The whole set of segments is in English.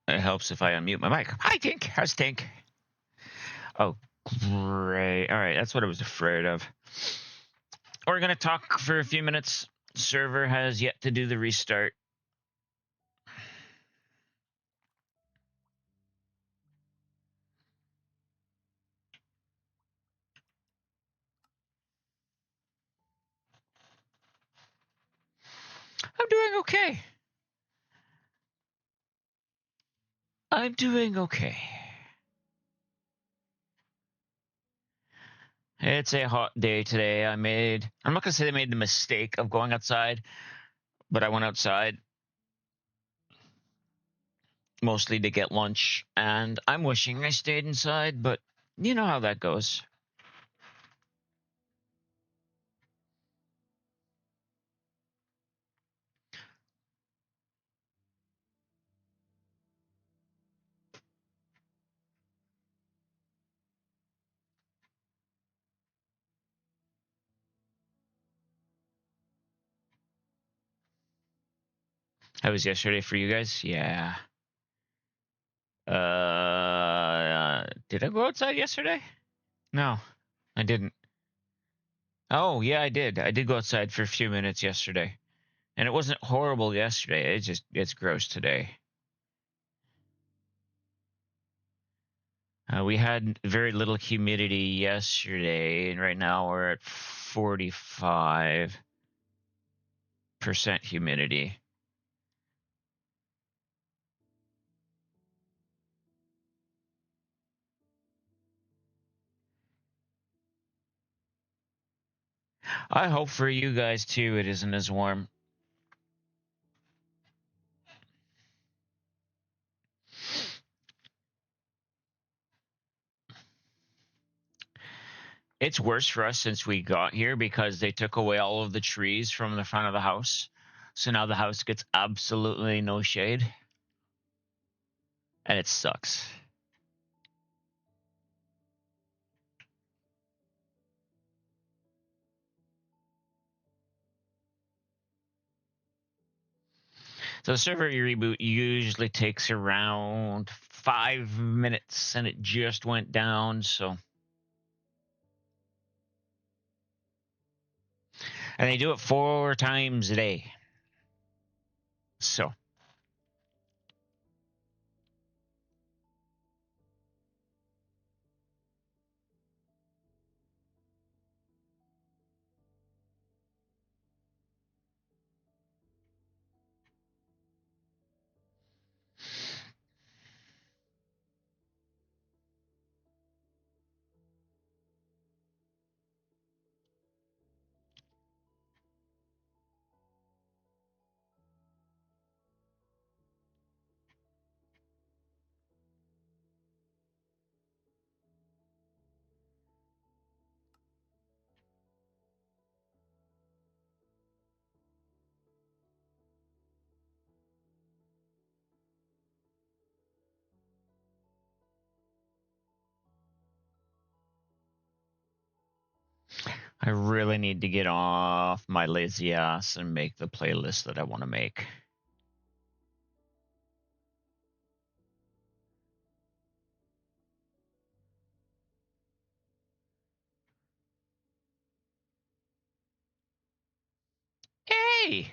It helps if I unmute my mic. Hi, Tink. How's Tink? Oh, great. All right, that's what I was afraid of. We're going to talk for a few minutes. Server has yet to do the restart. I'm doing okay. I'm doing okay. It's a hot day today. I'm not going to say I made the mistake of going outside, but I went outside mostly to get lunch, and I'm wishing I stayed inside, but you know how that goes. How was yesterday for you guys? Yeah. Did I go outside yesterday? No, I didn't. Oh, yeah, I did. I did go outside for a few minutes yesterday. And it wasn't horrible yesterday. It's gross today. We had very little humidity yesterday, and right now we're at 45% humidity. I hope for you guys too it isn't as warm. It's worse for us since we got here because they took away all of the trees from the front of the house. So now the house gets absolutely no shade. And it sucks. So the server reboot usually takes around 5 minutes, and it just went down. So, and they do it 4 times a day. So, I really need to get off my lazy ass and make the playlist that I want to make. Hey!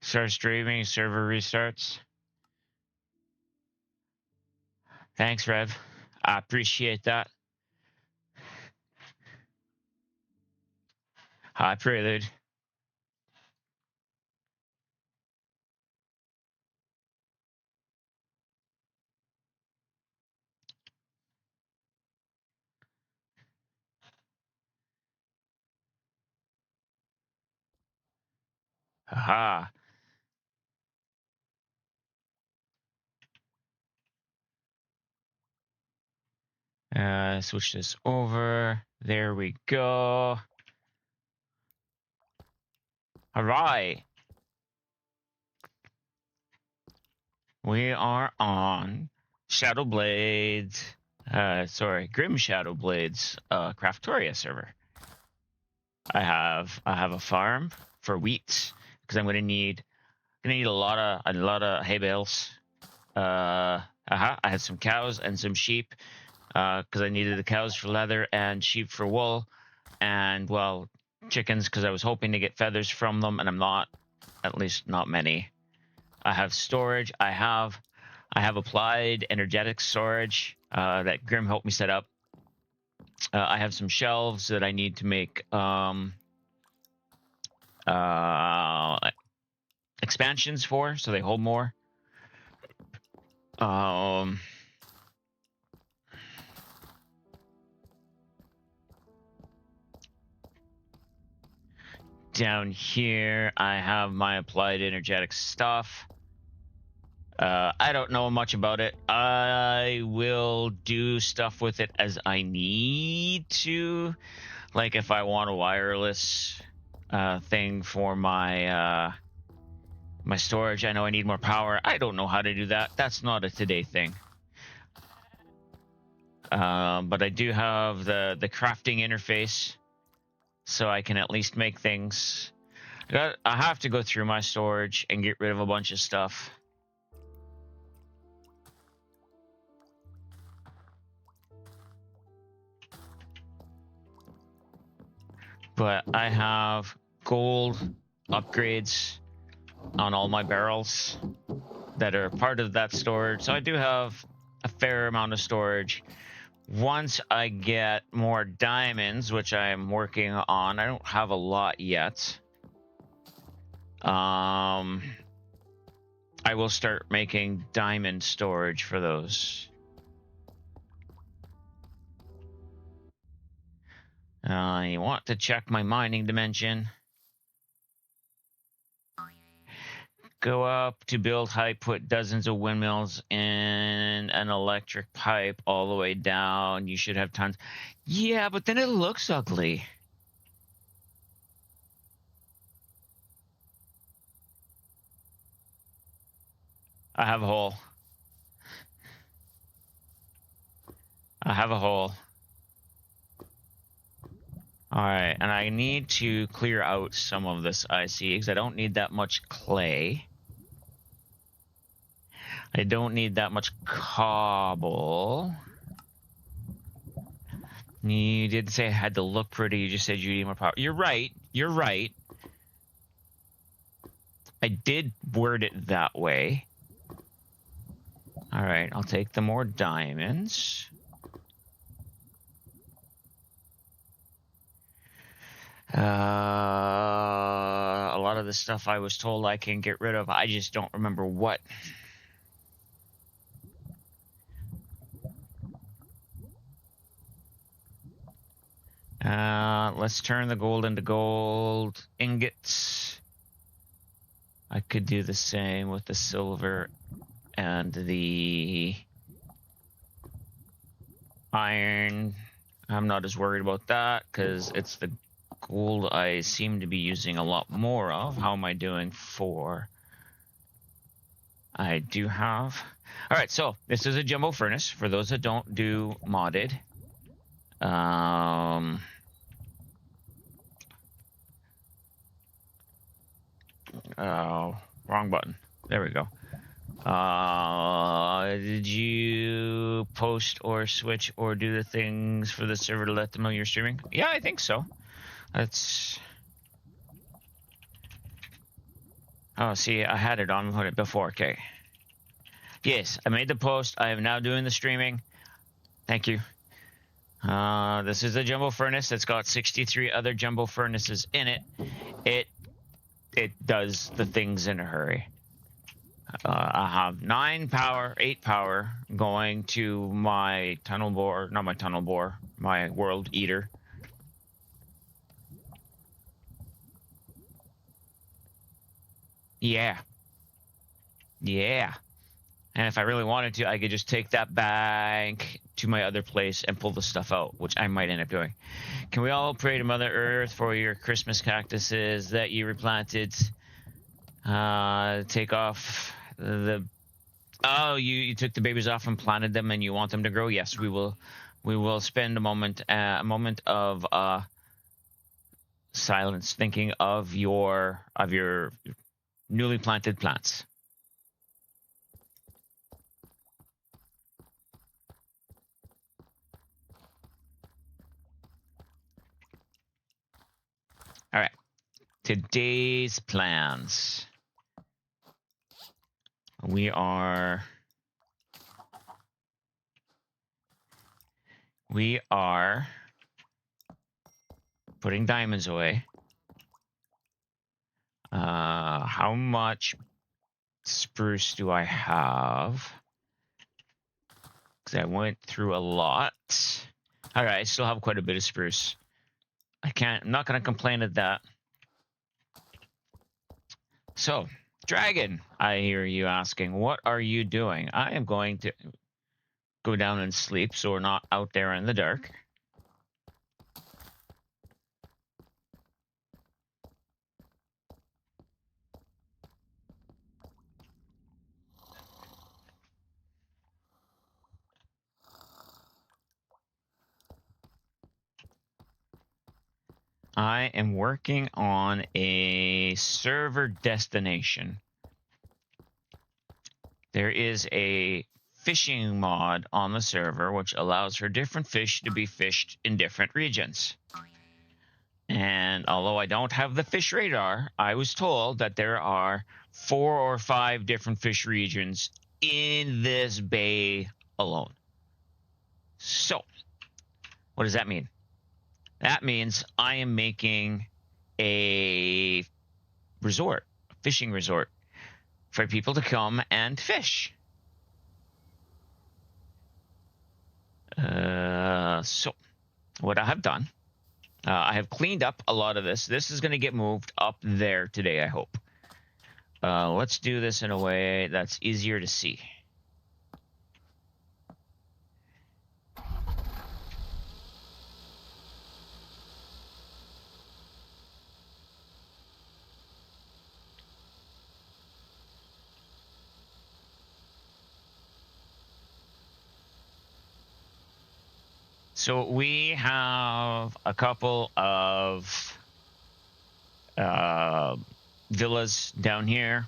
Start streaming, server restarts. Thanks, Rev. I appreciate that. Hi, Prelude. Haha. Switch this over. There we go. All right. We are on Shadow Blades. Grim Shadow Blades Craftoria server. I have a farm for wheat because I'm going to need gonna need a lot of hay bales. I had some cows and some sheep because I needed the cows for leather and sheep for wool, and well, chickens because I was hoping to get feathers from them, and I'm not, at least not many. I have storage. I have applied energetic storage that Grim helped me set up. I have some shelves that I need to make uh, expansions for, so they hold more. Down here, I have my applied energetic stuff. I don't know much about it. I will do stuff with it as I need to. Like if I want a wireless thing for my my storage, I know I need more power. I don't know how to do that. That's not a today thing. But I do have the crafting interface, so I can at least make things. I have to go through my storage and get rid of a bunch of stuff. But I have gold upgrades on all my barrels that are part of that storage. So I do have a fair amount of storage. Once I get more diamonds, which I'm working on, I don't have a lot yet. I will start making diamond storage for those. You want to check my mining dimension. Go up to build height, put dozens of windmills in an electric pipe all the way down. You should have tons. Yeah, but then it looks ugly. I have a hole. I have a hole. All right, and I need to clear out some of this ice because I don't need that much clay. I don't need that much cobble. You didn't say I had to look pretty. You just said you need more power. You're right. You're right. I did word it that way. All right, I'll take the more diamonds. A lot of the stuff I was told I can get rid of, I just don't remember what. Let's turn the gold into gold ingots. I could do the same with the silver and the iron. I'm not as worried about that because it's the gold I seem to be using a lot more of. How am I doing for? I do have. All right, so this is a jumbo furnace for those that don't do modded. Oh, wrong button. There we go. Did you post or switch or do the things for the server to let them know you're streaming? Yeah, I think so. That's. Oh, see, I had it on before. Okay. Yes, I made the post. I am now doing the streaming. Thank you. This is a jumbo furnace that's got 63 other jumbo furnaces in it. It does the things in a hurry. I have 8 power going to my tunnel bore, not my tunnel bore, my world eater. Yeah. Yeah. And if I really wanted to, I could just take that back to my other place and pull the stuff out, which I might end up doing. Can we all pray to Mother Earth for your Christmas cactuses that you replanted? Take off the... Oh, you took the babies off and planted them and you want them to grow? Yes, we will spend a moment of silence thinking of your newly planted plants. All right. Today's plans. We are putting diamonds away. How much spruce do I have? Because I went through a lot. All right, I still have quite a bit of spruce. I'm not going to complain at that. So, Dragon, I hear you asking, what are you doing? I am going to go down and sleep so we're not out there in the dark. I am working on a server destination. There is a fishing mod on the server which allows for different fish to be fished in different regions. And although I don't have the fish radar, I was told that there are 4 or 5 different fish regions in this bay alone. So, what does that mean? That means I am making a resort, a fishing resort, for people to come and fish. So, what I have done, I have cleaned up a lot of this. This is going to get moved up there today, I hope. Let's do this in a way that's easier to see. So we have a couple of villas down here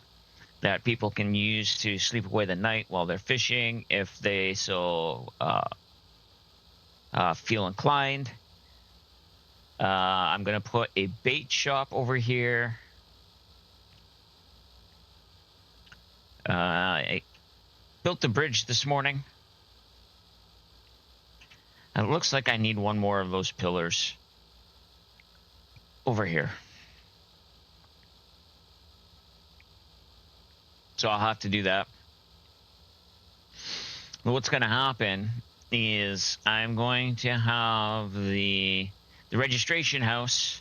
that people can use to sleep away the night while they're fishing, if they so feel inclined. I'm going to put a bait shop over here. I built the bridge this morning. And it looks like I need one more of those pillars over here. So I'll have to do that. But what's going to happen is I'm going to have the registration house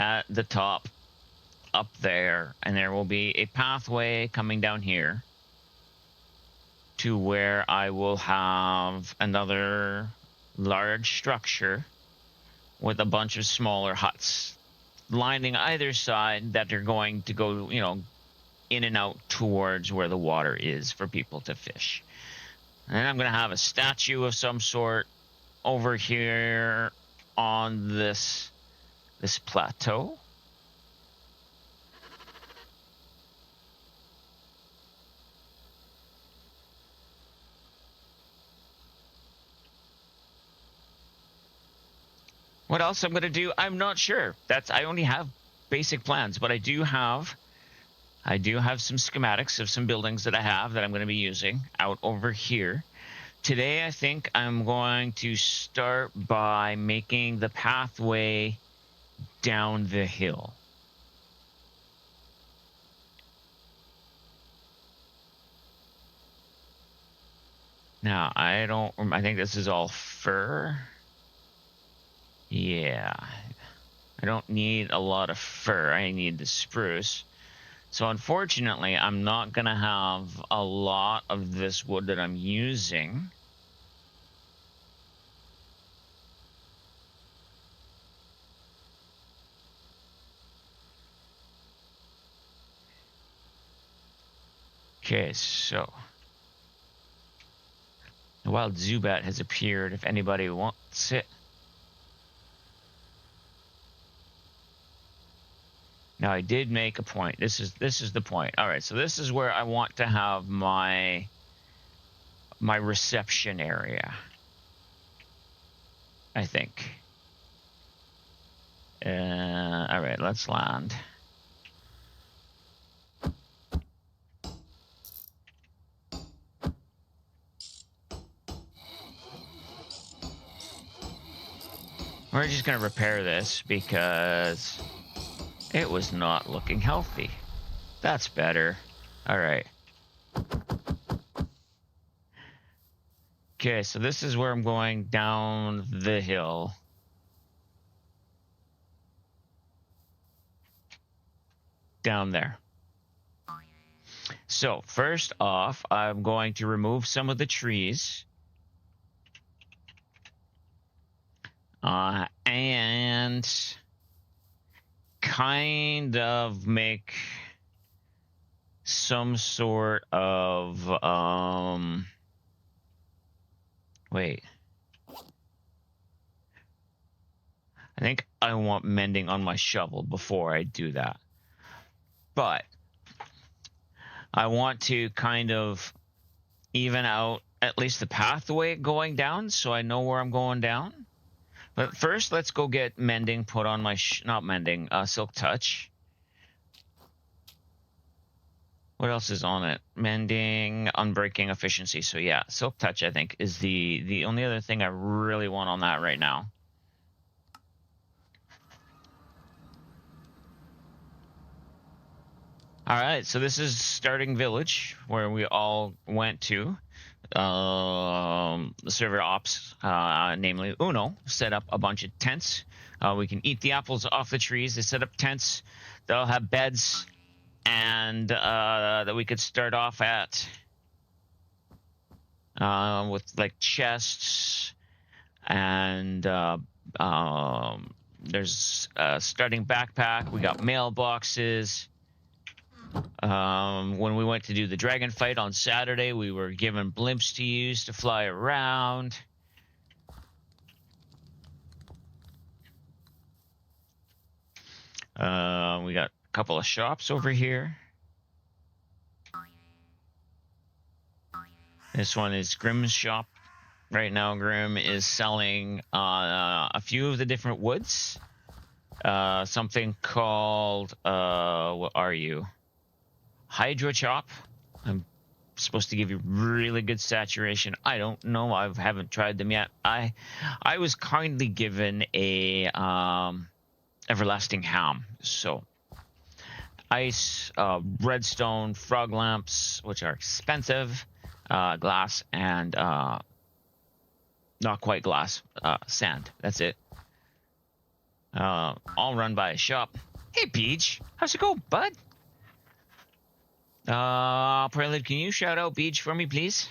at the top up there, and there will be a pathway coming down here to where I will have another large structure with a bunch of smaller huts lining either side that are going to go, you know, in and out towards where the water is for people to fish. And I'm going to have a statue of some sort over here on this plateau. What else I'm going to do, I'm not sure. I only have basic plans, but I do have some schematics of some buildings that I have that I'm going to be using out over here. Today, I think I'm going to start by making the pathway down the hill. Now, I think this is all fir. Yeah. I don't need a lot of fir. I need the spruce. So unfortunately, I'm not going to have a lot of this wood that I'm using. Okay, so the wild Zubat has appeared if anybody wants it. Now I did make a point. This is the point. All right, so this is where I want to have my reception area, I think. All right, let's land. We're just gonna repair this because it was not looking healthy. That's better. All right. Okay, so this is where I'm going down the hill. Down there. So first off, I'm going to remove some of the trees. And kind of make some sort of wait. I think I want mending on my shovel before I do that. But I want to kind of even out at least the pathway going down so I know where I'm going down. But first, let's go get mending put on my not mending, silk touch. What else is on it? Mending, unbreaking, efficiency. So yeah, silk touch I think is the only other thing I really want on that right now. All right, so this is starting village where we all went to. The server ops, namely Uno, set up a bunch of tents. We can eat the apples off the trees. They set up tents. They'll have beds, and that we could start off at with like chests, and there's a starting backpack. We got mailboxes. When we went to do the dragon fight on Saturday, we were given blimps to use to fly around. We got a couple of shops over here. This one is Grimm's shop. Right now, Grimm is selling a few of the different woods. Something called, what are you? Hydro Chop. I'm supposed to give you really good saturation. I don't know. I haven't tried them yet. I was kindly given a everlasting ham. So ice, redstone, frog lamps, which are expensive, glass, and not quite glass, sand. That's it. All run by a shop. Hey, Beach. How's it going, bud? Prelude, can you shout out Beach for me, please?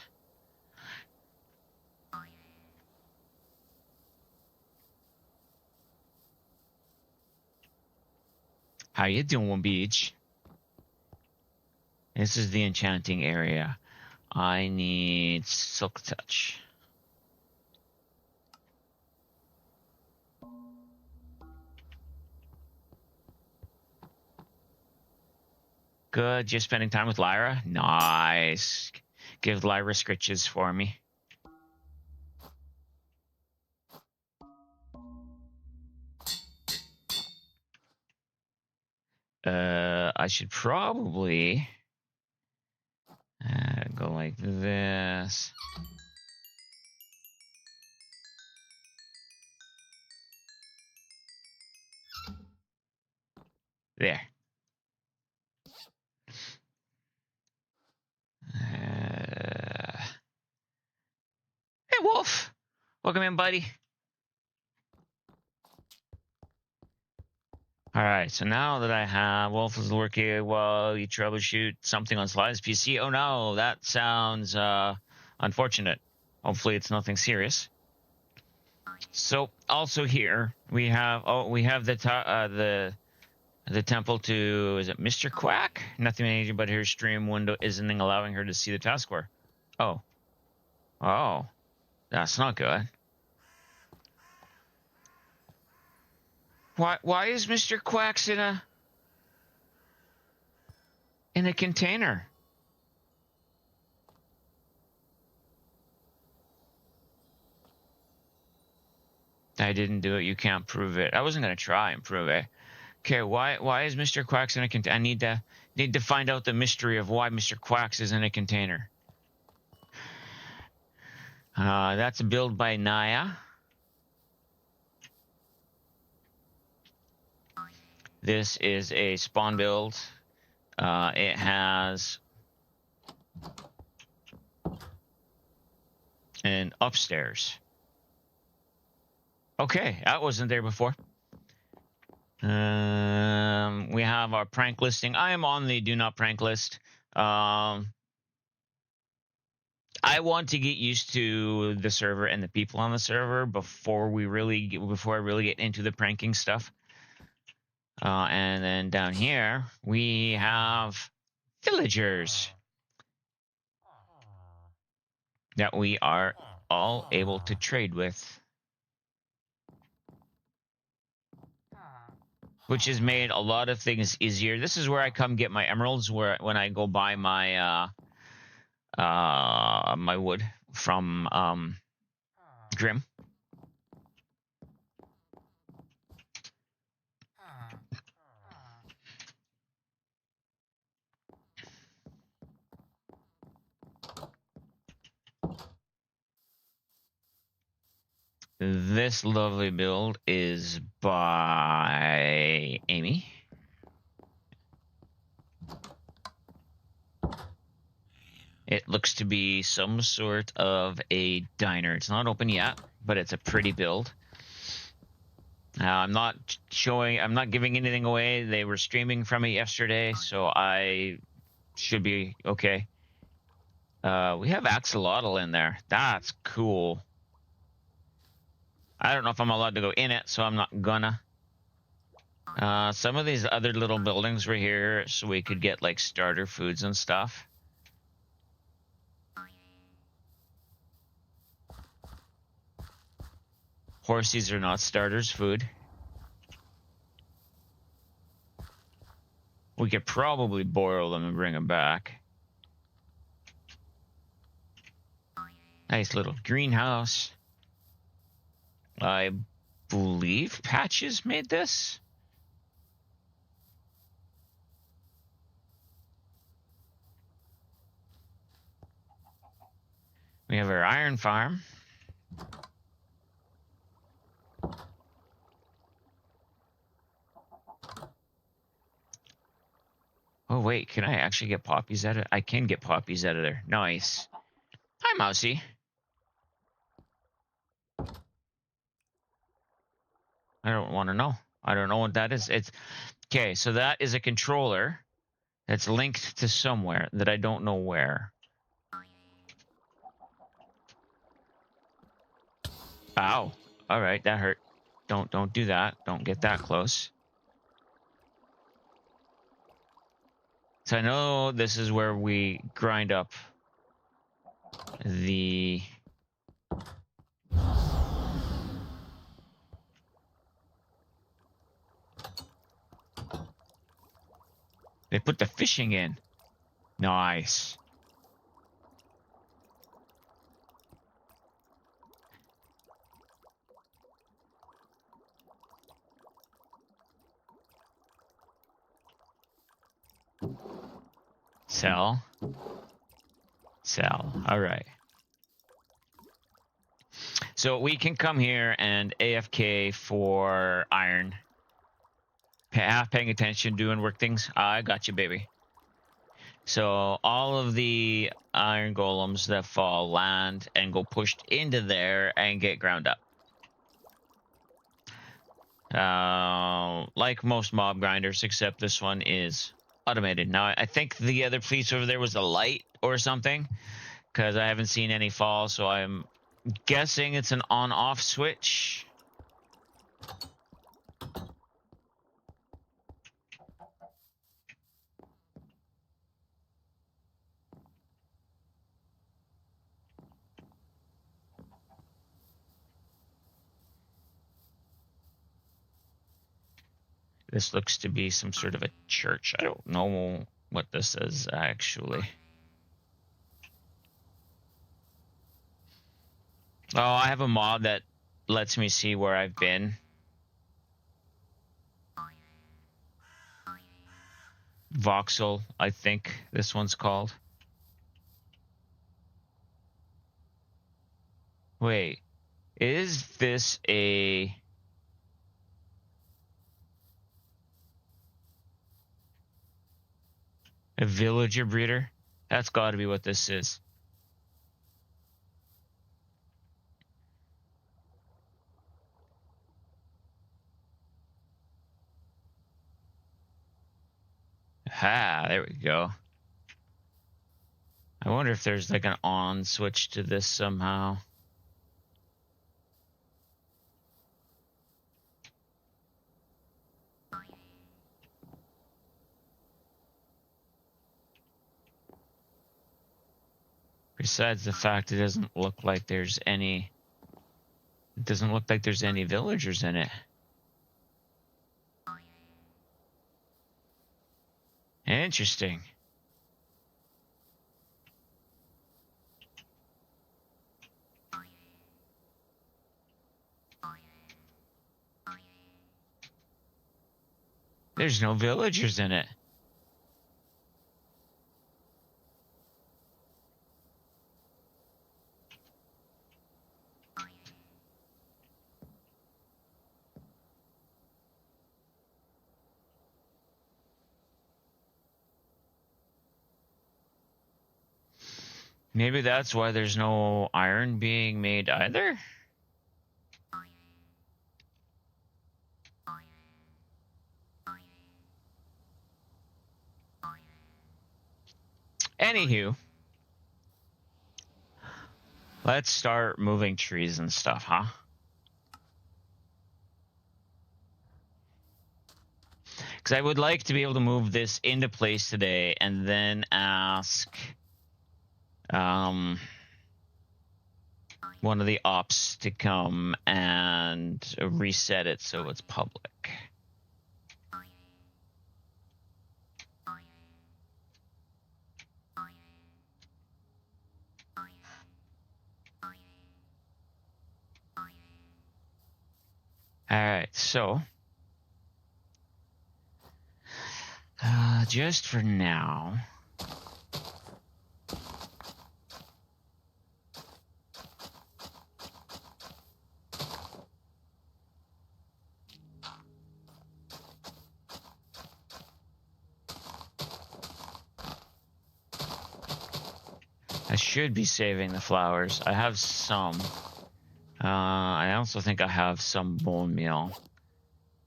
How you doing, Beach? This is the enchanting area. I need silk touch. Good. Just spending time with Lyra? Nice. Give Lyra scritches for me. I should probably go like this. There. Hey, Wolf. Welcome in, buddy. All right, so now that I have Wolf is working while you troubleshoot something on Sly's PC. Oh no, that sounds unfortunate. Hopefully it's nothing serious. So also here we have the temple to, is it Mr. Quack? Nothing major, but her stream window isn't allowing her to see the task bar. Oh. Oh. That's not good. Why is Mr. Quacks in a in a container. I didn't do it. You can't prove it. I wasn't gonna try and prove it. Okay, why is Mr. Quacks in a container? I need to find out the mystery of why Mr. Quacks is in a container. That's a build by Naya. This is a spawn build. It has an upstairs. Okay, that wasn't there before. We have our prank listing. I am on the do not prank list. I want to get used to the server and the people on the server before I really get into the pranking stuff. And then down here we have villagers that we are all able to trade with, which has made a lot of things easier. This is where I come get my emeralds, when I go buy my my wood from Grim. This lovely build is by Amy. It looks to be some sort of a diner. It's not open yet, but it's a pretty build. I'm not giving anything away. They were streaming from it yesterday, so I should be okay. We have axolotl in there. That's cool. I don't know if I'm allowed to go in it, so I'm not gonna. Some of these other little buildings were here so we could get like starter foods and stuff. Horsies are not starters food. We could probably boil them and bring them back. Nice little greenhouse. I believe Patches made this. We have our iron farm. Oh, wait, can I actually get poppies out of it? I can get poppies out of there. Nice. Hi, Mousy. I don't want to know. I don't know what that is. It's okay, so that is a controller that's linked to somewhere that I don't know where. Ow. All right, that hurt. Don't do that. Don't get that close. So I know this is where we grind up the... They put the fishing in. Nice. Sell. Sell. All right. So we can come here and AFK for iron. Half paying attention, doing work things. I got you, baby. So all of the iron golems that fall land and go pushed into there and get ground up. Like most mob grinders, except this one is automated. Now, I think the other piece over there was a light or something, because I haven't seen any fall, so I'm guessing it's an on-off switch. This looks to be some sort of a church. I don't know what this is, actually. Oh, I have a mod that lets me see where I've been. Voxel, I think this one's called. Wait, is this a villager breeder? That's got to be what this is. Ah, there we go. I wonder if there's like an on switch to this somehow. Besides the fact it doesn't look like there's any villagers in it. Interesting. There's no villagers in it. Maybe that's why there's no iron being made either. Anywho, let's start moving trees and stuff, huh? Because I would like to be able to move this into place today and then ask one of the ops to come and reset it so it's public. All right, so just for now, I should be saving the flowers. I have some. I also think I have some bone meal.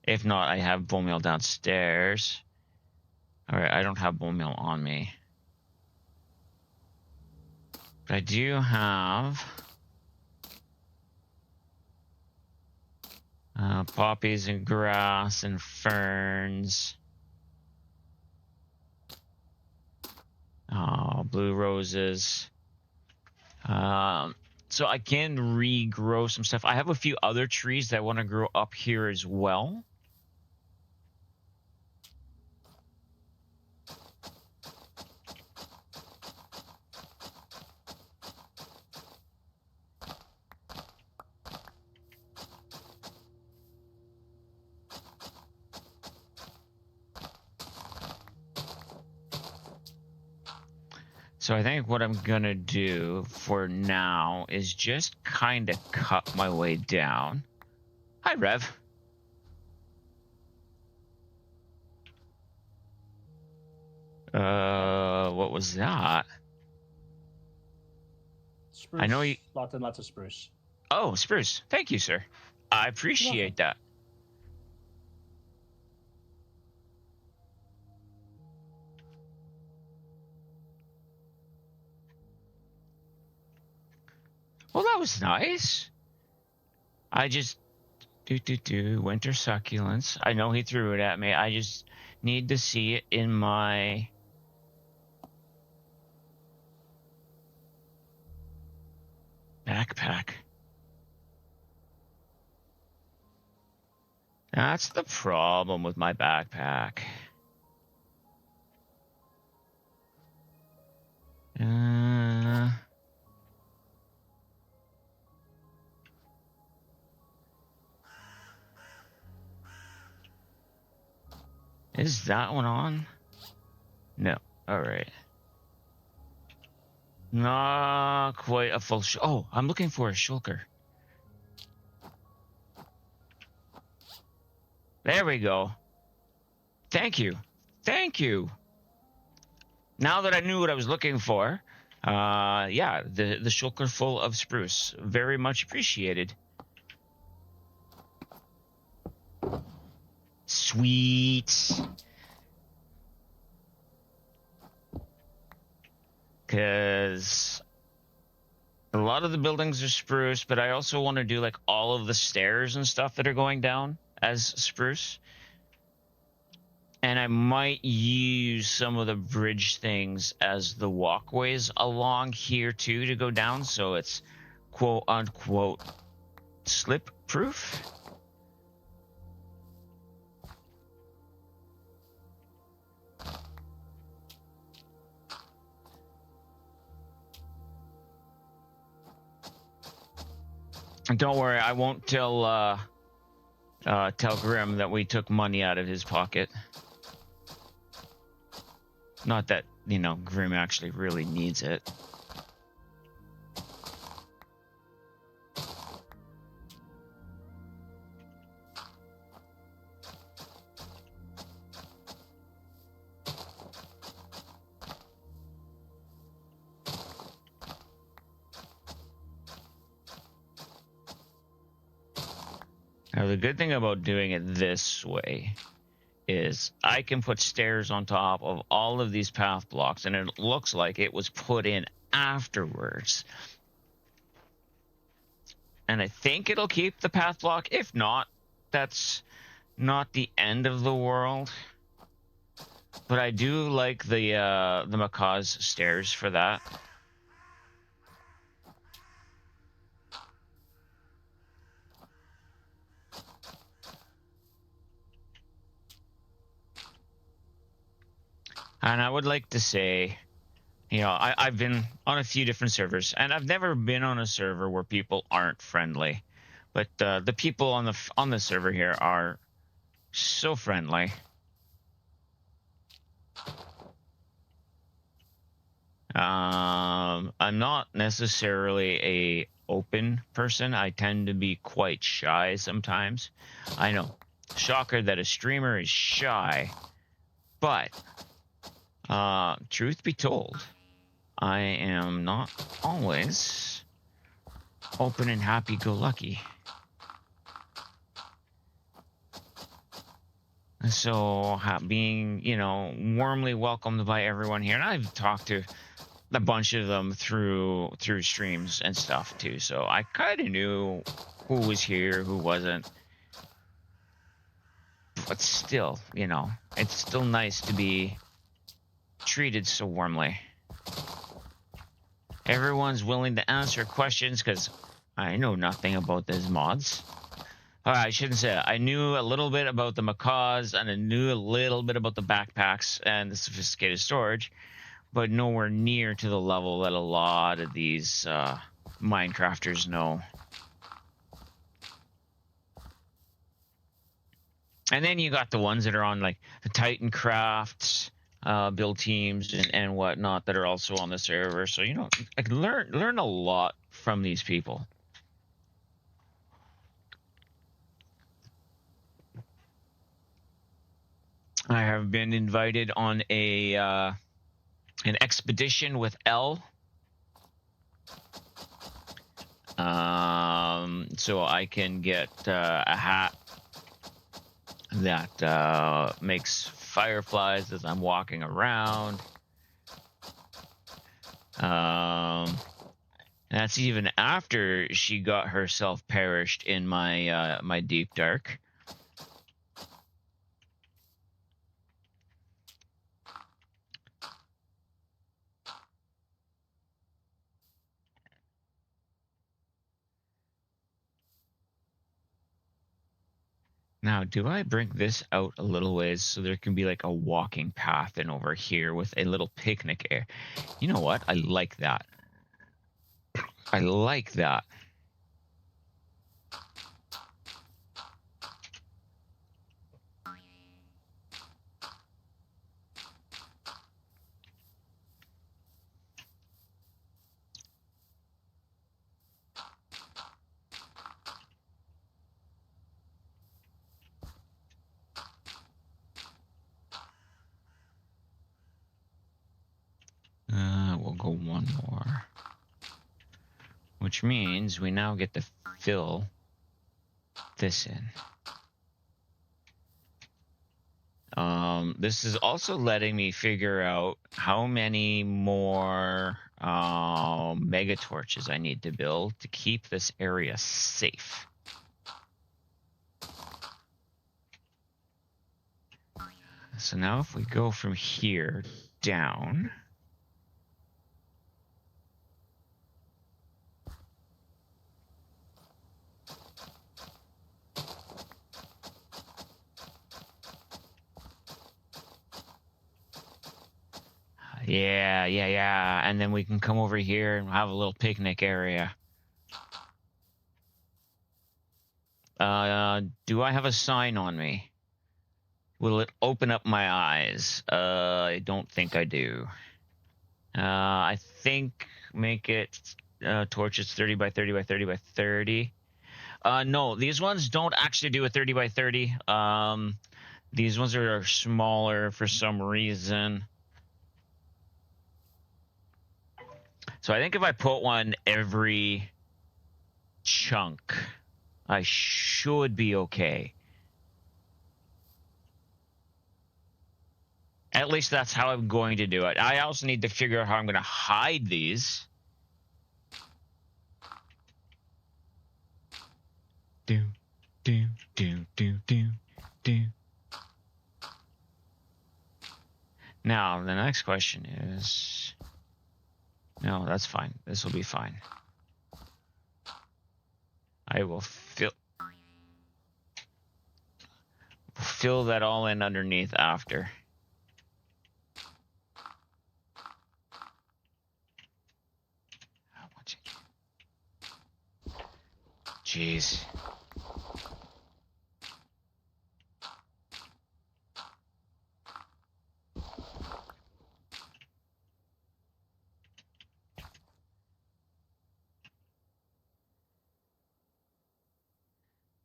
If not, I have bone meal downstairs. All right, I don't have bone meal on me. But I do have poppies and grass and ferns. Oh, blue roses. So I can regrow some stuff. I have a few other trees that I want to grow up here as well. So I think what I'm gonna do for now is just kind of cut my way down. Hi, Rev. What was that? Spruce. I know you. Lots and lots of spruce. Oh, spruce. Thank you, sir. I appreciate that. Well, that was nice. I just winter succulents. I know he threw it at me. I just need to see it in my backpack. That's the problem with my backpack. Is that one on? No. All right. Not quite a full. Oh, I'm looking for a shulker. There we go. Thank you. Thank you. Now that I knew what I was looking for, yeah, the shulker full of spruce. Very much appreciated. Sweet. Because a lot of the buildings are spruce, but I also want to do like all of the stairs and stuff that are going down as spruce. And I might use some of the bridge things as the walkways along here too to go down, so it's quote unquote slip proof. Don't worry, I won't tell Grim that we took money out of his pocket. Not that, you know, Grim actually really needs it. Now, the good thing about doing it this way is I can put stairs on top of all of these path blocks, and it looks like it was put in afterwards. And I think it'll keep the path block. If not, that's not the end of the world. But I do like the macaw's stairs for that. And I would like to say, you know, I've been on a few different servers, and I've never been on a server where people aren't friendly. But the people on the server here are so friendly. I'm not necessarily a open person. I tend to be quite shy sometimes. I know, shocker that a streamer is shy, but truth be told, I am not always open and happy-go-lucky. So being, you know, warmly welcomed by everyone here, and I've talked to a bunch of them through streams and stuff too, so I kind of knew who was here, who wasn't. But still, you know, it's still nice to be treated so warmly. Everyone's willing to answer questions because I know nothing about these mods. I shouldn't say that. I knew a little bit about the macaws, and I knew a little bit about the backpacks and the sophisticated storage, but nowhere near to the level that a lot of these Minecrafters know. And then you got the ones that are on like the Titan Crafts build teams and whatnot that are also on the server. So, you know, I can learn a lot from these people. I have been invited on an expedition with L. So I can get a hat that makes fireflies as I'm walking around. That's even after she got herself perished in my my deep dark. Now, do I bring this out a little ways so there can be like a walking path in over here with a little picnic area? You know what? I like that. I like that. one more. Which means we now get to fill this in. This is also letting me figure out how many more mega torches I need to build to keep this area safe. So now if we go from here down... Yeah. And then we can come over here and have a little picnic area. Do I have a sign on me? Will it open up my eyes? I don't think I do. I think make it torches 30 by 30 by 30 by 30. No, these ones don't actually do a 30 by 30. These ones are smaller for some reason. So I think if I put one every chunk, I should be okay. At least that's how I'm going to do it. I also need to figure out how I'm going to hide these. Do. Now, the next question is... No, that's fine. This will be fine. I will fill that all in underneath after. Jeez.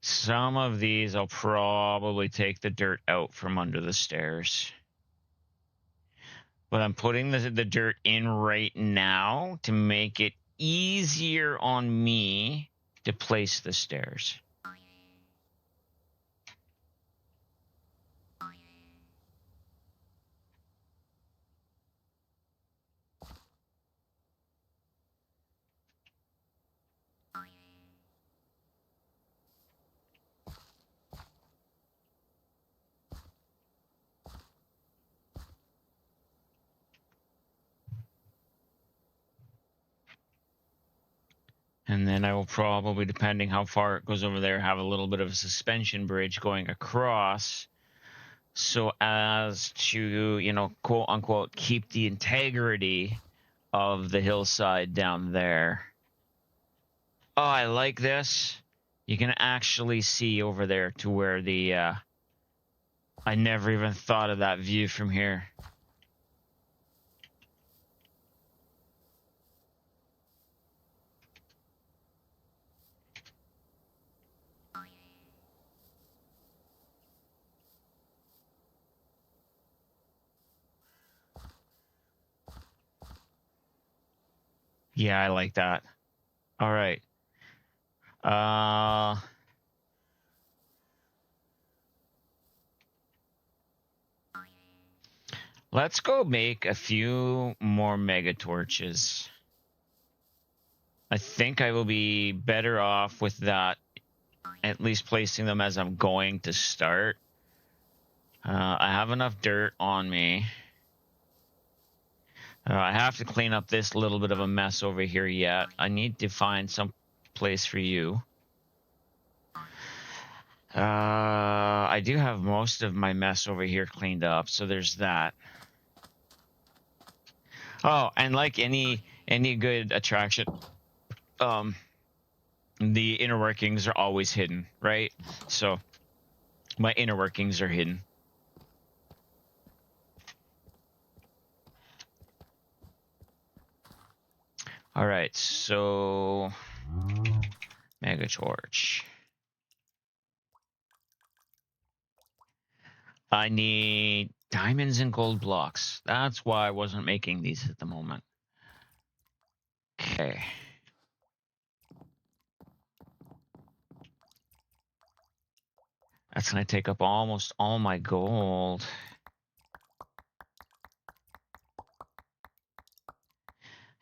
Some of these I'll probably take the dirt out from under the stairs. But I'm putting the dirt in right now to make it easier on me to place the stairs. And then I will probably, depending how far it goes over there, have a little bit of a suspension bridge going across so as to, you know, quote unquote, keep the integrity of the hillside down there. Oh, I like this. You can actually see over there to where the, I never even thought of that view from here. Yeah, I like that. All right. Let's go make a few more mega torches. I think I will be better off with that, at least placing them as I'm going to start. I have enough dirt on me. I have to clean up this little bit of a mess over here yet. I need to find some place for you. I do have most of my mess over here cleaned up, so there's that. Oh, and like any good attraction, the inner workings are always hidden, right? So my inner workings are hidden. All right, so mega torch. I need diamonds and gold blocks. That's why I wasn't making these at the moment. Okay. That's going to take up almost all my gold.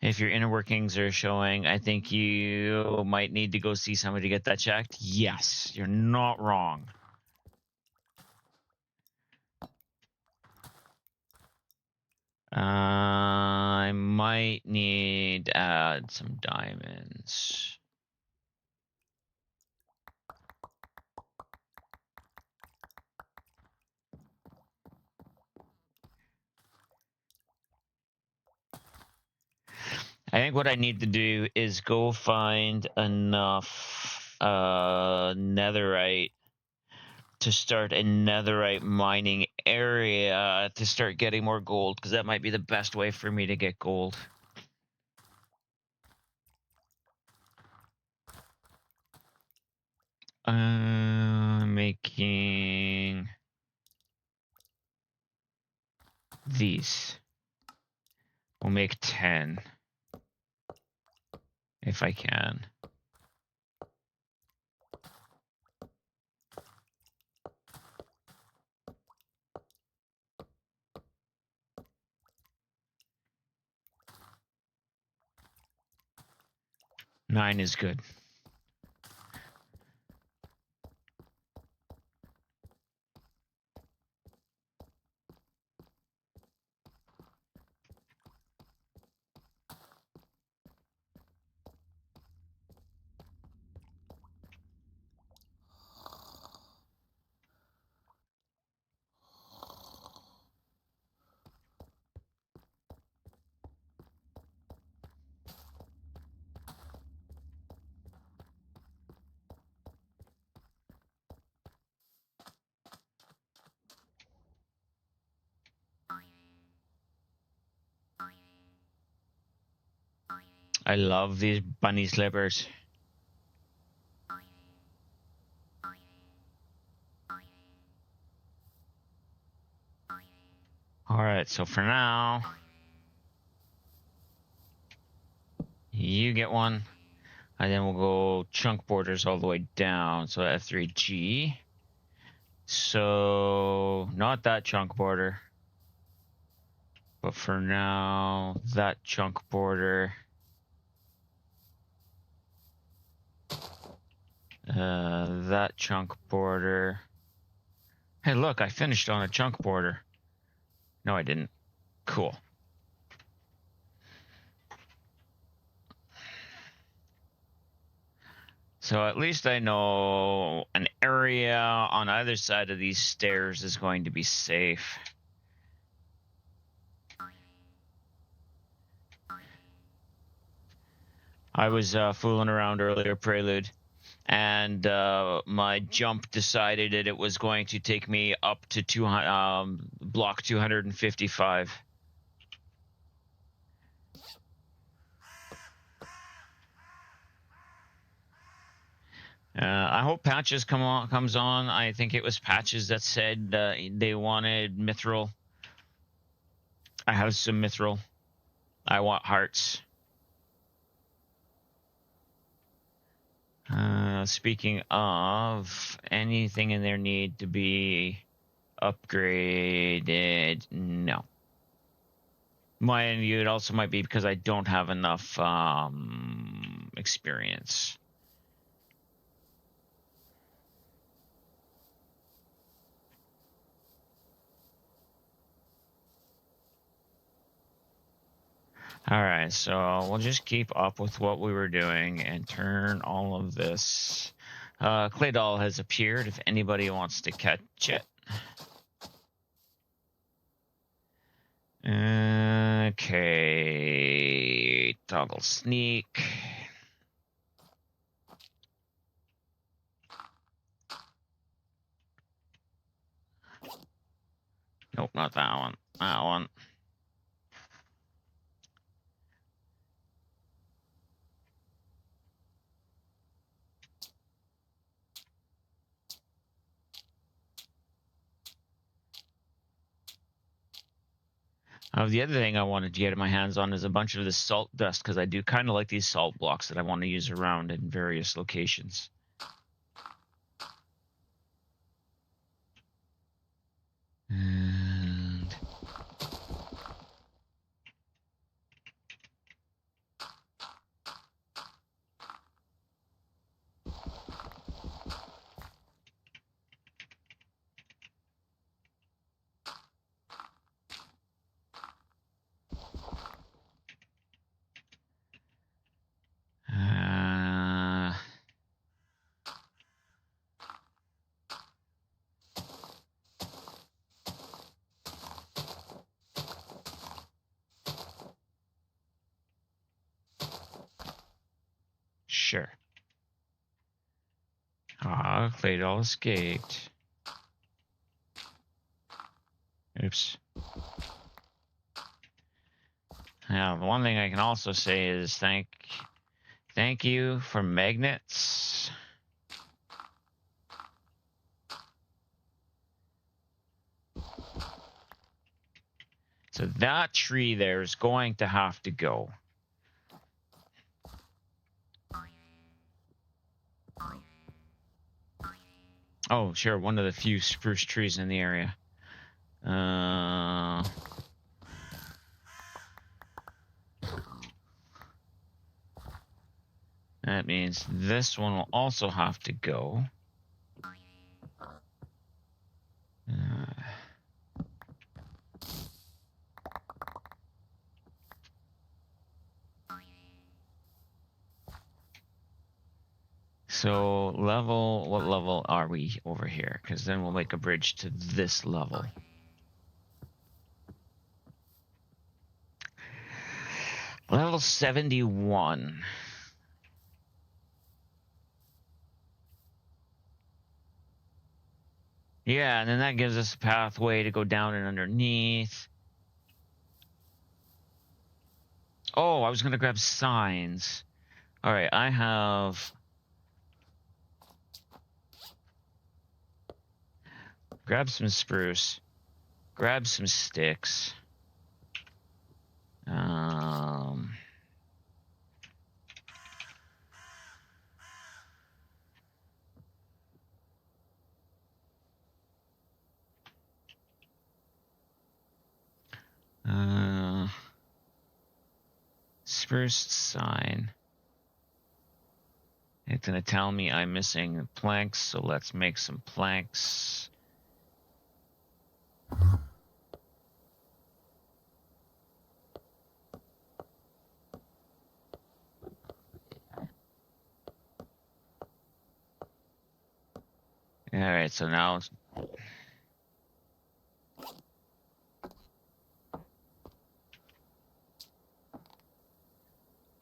If your inner workings are showing, I think you might need to go see somebody to get that checked. Yes, you're not wrong. I might need to add some diamonds. I think what I need to do is go find enough netherite to start a netherite mining area to start getting more gold, because that might be the best way for me to get gold. Making these. We'll make 10 if I can. Nine is good. I love these bunny slippers. Alright, so for now, you get one. And then we'll go chunk borders all the way down. So F3G. So not that chunk border. But for now, that chunk border. That chunk border. Hey, look, I finished on a chunk border. No, I didn't. Cool. So at least I know an area on either side of these stairs is going to be safe. I was fooling around earlier, Prelude, and my jump decided that it was going to take me up to block 255. I hope Patches comes on. I think it was Patches that said they wanted mithril. I have some mithril. I want hearts. Speaking of, anything in there need to be upgraded? No. It also might be because I don't have enough experience. All right, so we'll just keep up with what we were doing and turn all of this. Clay Doll has appeared if anybody wants to catch it. Okay, toggle sneak. Nope, not that one. That one. The other thing I wanted to get my hands on is a bunch of this salt dust, because I do kind of like these salt blocks that I want to use around in various locations. And sure. Ah, Clay all escaped. Oops. Now, the one thing I can also say is thank you for magnets. So that tree there is going to have to go. Oh, sure, one of the few spruce trees in the area. That means this one will also have to go. So what level are we over here? Because then we'll make a bridge to this level. Level 71. Yeah, and then that gives us a pathway to go down and underneath. Oh, I was going to grab signs. All right, I have... Grab some spruce. Grab some sticks. Spruce sign. It's going to tell me I'm missing planks, so let's make some planks. All right, so now...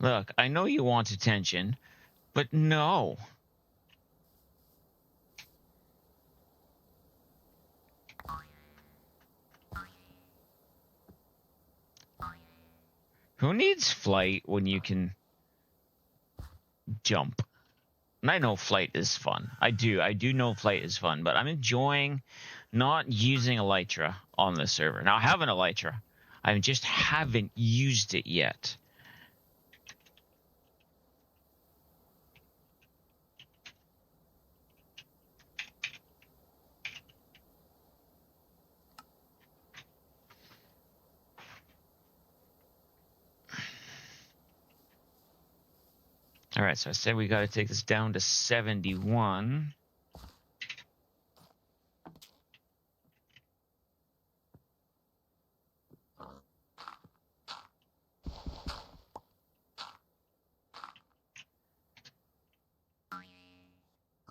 Look, I know you want attention, but no. Who needs flight when you can jump? And I know flight is fun. I do know flight is fun, but I'm enjoying not using Elytra on the server. Now, I have an Elytra. I just haven't used it yet. All right, so I said we got to take this down to 71.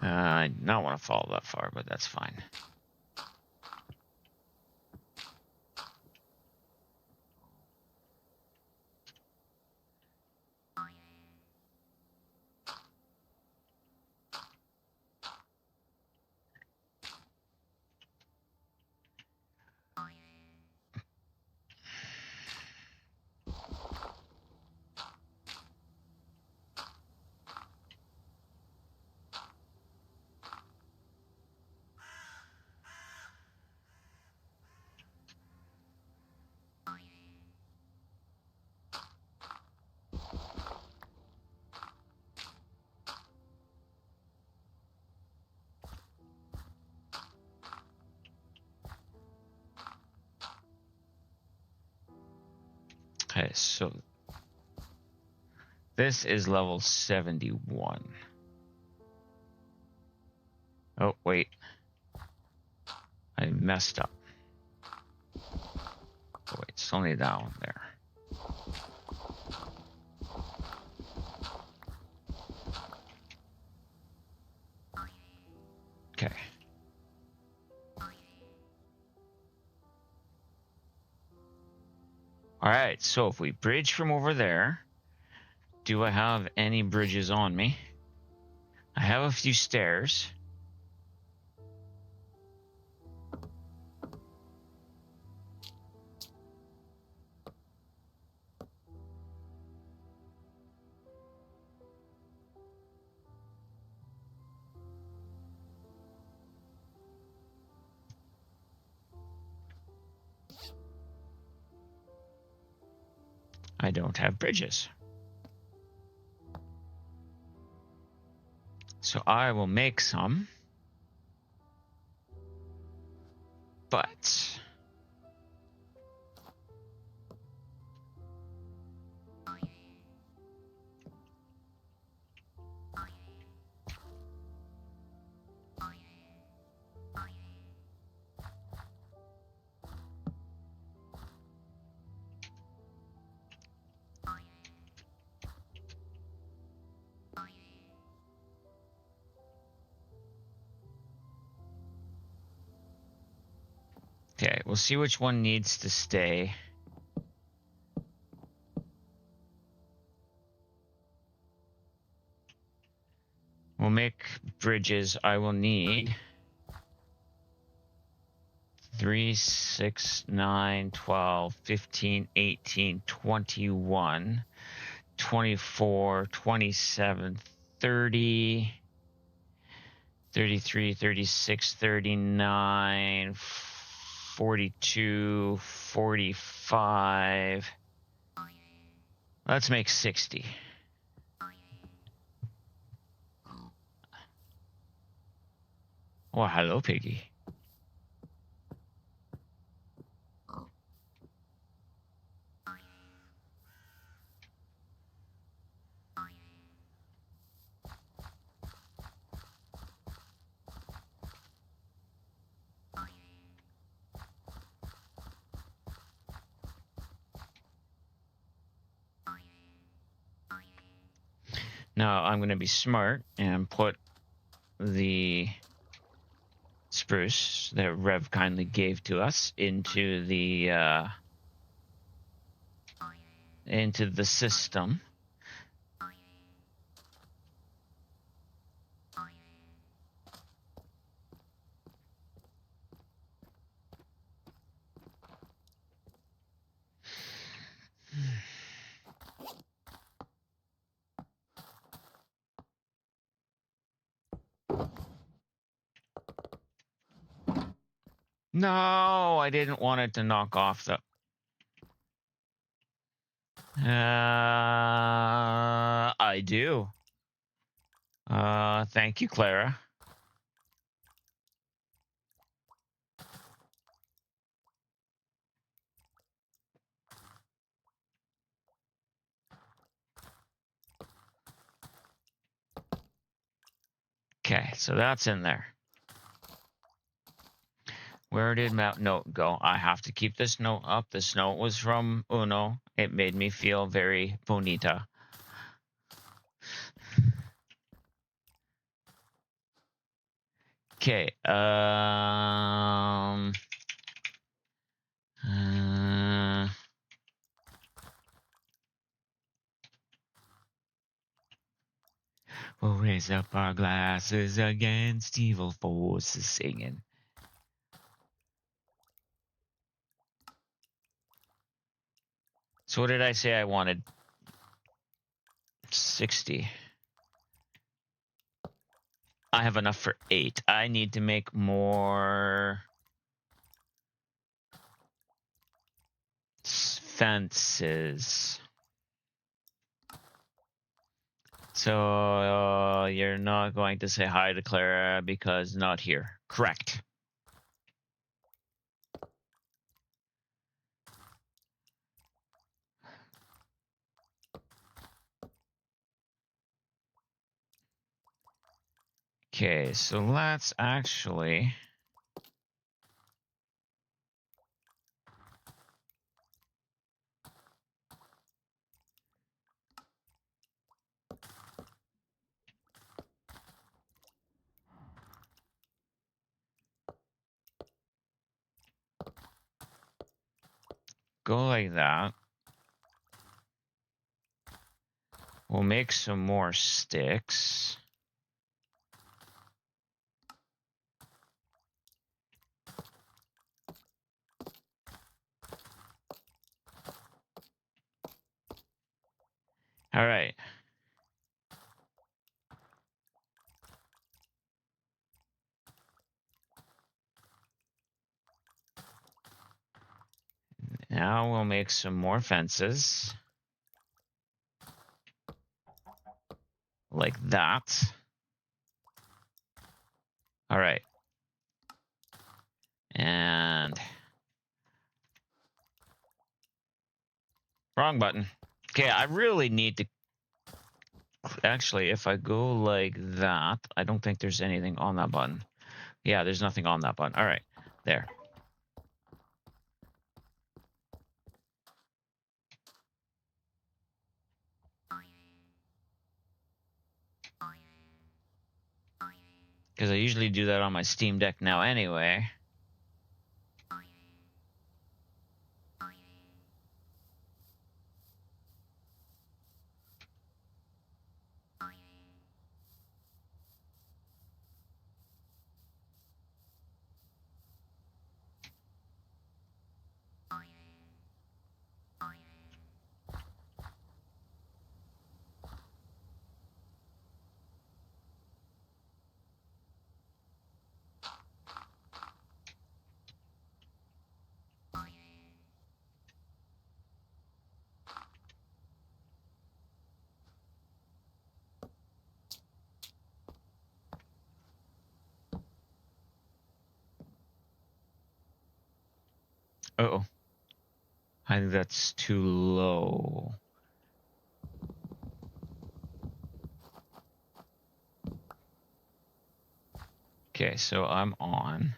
I do not want to fall that far, but that's fine. Okay, so this is level 71. Oh, wait. I messed up. Oh, wait, it's only down there. Okay. All right, so if we bridge from over there, do I have any bridges on me? I have a few stairs. I don't have bridges. So I will make some. But okay, we'll see which one needs to stay. We'll make bridges. I will need 3, 6, 9, 12, 15, 18, 21, 24, 27, 30, 33, 36, 39, 42, 45. Let's make 60. Oh, hello, Piggy. Now I'm going to be smart and put the spruce that Rev kindly gave to us into the system. No, I didn't want it to knock off the... I do. Thank you, Clara. Okay, so that's in there. Where did that note go? I have to keep this note up. This note was from Uno. It made me feel very bonita. Okay, we'll raise up our glasses against evil forces singing. So what did I say I wanted? 60. I have enough for 8. I need to make more fences. So you're not going to say hi to Clara because not here. Correct. Okay, so let's actually... go like that. We'll make some more sticks. All right. Now we'll make some more fences. Like that. All right. And... wrong button. Okay, I really need to... actually, if I go like that, I don't think there's anything on that button. Yeah, there's nothing on that button. All right, there. Because I usually do that on my Steam Deck now anyway. Uh-oh. I think that's too low. Okay, so I'm on.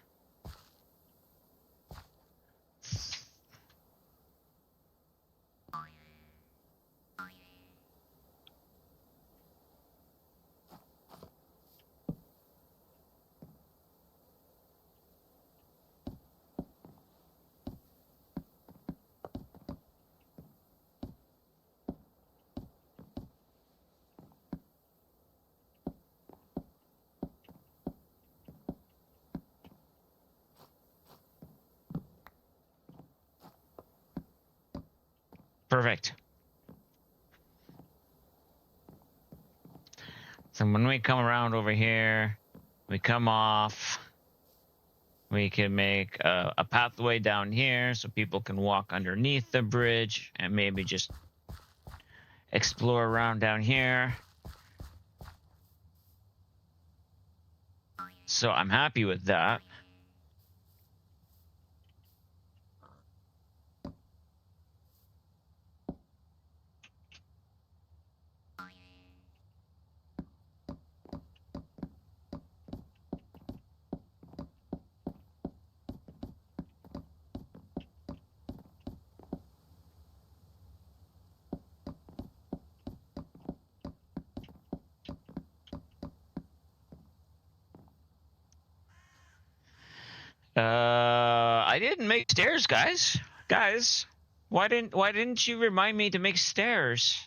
Perfect. So when we come around over here, we come off. We can make a pathway down here so people can walk underneath the bridge and maybe just explore around down here. So I'm happy with that. I didn't make stairs, guys. Guys, why didn't you remind me to make stairs?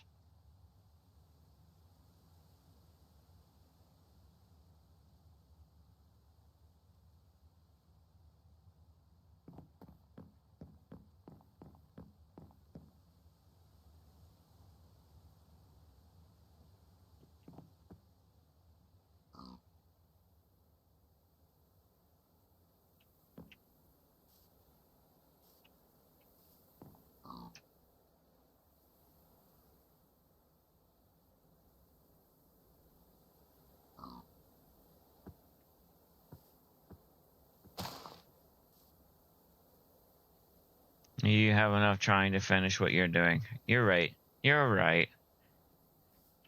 You have enough trying to finish what you're doing. You're right. You're right.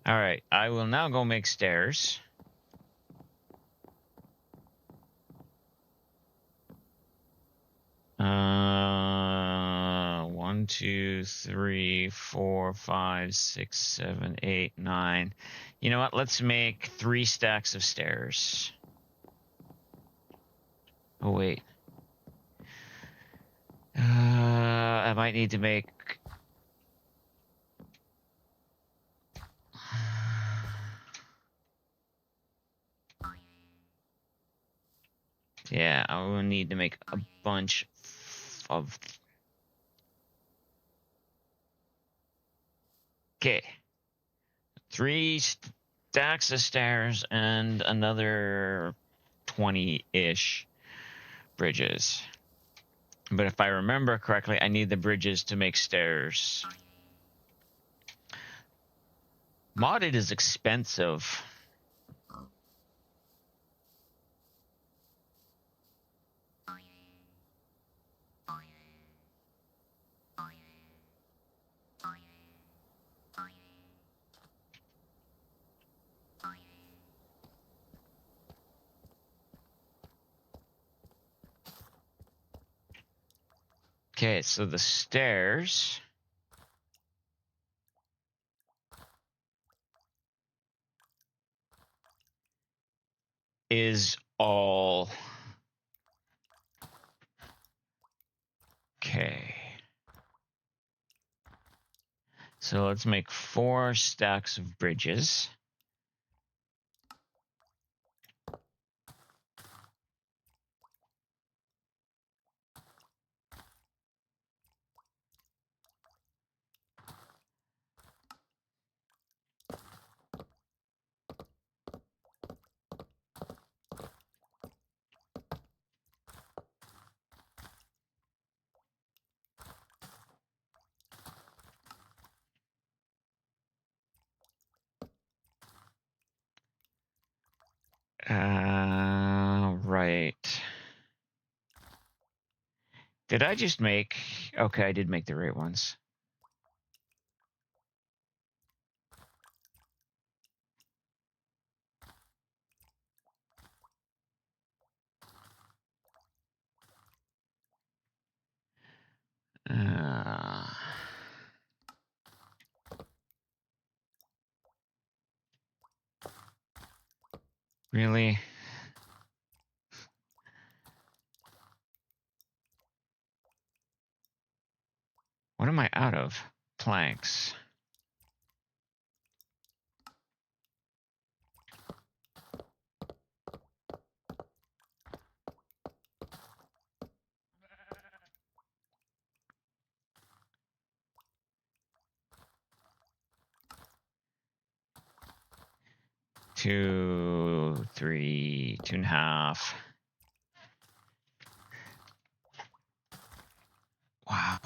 All right, I will now go make stairs. 1, 2, 3, 4, 5, 6, 7, 8, 9. You know what? Let's make 3 stacks of stairs. Oh, wait. I might need to make... Yeah, I will need to make a bunch of... Okay. 3 stacks of stairs and another 20-ish bridges. But if I remember correctly, I need the bridges to make stairs. Modded is expensive. Okay, so the stairs is all... Okay. So let's make 4 stacks of bridges. Right. Did I just make... Okay, I did make the right ones. Really? What am I out of? Planks. Two, 3, 2.5. Wow.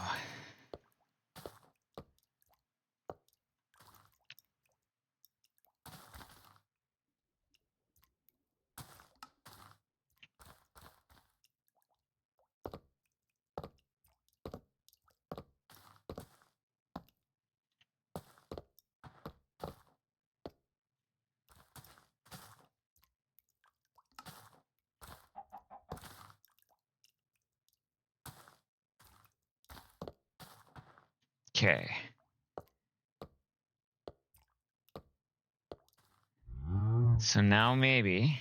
Okay. So now maybe...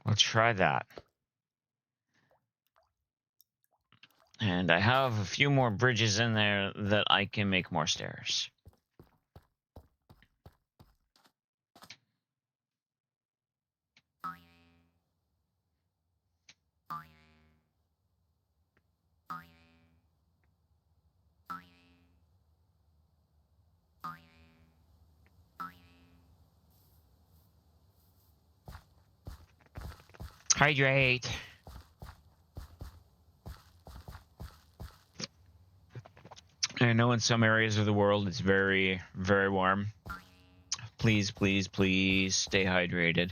Let's try that. And I have a few more bridges in there that I can make more stairs. Hydrate. I know in some areas of the world it's very, very warm. Please, please, please stay hydrated.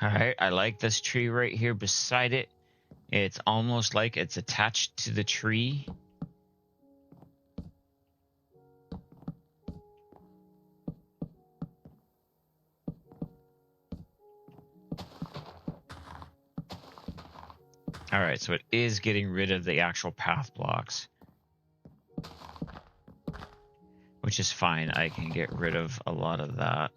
All right, I like this tree right here beside it. It's almost like it's attached to the tree. All right, so it is getting rid of the actual path blocks, which is fine. I can get rid of a lot of that.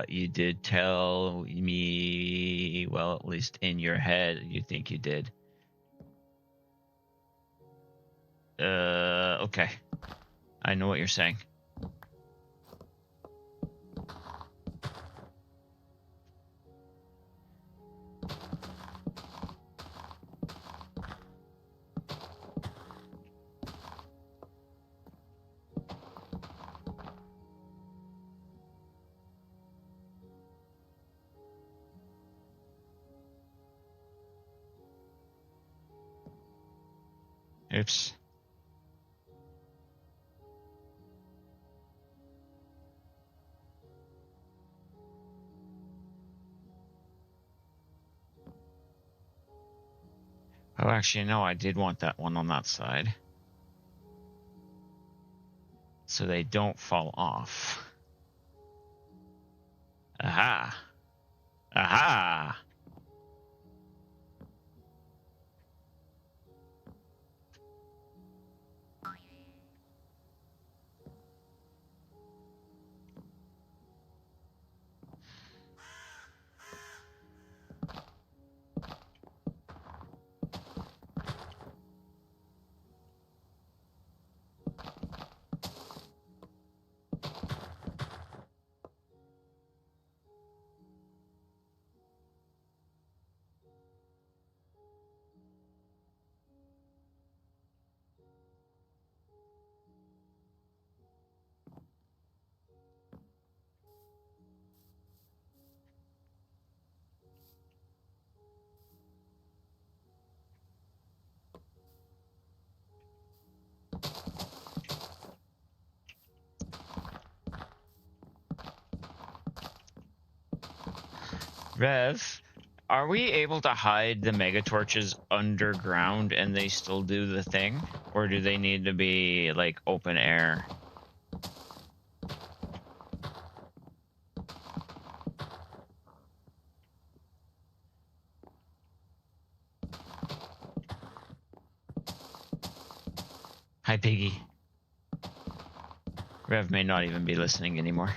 You did tell me, well, at least in your head, you think you did. Okay. I know what you're saying. Oops. Oh, actually, no, I did want that one on that side. So they don't fall off. Aha. Aha. Rev, are we able to hide the mega torches underground and they still do the thing? Or do they need to be like open air? Hi, Piggy. Rev may not even be listening anymore.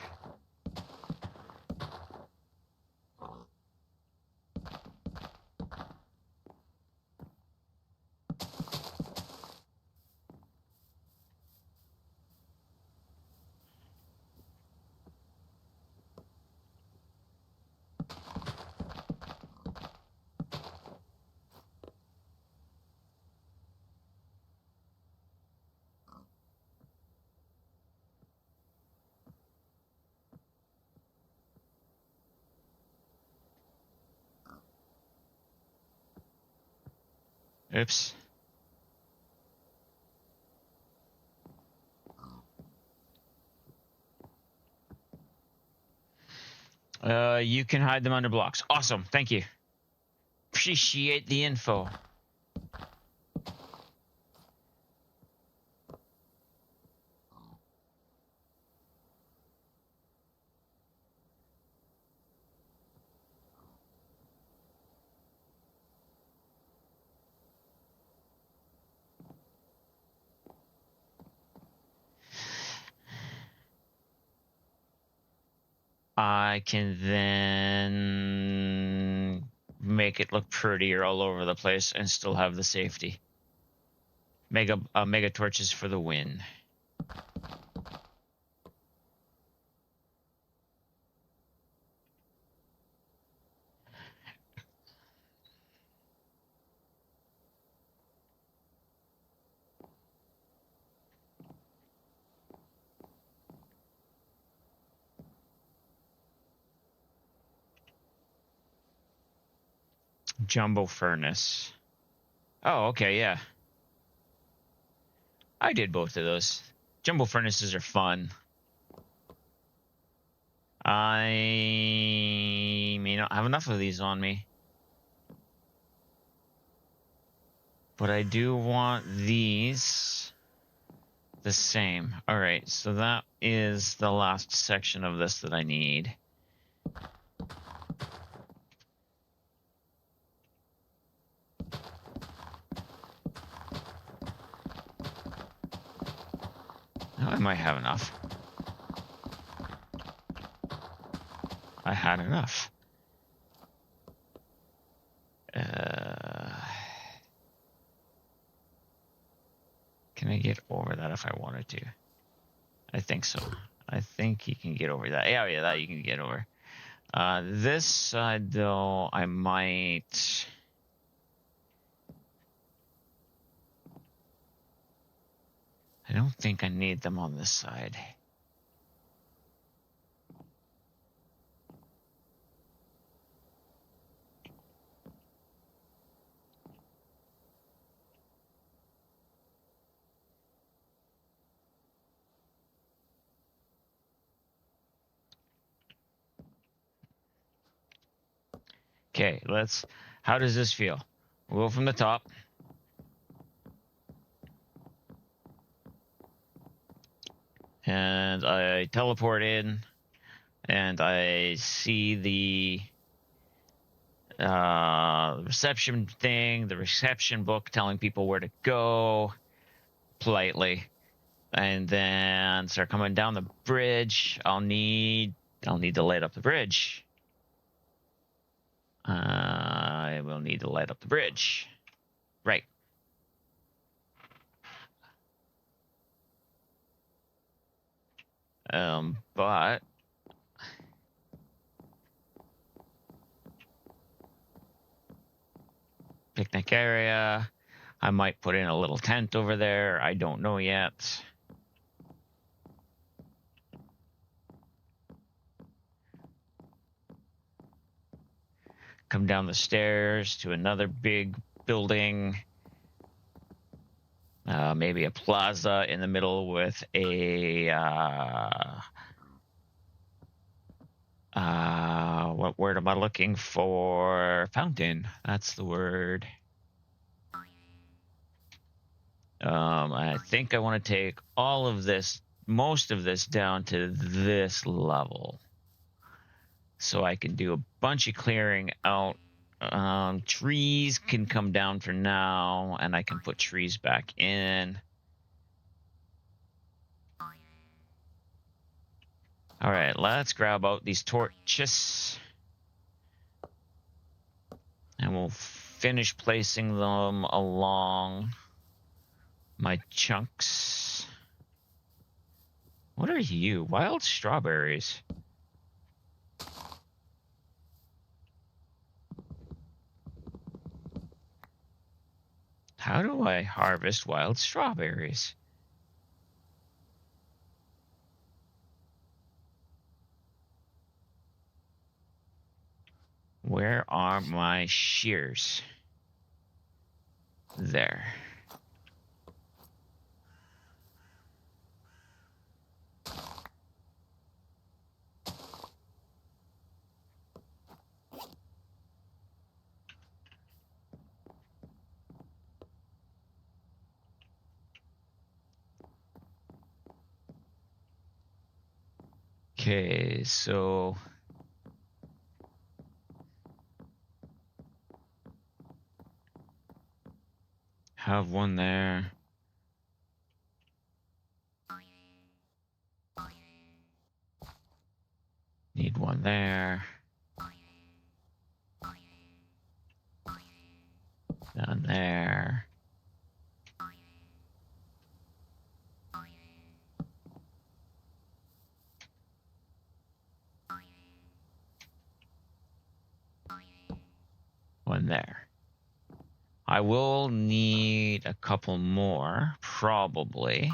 Oops. You can hide them under blocks. Awesome. Thank you. appreciate the info. I can then make it look prettier all over the place and still have the safety. Mega torches for the win. Jumbo furnace. Oh, okay, yeah. I did both of those. Jumbo furnaces are fun. I may not have enough of these on me. But I do want these the same. All right, so that is the last section of this that I need. Now I might have enough. I had enough. Can I get over that if I wanted to? I think so. I think you can get over that. Yeah, that you can get over. This side, though, I might... I don't think I need them on this side. Okay, let's... How does this feel? We'll go from the top. And I teleport in. And I see the reception thing, the reception book telling people where to go politely. And then start coming down the bridge. I'll need to light up the bridge. I will need to light up the bridge. Right. But picnic area. I might put in a little tent over there. I don't know yet. Come down the stairs to another big building. Maybe a plaza in the middle with a what word am I looking for? Fountain. That's the word. I think I want to take all of this, most of this down to this level. So I can do a bunch of clearing out. Trees can come down for now, and I can put trees back in. All right, let's grab out these torches. And we'll finish placing them along my chunks. What are you? Wild strawberries. How do I harvest wild strawberries? Where are my shears? There. Okay, so have one there. Need one there. Down there. One there. I will need a couple more, probably.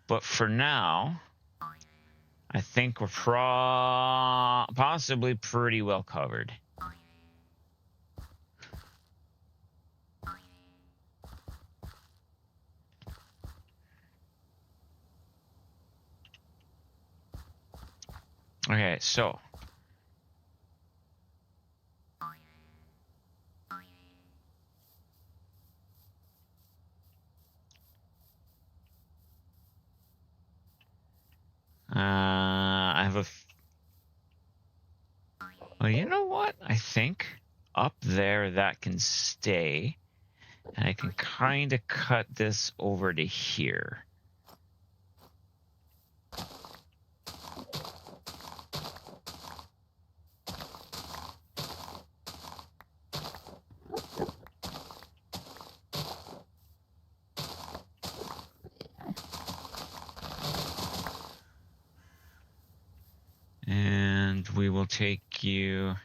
But for now, I think we're possibly pretty well covered. Okay, so I have a. Well, you know what? I think up there that can stay, and I can kind of cut this over to here. And we will take you.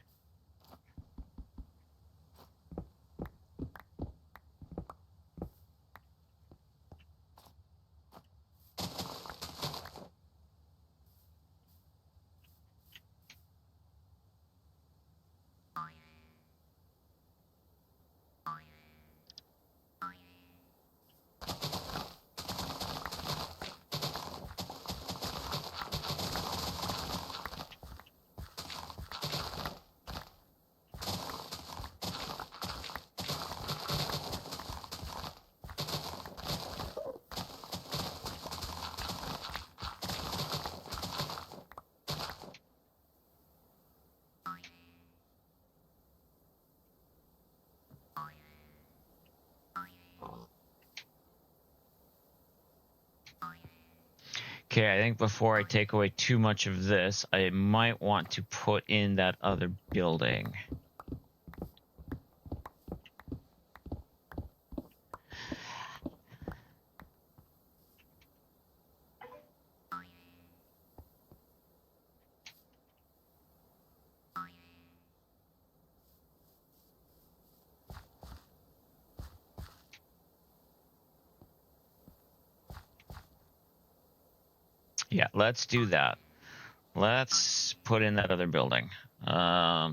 Okay, I think before I take away too much of this, I might want to put in that other building. Yeah, let's do that. Let's put in that other building. I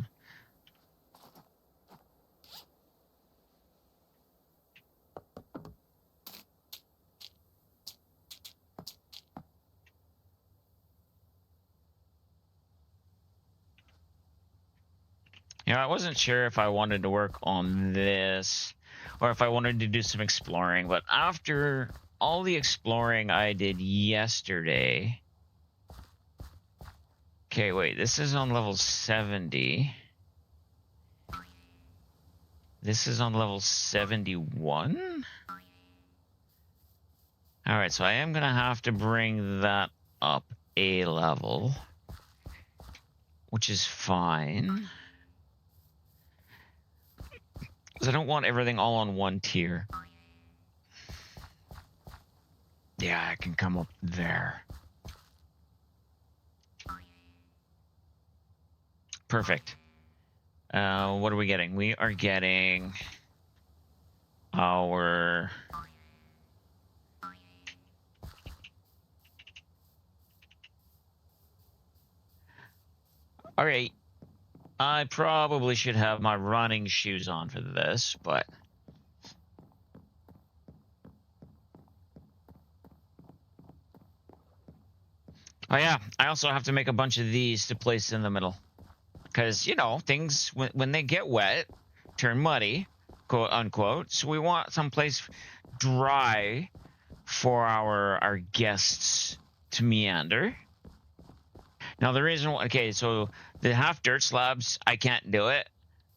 wasn't sure if I wanted to work on this or if I wanted to do some exploring, but after all the exploring I did yesterday. Okay, wait, this is on level 70. This is on level 71? Alright, so I am going to have to bring that up a level, which is fine. Because I don't want everything all on one tier. Yeah, I can come up there. Perfect. What are we getting? We are getting our... Alright. I probably should have my running shoes on for this, but... Oh yeah, I also have to make a bunch of these to place in the middle. Because, things, when they get wet, turn muddy, quote unquote. So we want someplace dry for our guests to meander. Now the reason why, okay, so the half dirt slabs, I can't do it.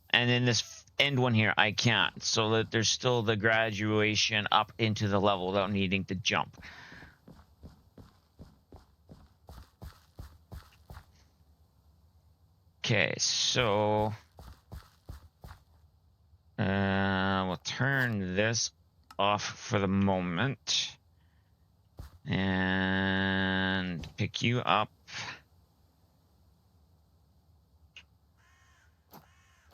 And then this end one here, I can't. So that there's still the graduation up into the level without needing to jump. Okay, so we'll turn this off for the moment and pick you up.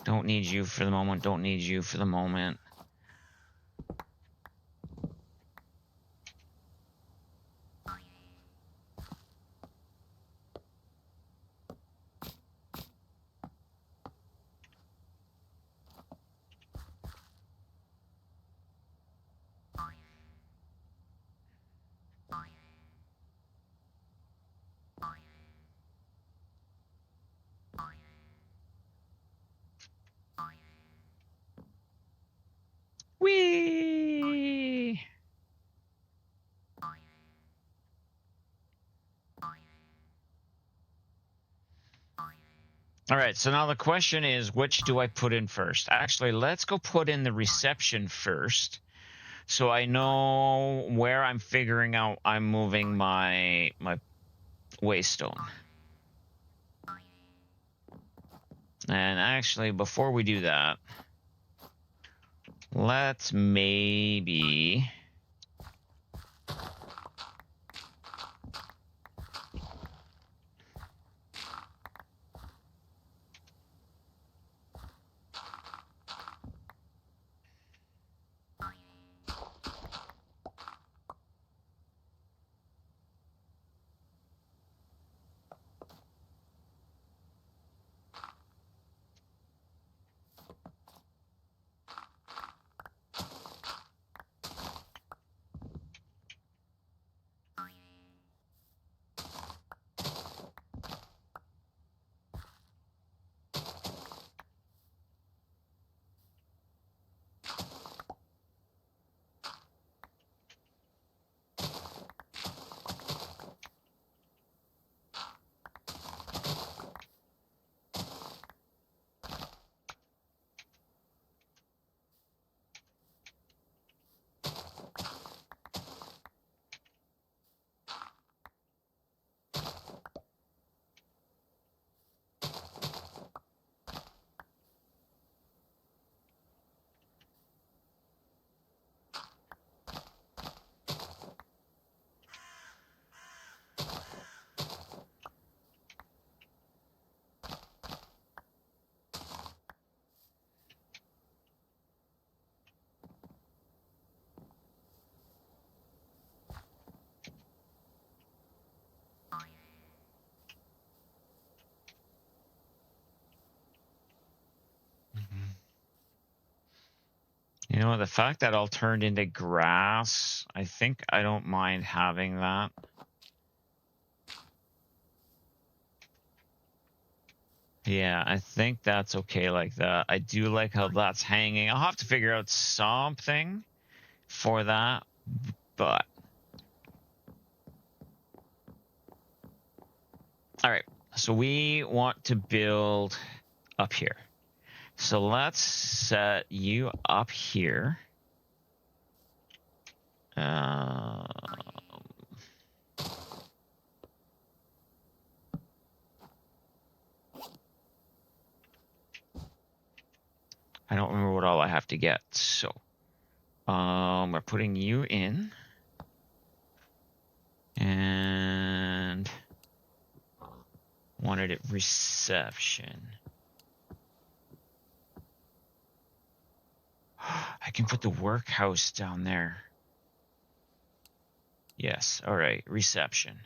Don't need you for the moment. Don't need you for the moment. Whee! All right, so now the question is, which do I put in first? Actually, let's go put in the reception first, so I know where I'm figuring out I'm moving my waystone. And actually, before we do that, let's maybe... You know, the fact that all turned into grass, I think I don't mind having that. Yeah, I think that's okay like that. I do like how that's hanging. I'll have to figure out something for that, but... All right, so we want to build up here. So let's set you up here. I don't remember what all I have to get. So we're putting you in. And wanted it reception. I can put the workhouse down there. Yes, all right, reception.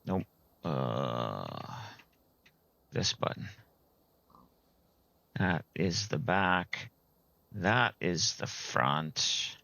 Nope. This button. That is the back. That is the front.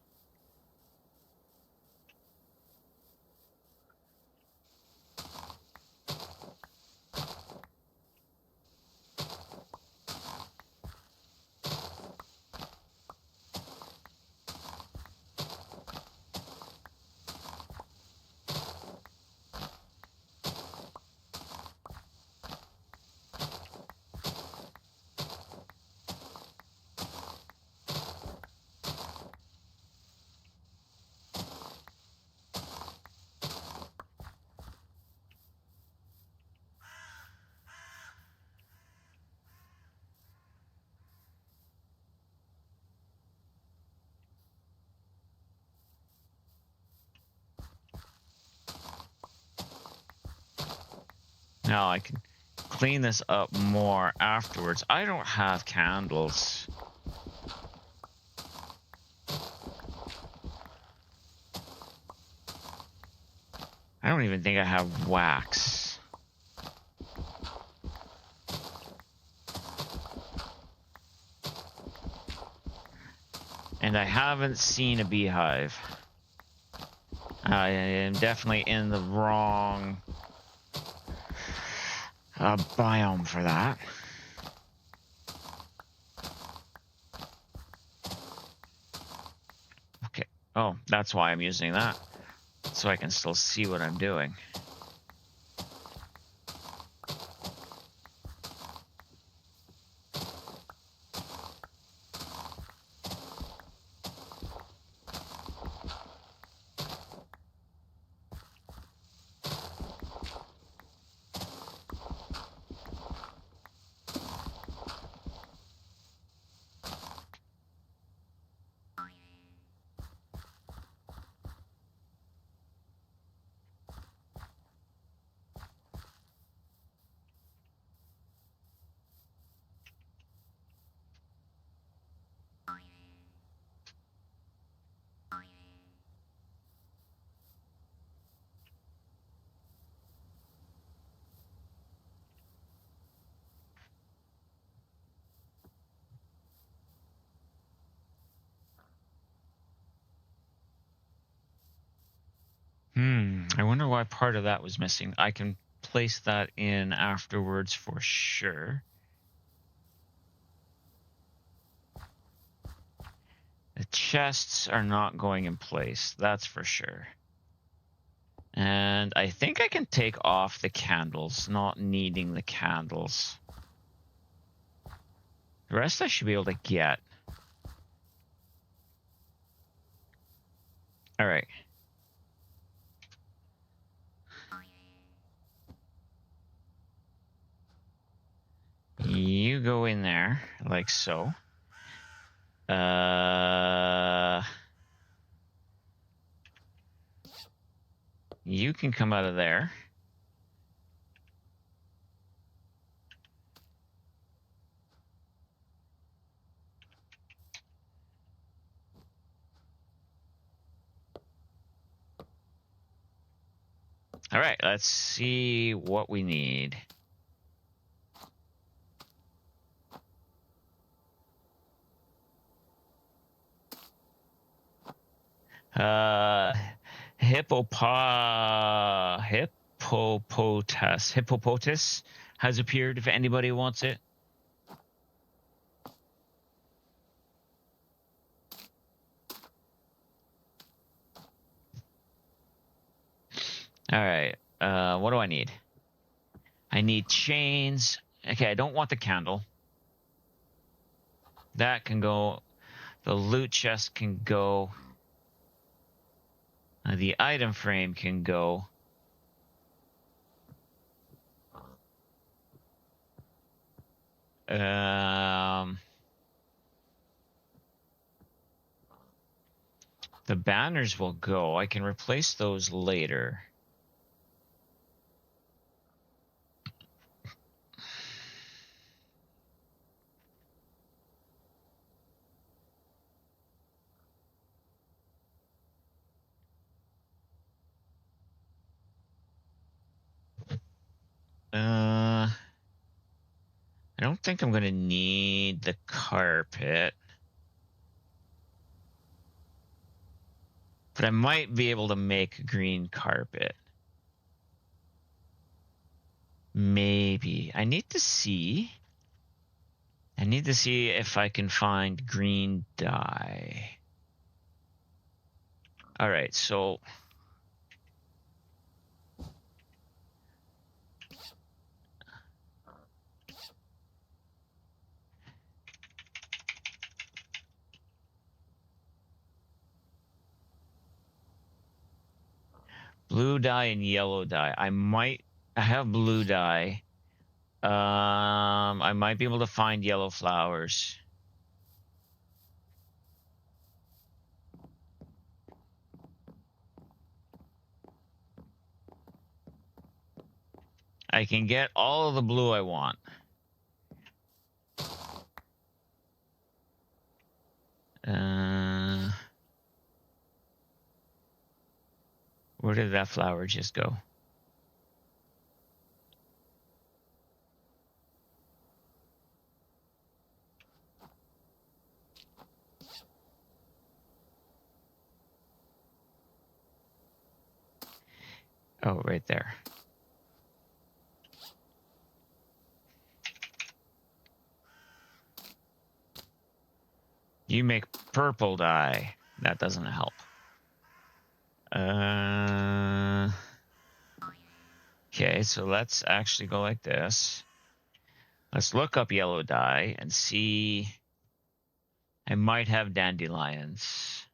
Now I can clean this up more afterwards. I don't have candles. I don't even think I have wax. And I haven't seen a beehive. I am definitely in the wrong biome for that. Okay. Oh, that's why I'm using that. So I can still see what I'm doing. I wonder why part of that was missing. I can place that in afterwards for sure. The chests are not going in place, that's for sure. And I think I can take off the candles, not needing the candles. The rest I should be able to get. All right. You go in there, like so. You can come out of there. All right, let's see what we need. Hippopotas has appeared if anybody wants it. All right. What do I need? I need chains. Okay, I don't want the candle. That can go. The loot chest can go. The item frame can go. The banners will go. I can replace those later. I don't think I'm going to need the carpet. But I might be able to make a green carpet. Maybe. I need to see. I need to see if I can find green dye. All right, so blue dye and yellow dye. I have blue dye. I might be able to find yellow flowers. I can get all of the blue I want. Where did that flower just go? Oh, right there. You make purple dye. That doesn't help. Okay, so let's actually go like this. Let's look up yellow dye and see. I might have dandelions.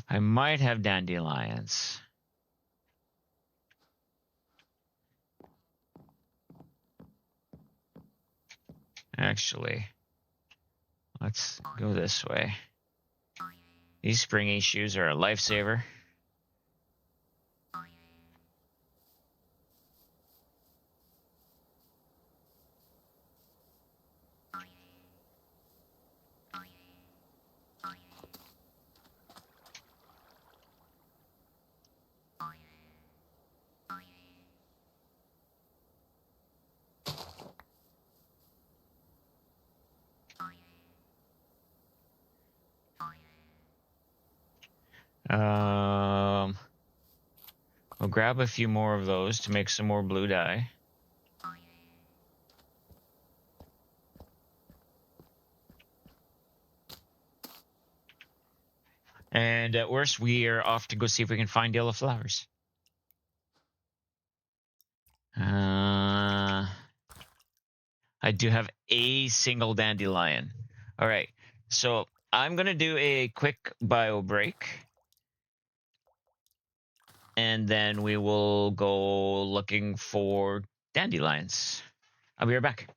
I might have dandelions. Actually, let's go this way. These springy shoes are a lifesaver. I'll grab a few more of those to make some more blue dye. And at worst, we are off to go see if we can find yellow flowers. I do have a single dandelion. All right, so I'm gonna do a quick bio break, and then we will go looking for dandelions. I'll be right back.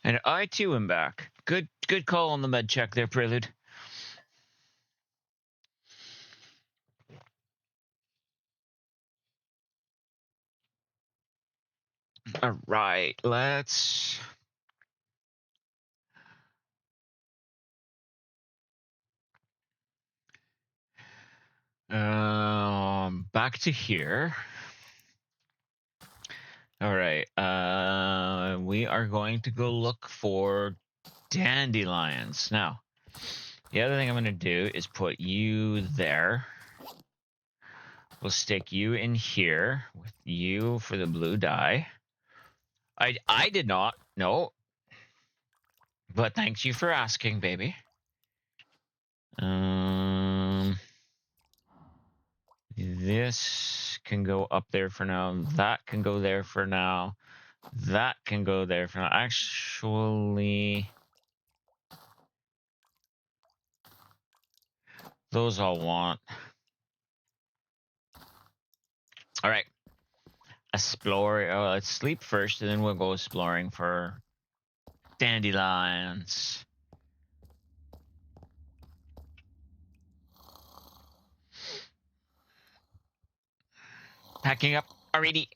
And I too am back. Good call on the med check there, Prelude. All right, let's. Back to here. All right. We are going to go look for dandelions. Now, the other thing I'm going to do is put you there. We'll stick you in here with you for the blue dye. I did not No. But thank you for asking, baby. This can go up there for now. That can go there for now. That can go there for now. Actually, those I'll want. All right. Explore. Let's sleep first, and then we'll go exploring for dandelions. Packing up already.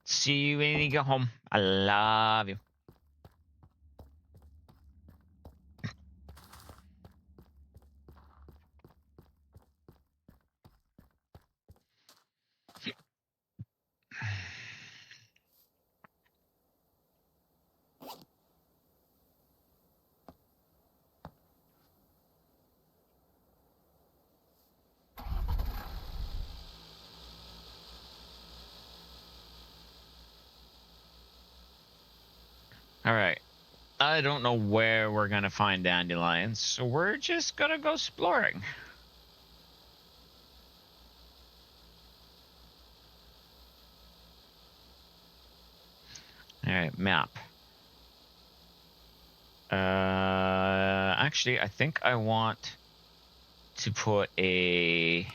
See you when you get home. I love you. All right. I don't know where we're going to find dandelions, so we're just going to go exploring. All right, map. Actually, I think I want to put a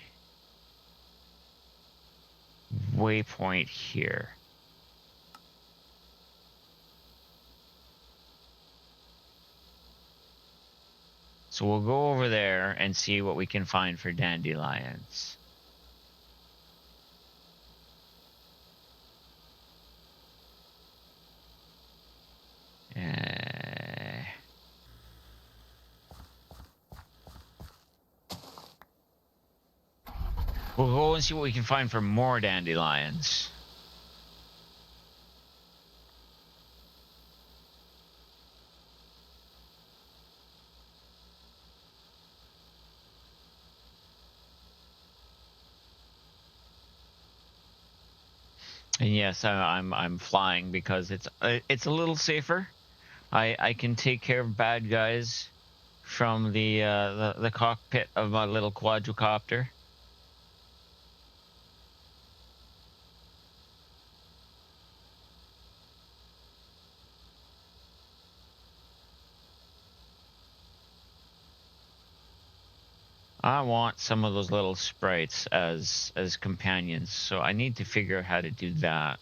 waypoint here. So we'll go over there and see what we can find for dandelions. We'll go and see what we can find for more dandelions. And yes, I'm flying because it's a little safer. I can take care of bad guys from the cockpit of my little quadricopter. I want some of those little sprites as companions, so I need to figure out how to do that.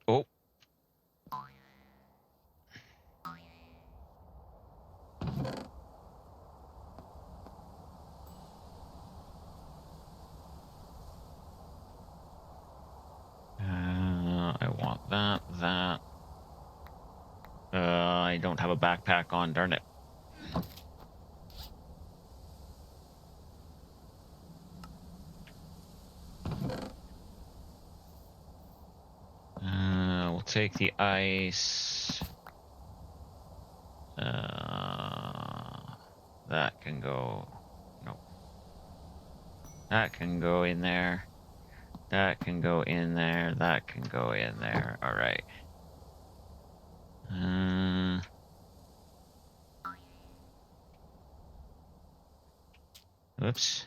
Oh. I want that. I don't have a backpack on, darn it. We'll take the ice. That can go. Nope. That can go in there. That can go in there. That can go in there. All right. Oops.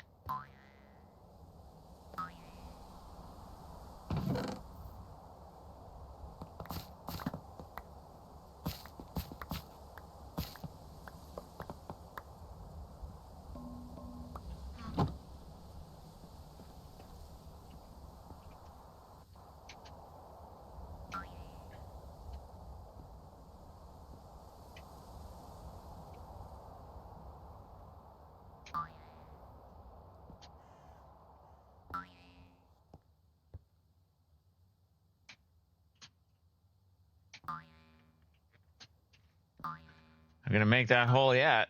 I'm gonna make that hole yet.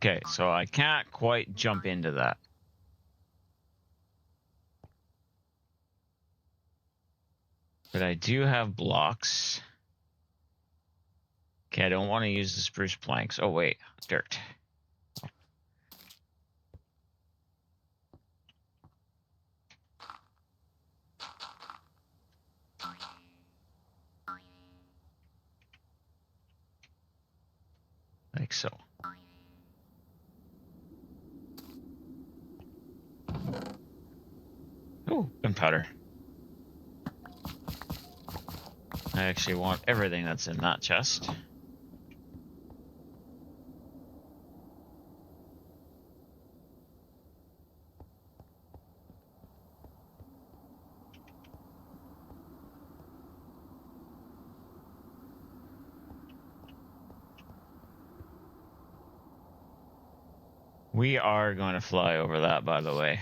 Okay, so I can't quite jump into that. But I do have blocks. Okay, I don't want to use the spruce planks. Oh, wait, dirt. Like so. Oh, gunpowder. I actually want everything that's in that chest. We are going to fly over that, by the way.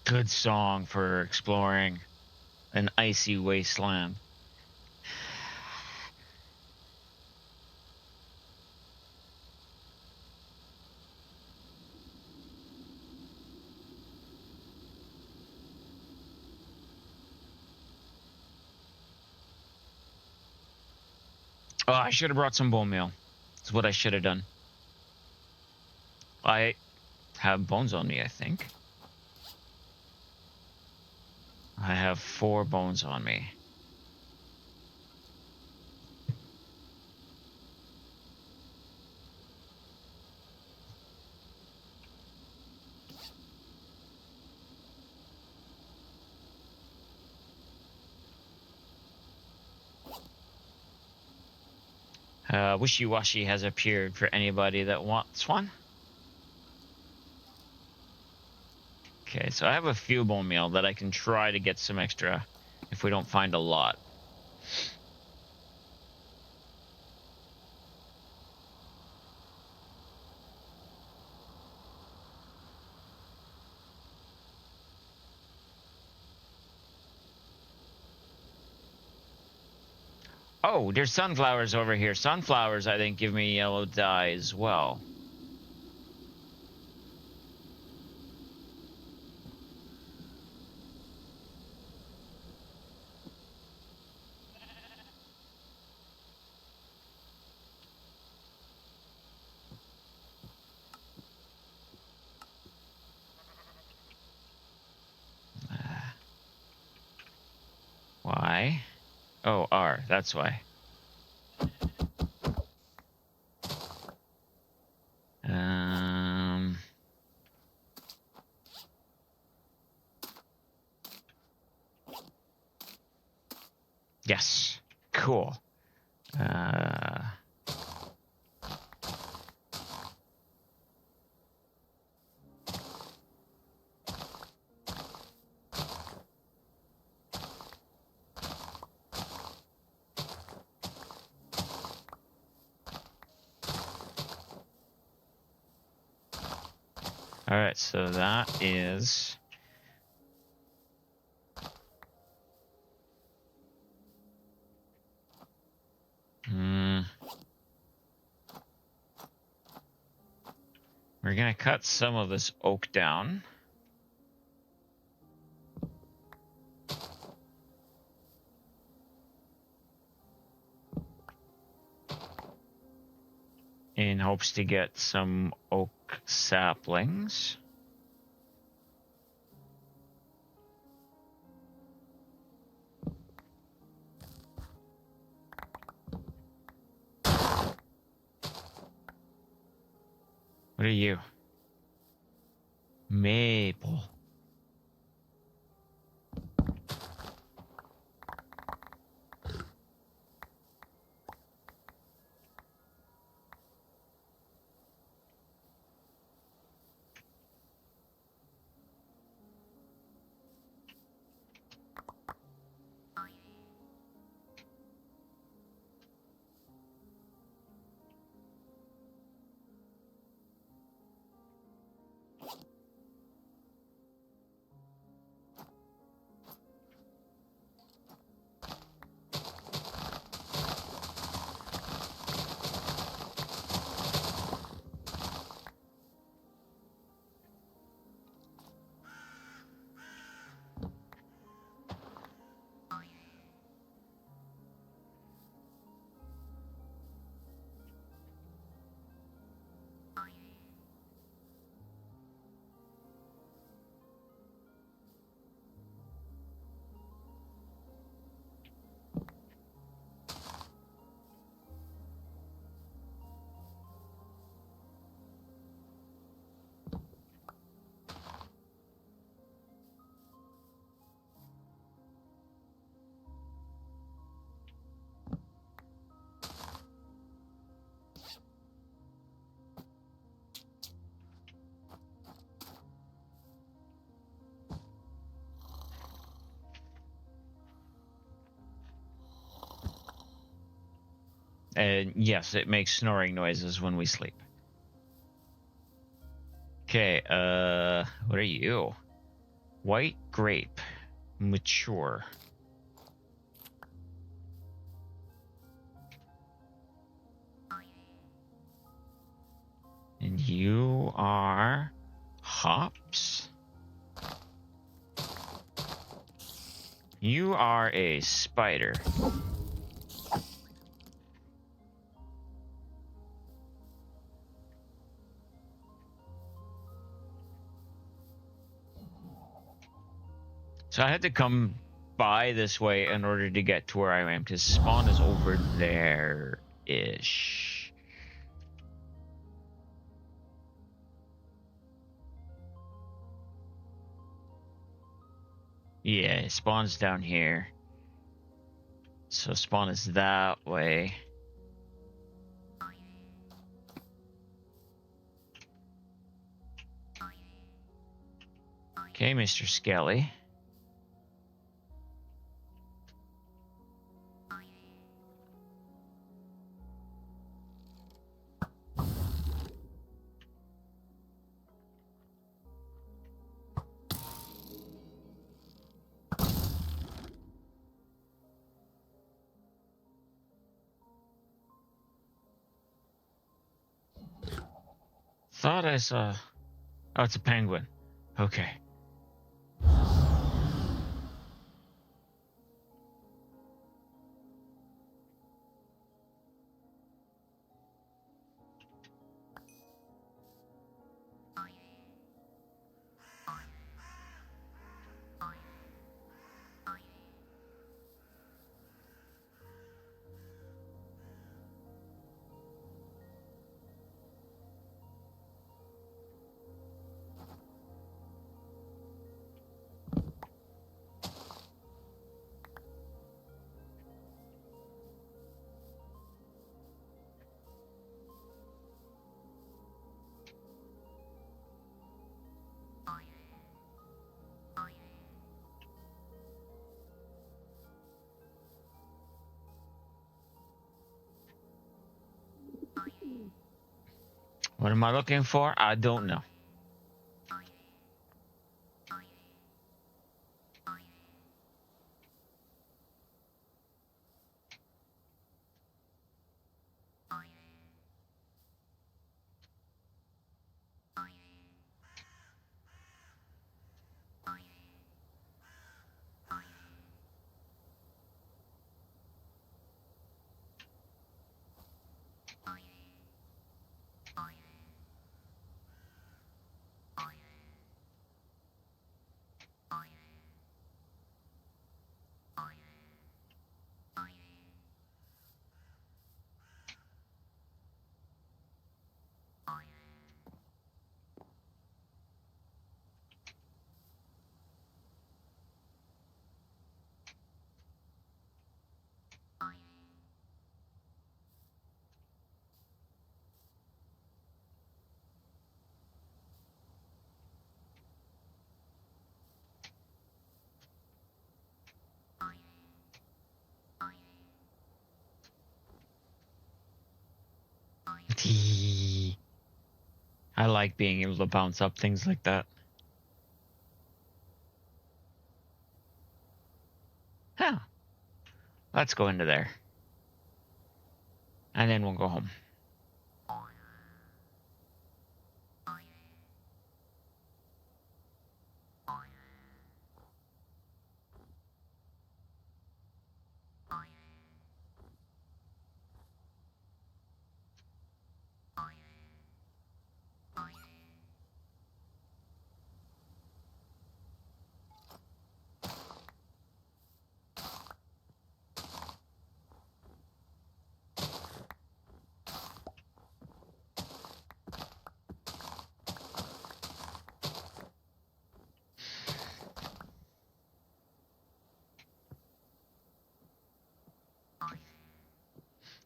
Good song for exploring an icy wasteland. Oh, I should have brought some bone meal. That's what I should have done. I have bones on me, I think. I have 4 bones on me. Wishy-washy has appeared for anybody that wants one. Okay, so I have a few bone meal that I can try to get some extra if we don't find a lot. Oh, there's sunflowers over here. Sunflowers, I think, give me yellow dye as well. Why? Oh, R, that's why. Yes, cool. All right, so that is... We're gonna cut some of this oak down. In hopes to get some oak saplings. What are you? Maple. And yes, it makes snoring noises when we sleep. Okay, what are you? White grape. Mature. And you are hops. You are a spider. So I had to come by this way in order to get to where I am, because spawn is over there-ish. Yeah, spawn's down here. So spawn is that way. Okay, Mr. Skelly. Thought I saw... Oh, it's a penguin. Okay. What am I looking for? I don't know. I like being able to bounce up things like that. Huh. Let's go into there. And then we'll go home.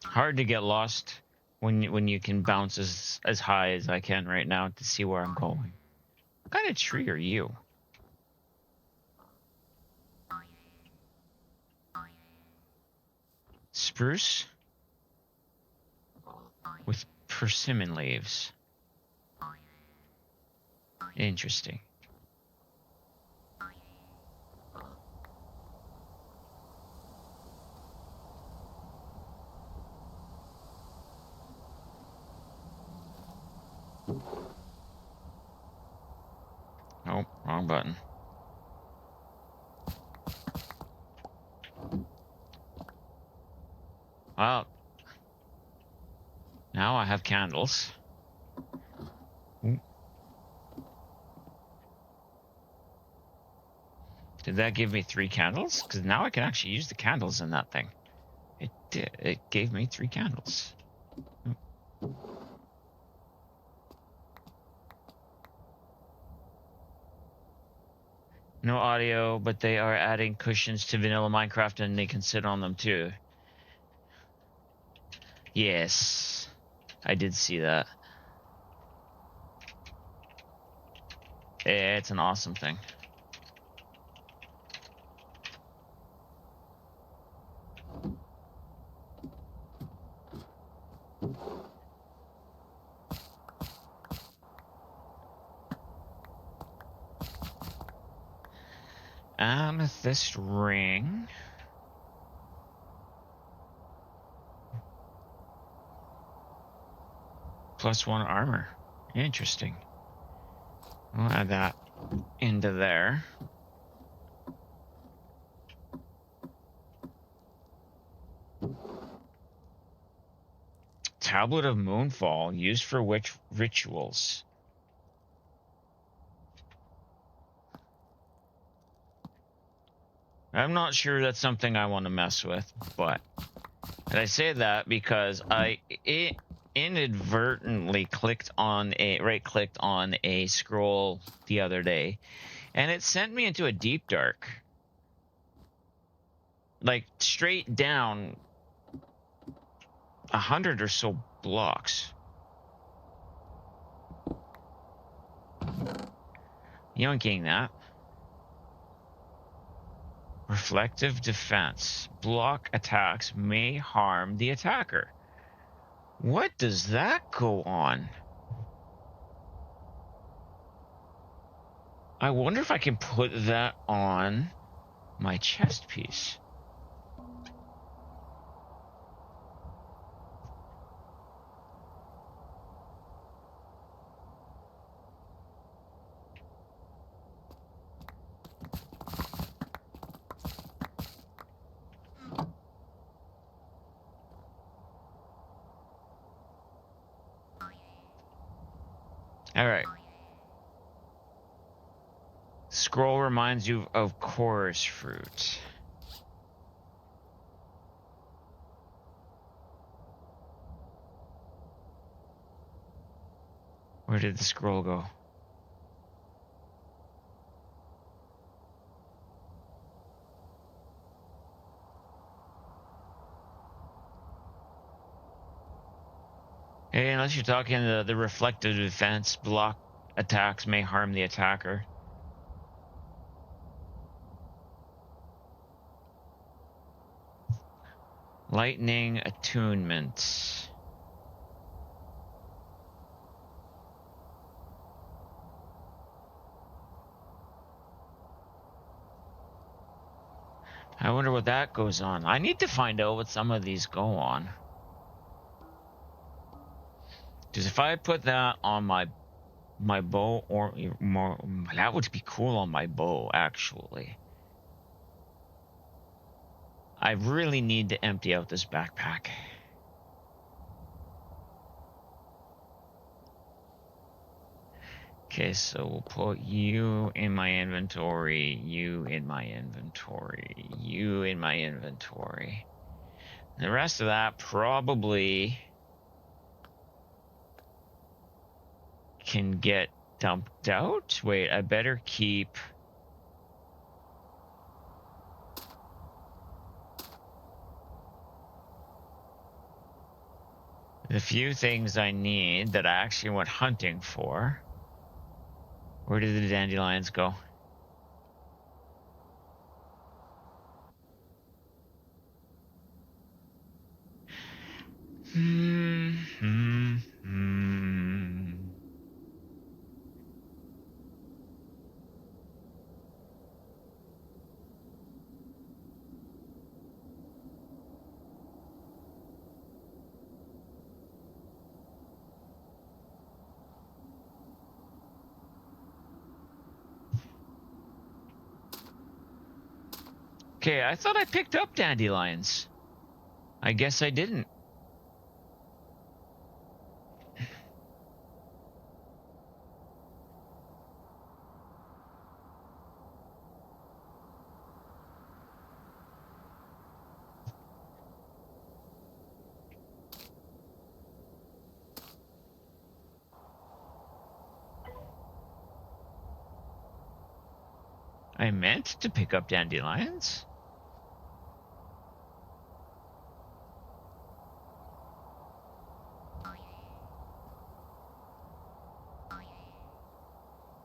Hard to get lost when you can bounce as high as I can right now to see where I'm going. What kind of tree are you? Spruce? with persimmon leaves. Interesting. Oh, wrong button. Well, now I have candles. Ooh. Did that give me 3 candles? Because now I can actually use the candles in that thing. It did. It gave me 3 candles. Ooh. No audio, but they are adding cushions to vanilla Minecraft and they can sit on them too. Yes, I did see that. It's an awesome thing. Amethyst ring. +1 armor. Interesting. We'll add that into there. Tablet of Moonfall, used for which rituals? I'm not sure that's something I want to mess with, but and I say that because I inadvertently right-clicked on a scroll the other day, and it sent me into a deep dark. Like, straight down 100 or so blocks. Yoinking that. Reflective defense. Block attacks may harm the attacker. What does that go on? I wonder if I can put that on my chest piece. All right. Scroll reminds you of chorus fruit. Where did the scroll go? Hey, unless you're talking the reflective defense, block attacks may harm the attacker. Lightning attunement. I wonder what that goes on. I need to find out what some of these go on. Because if I put that on my bow, or more, that would be cool on my bow, actually. I really need to empty out this backpack. Okay, so we'll put you in my inventory, you in my inventory, you in my inventory. The rest of that probably can get dumped out. Wait, I better keep the few things I need that I actually went hunting for. Where did the dandelions go? Okay, I thought I picked up dandelions. I guess I didn't. I meant to pick up dandelions.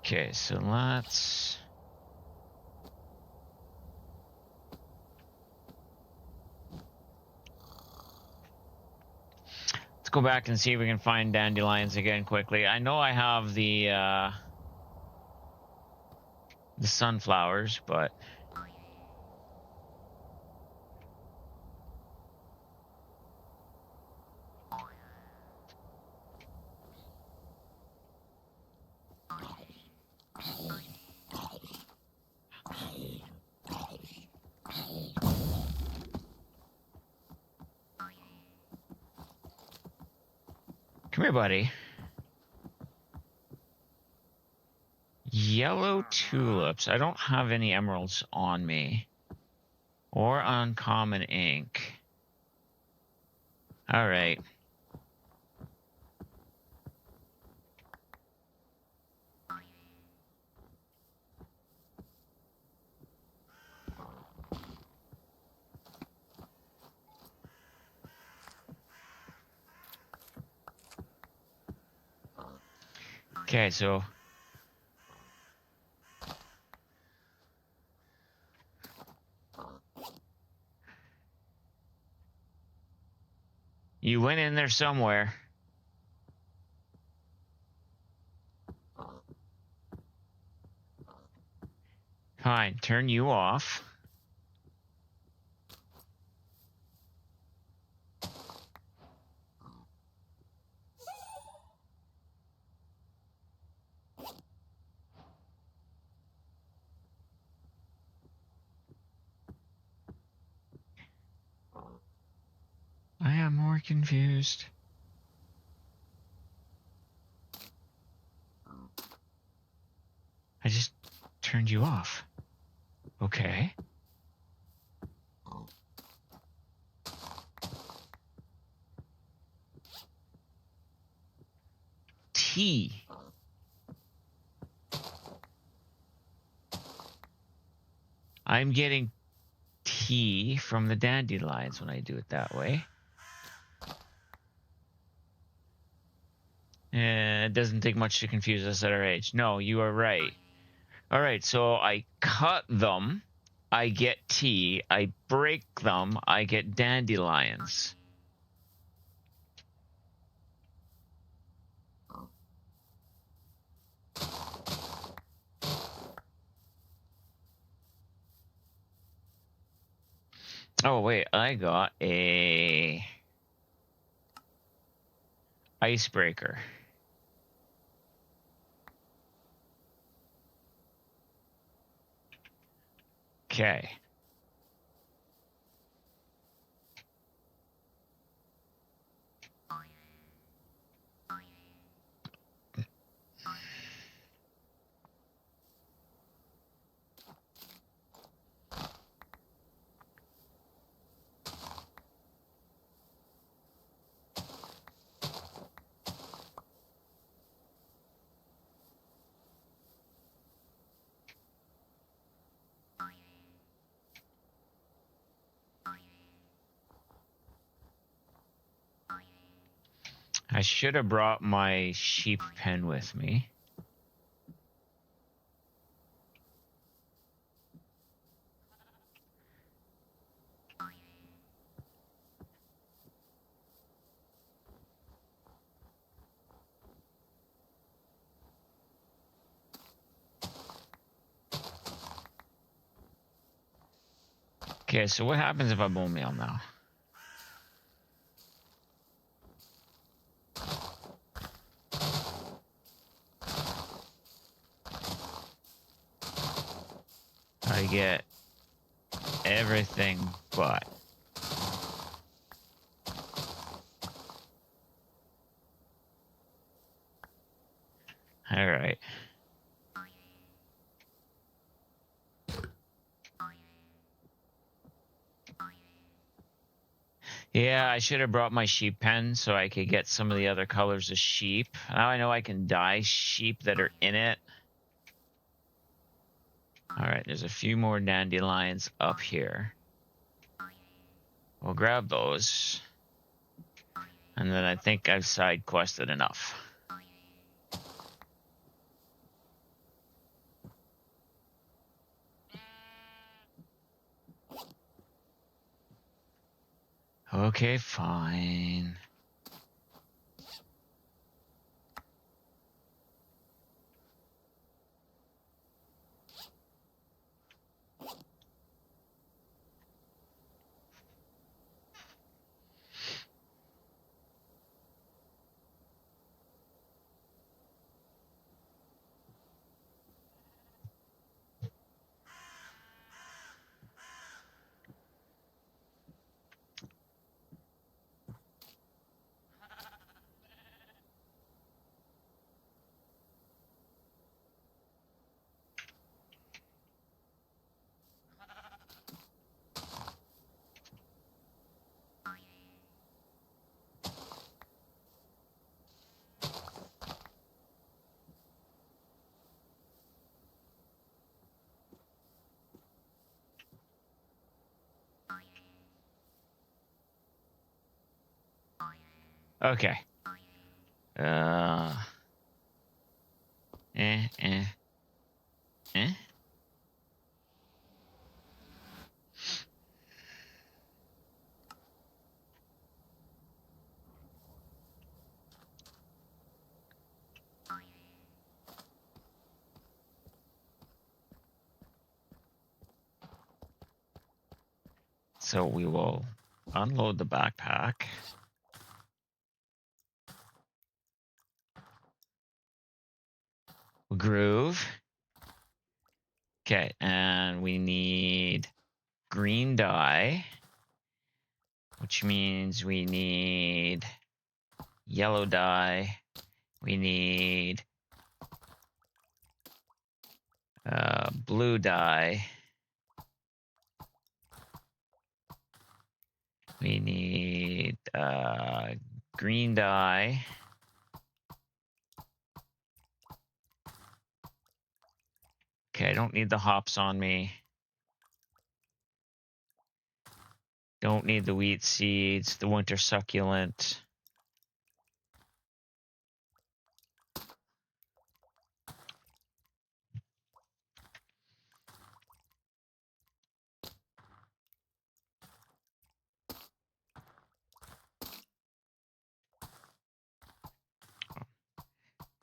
Okay, so let's go back and see if we can find dandelions again quickly. I know I have the sunflowers, but come here, buddy. Yellow tulips. I don't have any emeralds on me. Or uncommon ink. All right. Okay, so you went in there somewhere. Fine, turn you off. I am more confused. I just turned you off. Okay. Tea. I'm getting tea from the dandelions when I do it that way. It doesn't take much to confuse us at our age. No, you are right. All right, so I cut them, I get tea. I break them, I get dandelions. Oh wait, I got a icebreaker. Okay. I should have brought my sheep pen with me. Okay, so what happens if I bone meal now? I get everything but. All right. Yeah, I should have brought my sheep pen so I could get some of the other colors of sheep. Now I know I can dye sheep that are in it. All right, there's a few more dandelions up here. We'll grab those. And then I think I've side quested enough. Okay, fine. Okay. Uh. Eh, eh, eh. So we will unload the backpack. Groove. Okay, and we need green dye, which means we need yellow dye. We need blue dye. We need green dye. Okay, I don't need the hops on me. Don't need the wheat seeds, the winter succulent.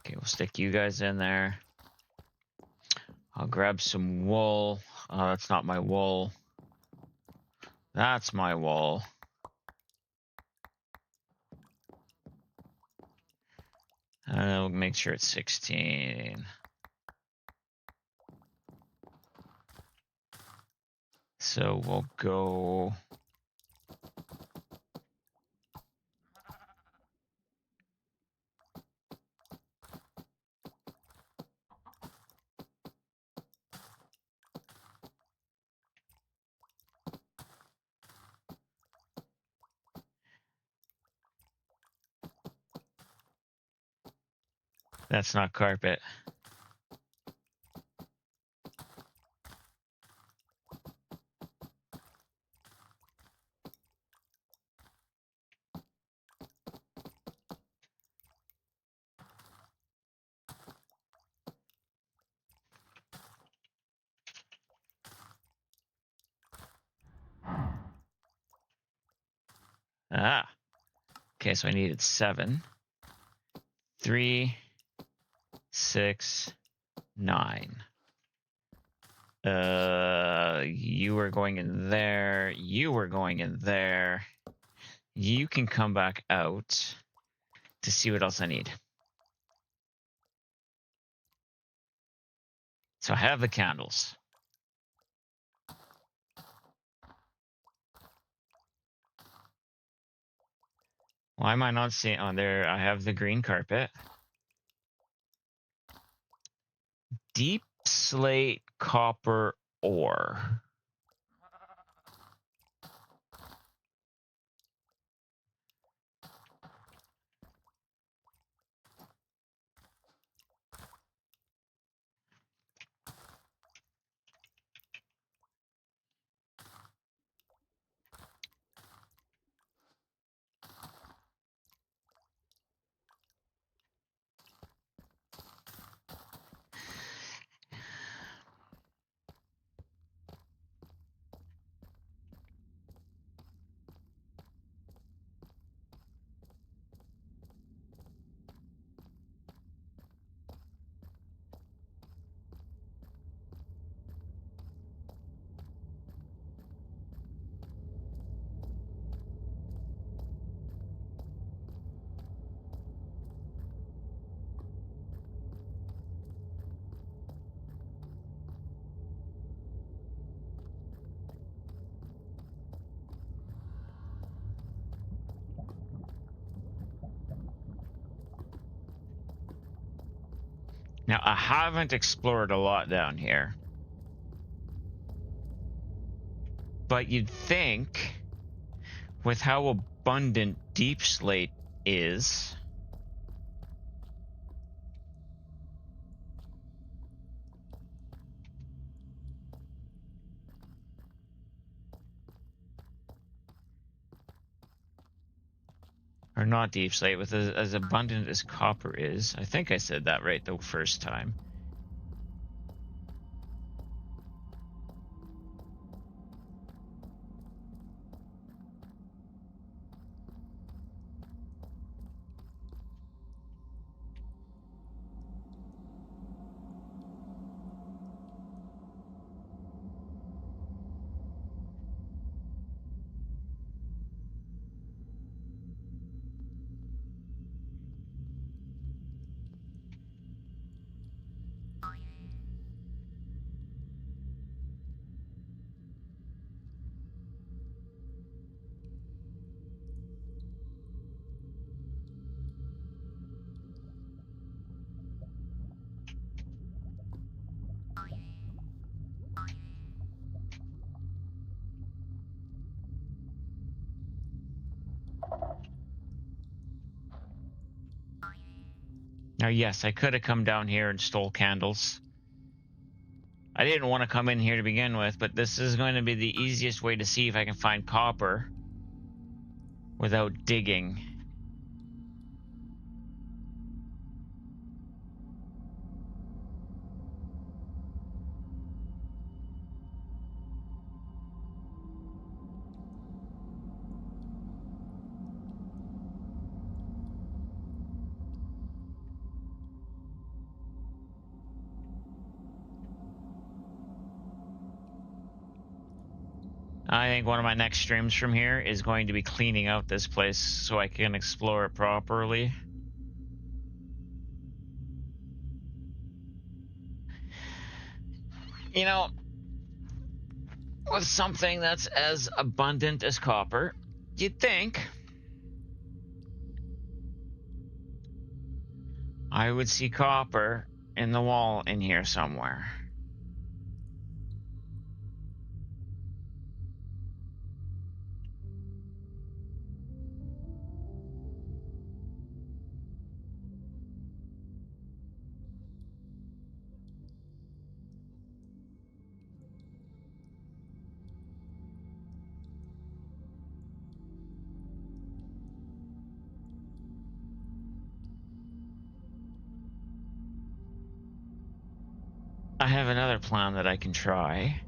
Okay, we'll stick you guys in there. I'll grab some wool. Oh, that's not my wool. That's my wool. We'll make sure it's 16. So we'll go. That's not carpet. Ah. Okay, so I needed 7. 3, 6, 9. You were going in there. You were going in there. You can come back out to see what else I need. So I have the candles. Why am I not seeing? Oh, there. I have the green carpet. Deep slate copper ore. Now, I haven't explored a lot down here. But you'd think, with how abundant deep slate is, or not deep slate, with as abundant as copper is. I think I said that right the first time. Now, yes, I could have come down here and stole candles. I didn't want to come in here to begin with, but this is going to be the easiest way to see if I can find copper without digging. I think one of my next streams from here is going to be cleaning out this place so I can explore it properly. You know, with something that's as abundant as copper, you'd think I would see copper in the wall in here somewhere. I have another plan that I can try.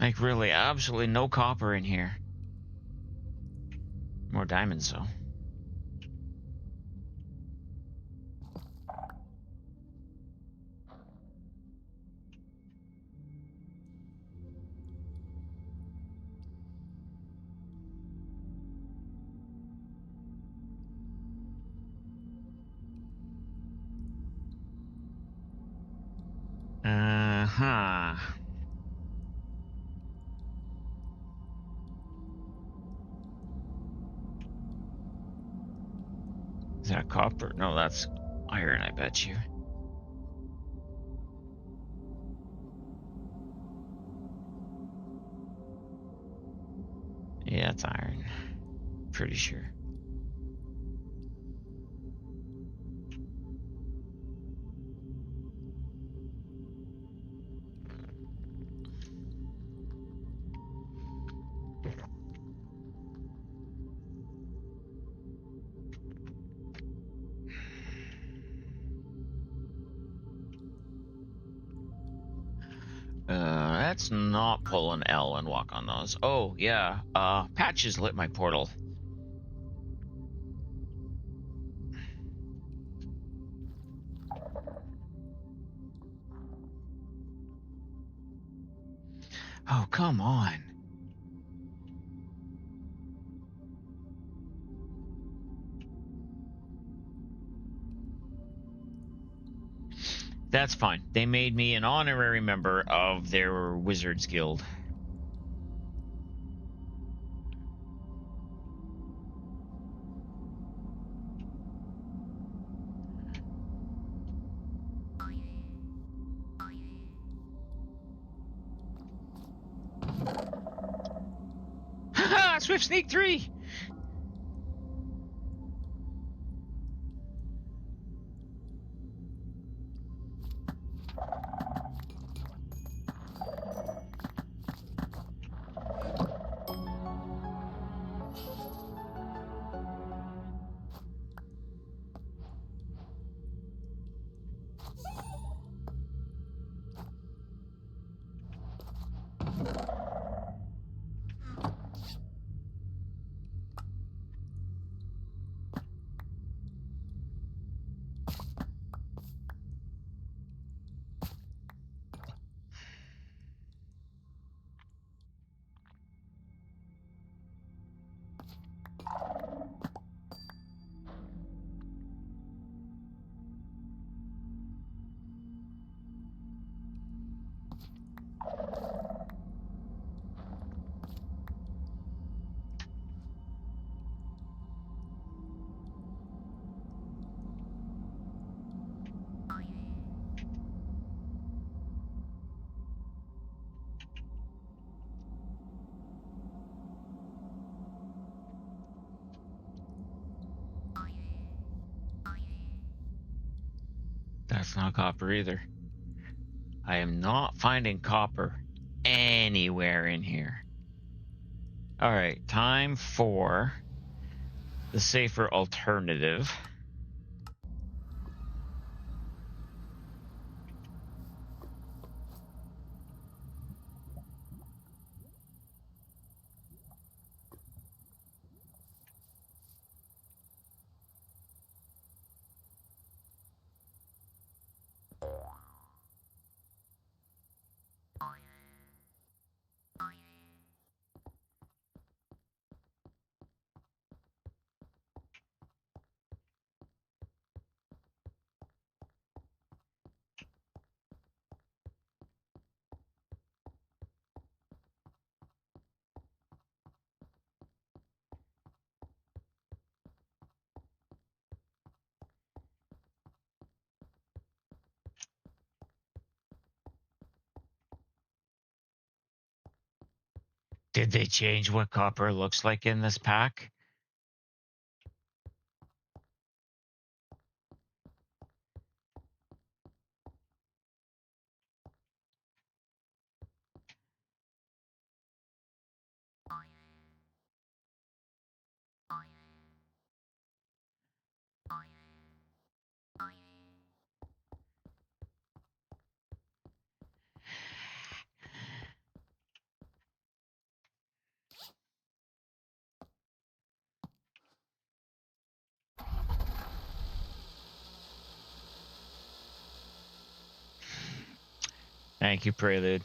Like, really, absolutely no copper in here. More diamonds, though. Uh-huh. Is that copper? No, that's iron, I bet you. Yeah, it's iron. Pretty sure. Let's not pull an L and walk on those. Oh, yeah. Patches lit my portal. Oh, come on. That's fine. They made me an honorary member of their Wizards Guild. Haha! Swift Sneak 3! That's not copper either. I am not finding copper anywhere in here. All right, time for the safer alternative. Did they change what copper looks like in this pack? Thank you, Prelude.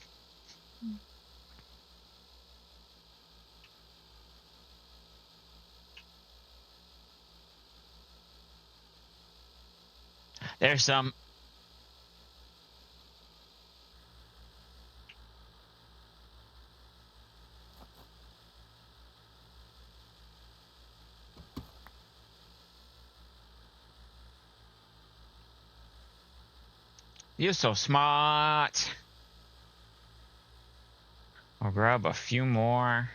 There's some. You're so smart. I'll grab a few more.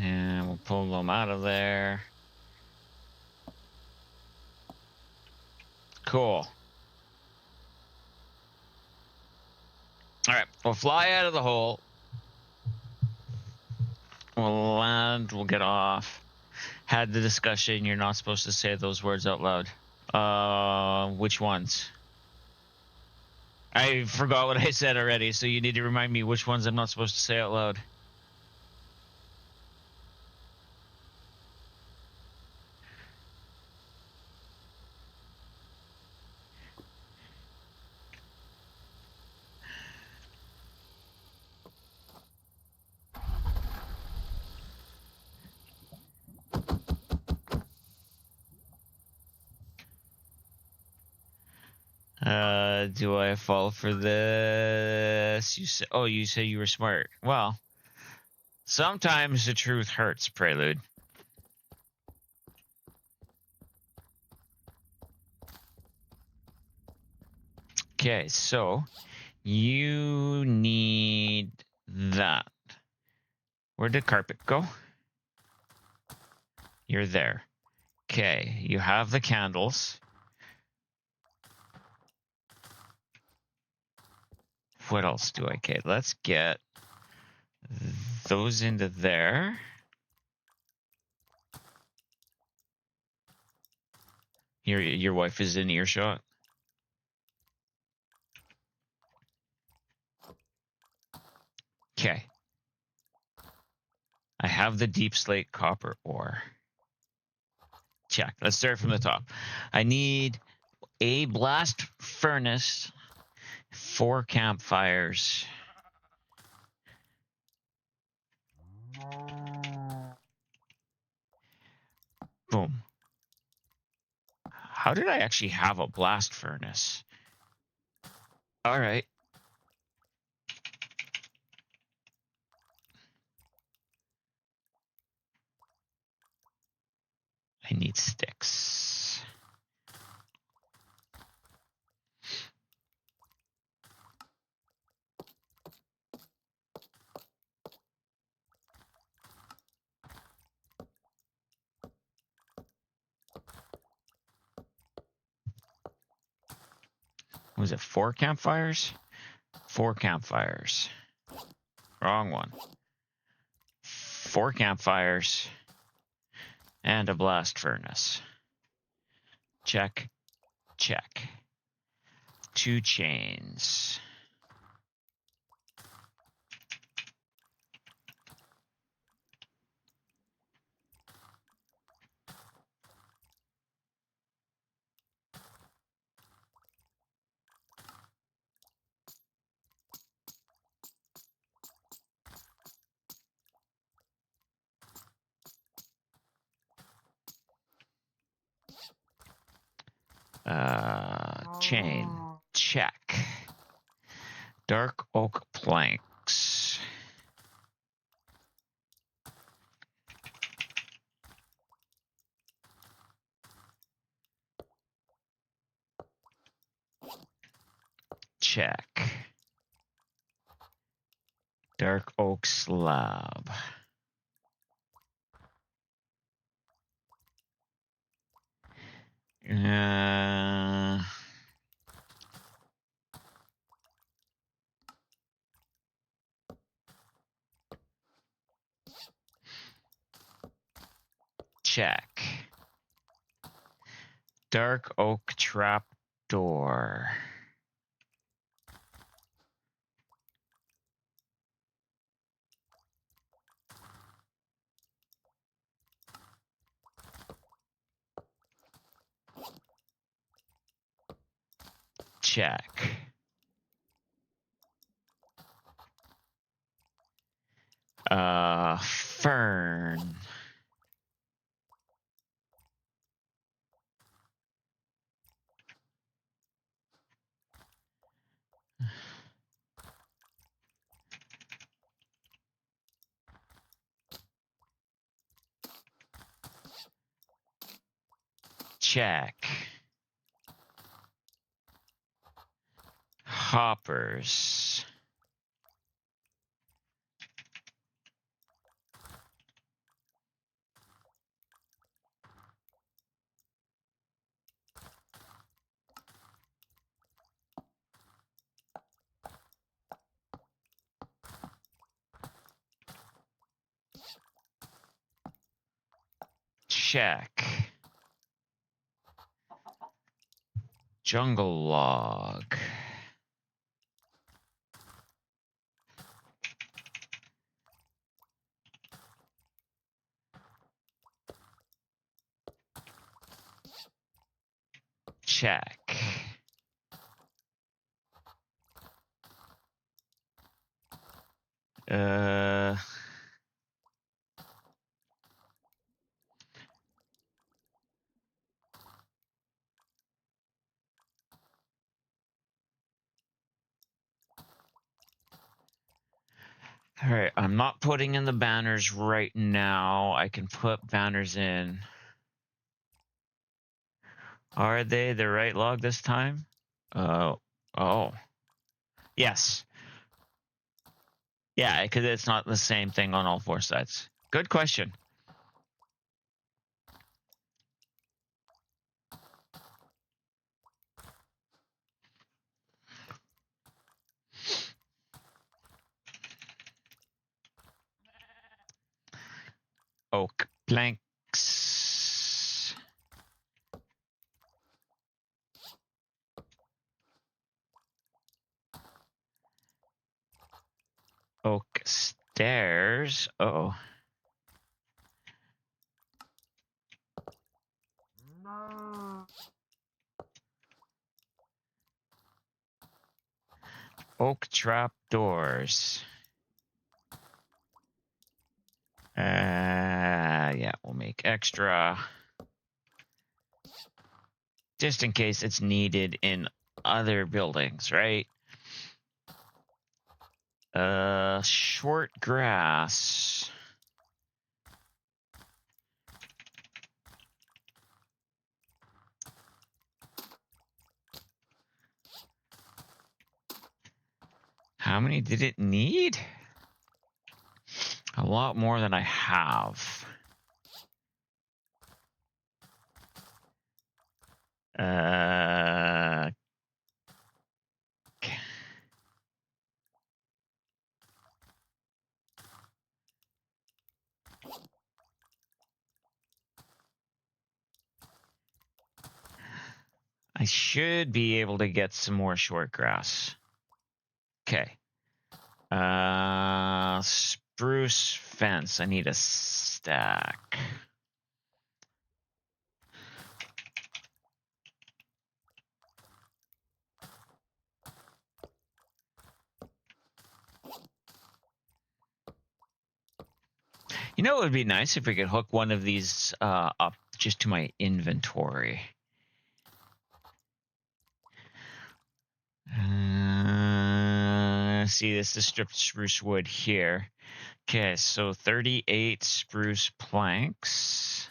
And we'll pull them out of there. Cool. All right, we'll fly out of the hole. We'll land, we'll get off. Had the discussion, you're not supposed to say those words out loud. Which ones? I forgot what I said already, so you need to remind me which ones I'm not supposed to say out loud. Do I fall for this? You say you were smart. Well, sometimes the truth hurts, Prelude. Okay, so you need that. Where did carpet go? You're there. Okay, you have the candles. What else do I get? Let's get those into there. Your wife is in earshot. Okay. I have the deep slate copper ore. Check. Let's start from the top. I need a blast furnace, 4 campfires. Boom. How did I actually have a blast furnace? All right. I need sticks. Was it 4 campfires? 4 campfires. Wrong one. 4 campfires and a blast furnace. Check. Check. 2 chains. Chain. Check. Dark oak planks. Check. Dark oak slab. Check. Dark oak trap door. Check. Fern. Check. Hoppers. Check. Jungle log. Check. All right, I'm not putting in the banners right now. I can put banners in. Are they the right log this time? Oh. Yes. Yeah, because it's not the same thing on all four sides. Good question. Oak planks. Oak stairs. Uh-oh. Oak trap doors. Yeah, we'll make extra. Just in case it's needed in other buildings, right? Short grass. How many did it need? A lot more than I have. I should be able to get some more short grass. Okay. Spruce fence. I need a stack. You know, it would be nice if we could hook one of these up just to my inventory. See, this is stripped spruce wood here. Okay, so 38 spruce planks.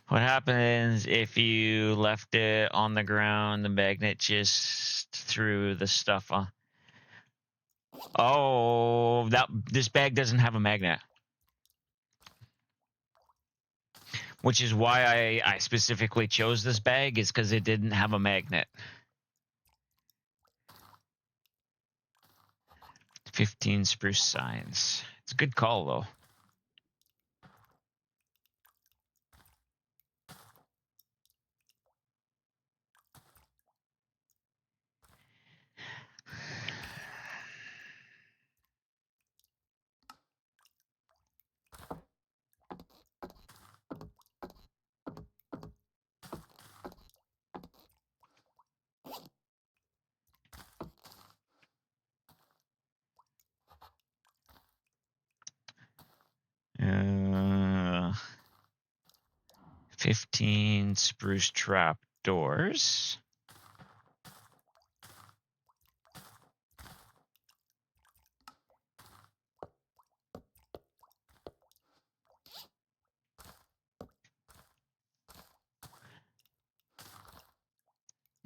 What happens if you left it on the ground, the magnet just threw the stuff on? Oh, this bag doesn't have a magnet. Which is why I specifically chose this bag, is because it didn't have a magnet. 15 spruce signs. It's a good call, though. 15 spruce trap doors.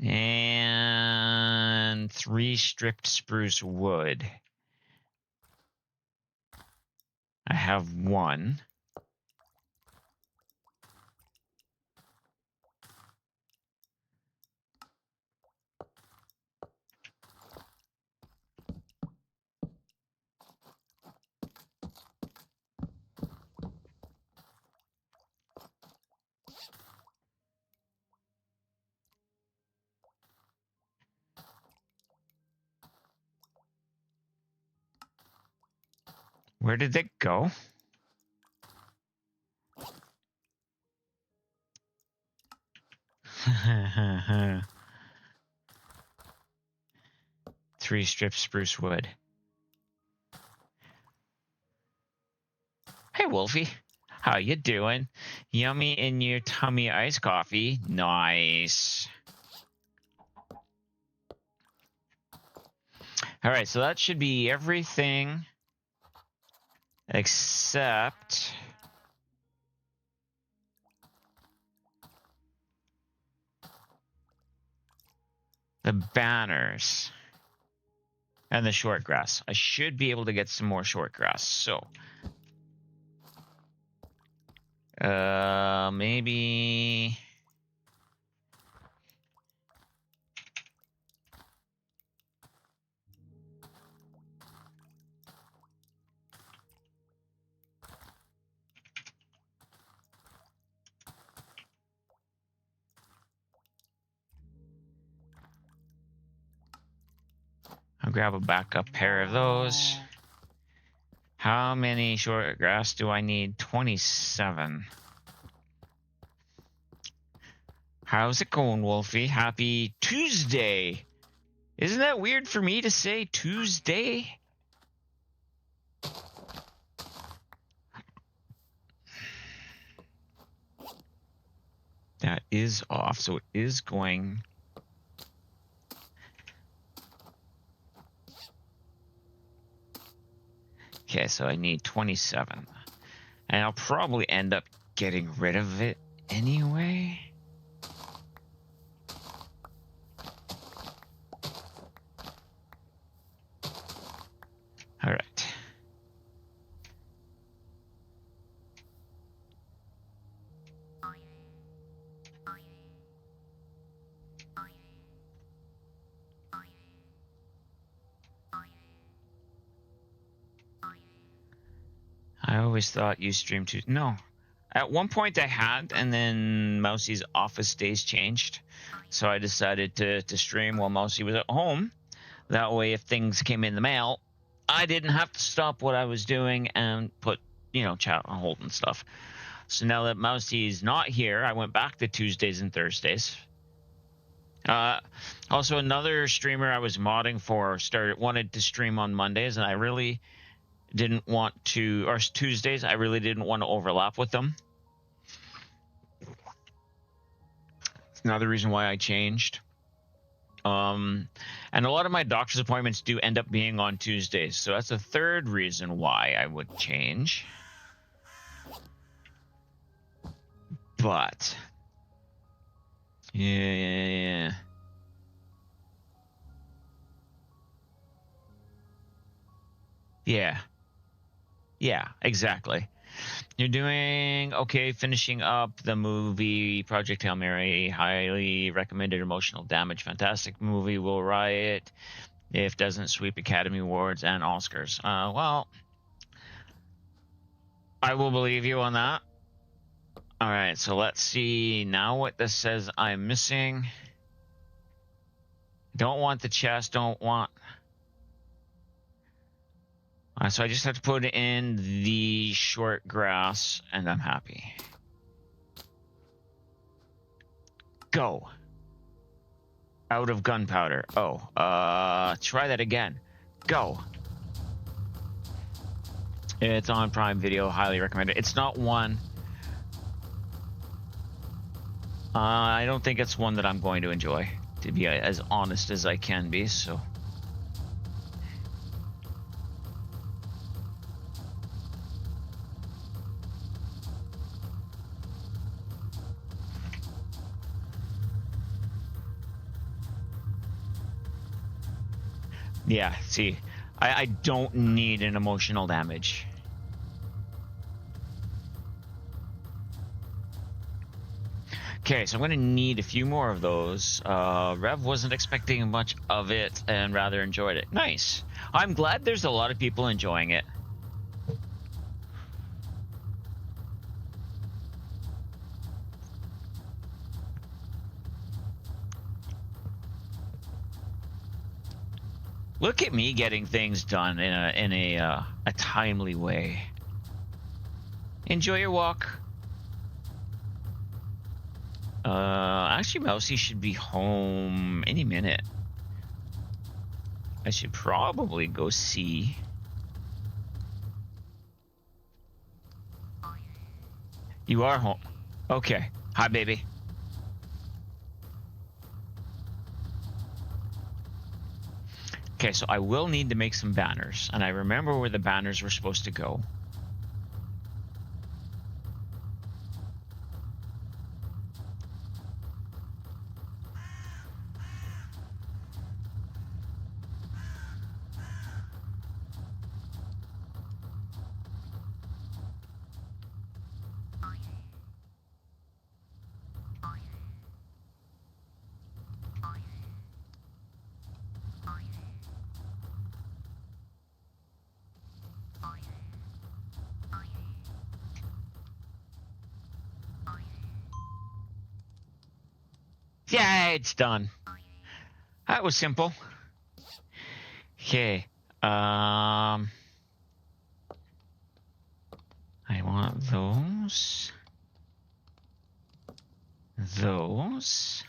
And 3 stripped spruce wood. I have 1. Where did it go? Three strips spruce wood. Hey, Wolfie. How you doing? Yummy in your tummy iced coffee. Nice. All right, so that should be everything except the banners and the short grass. I should be able to get some more short grass. So maybe I'll grab a backup pair of those. How many short grass do I need? 27. How's it going, Wolfie? Happy Tuesday. Isn't that weird for me to say Tuesday? That is off, so it is going. Okay, so I need 27. And I'll probably end up getting rid of it anyway. All right. I always thought you streamed too. No. At one point I had, and then Mousie's office days changed. So I decided to stream while Mousie was at home. That way, if things came in the mail, I didn't have to stop what I was doing and put, chat on hold and stuff. So now that Mousie's not here, I went back to Tuesdays and Thursdays. Also, another streamer I was modding for wanted to stream on Mondays, and I really didn't want to, or Tuesdays, I really didn't want to overlap with them. It's another reason why I changed. And a lot of my doctor's appointments do end up being on Tuesdays, so that's a third reason why I would change. But yeah. Yeah, exactly. You're doing okay, finishing up the movie Project Hail Mary. Highly recommended. Emotional damage. Fantastic movie. Will riot if doesn't sweep Academy Awards and Oscars. Well, I will believe you on that. All right, so let's see now what this says I'm missing. Don't want the chest. Don't want. So I just have to put in the short grass, and I'm happy. Go. Out of gunpowder. Oh, try that again. Go. It's on Prime Video. Highly recommended. It's not one. I don't think it's one that I'm going to enjoy, to be as honest as I can be, so. Yeah, see, I don't need an emotional damage. Okay, so I'm going to need a few more of those. Rev wasn't expecting much of it and rather enjoyed it. Nice. I'm glad there's a lot of people enjoying it. Look at me getting things done in a timely way. Enjoy your walk. Actually, Mousy should be home any minute. I should probably go see. You are home. Okay. Hi, baby. Okay, so I will need to make some banners, and I remember where the banners were supposed to go. Yeah, it's done. That was simple. Okay. I want those. Those.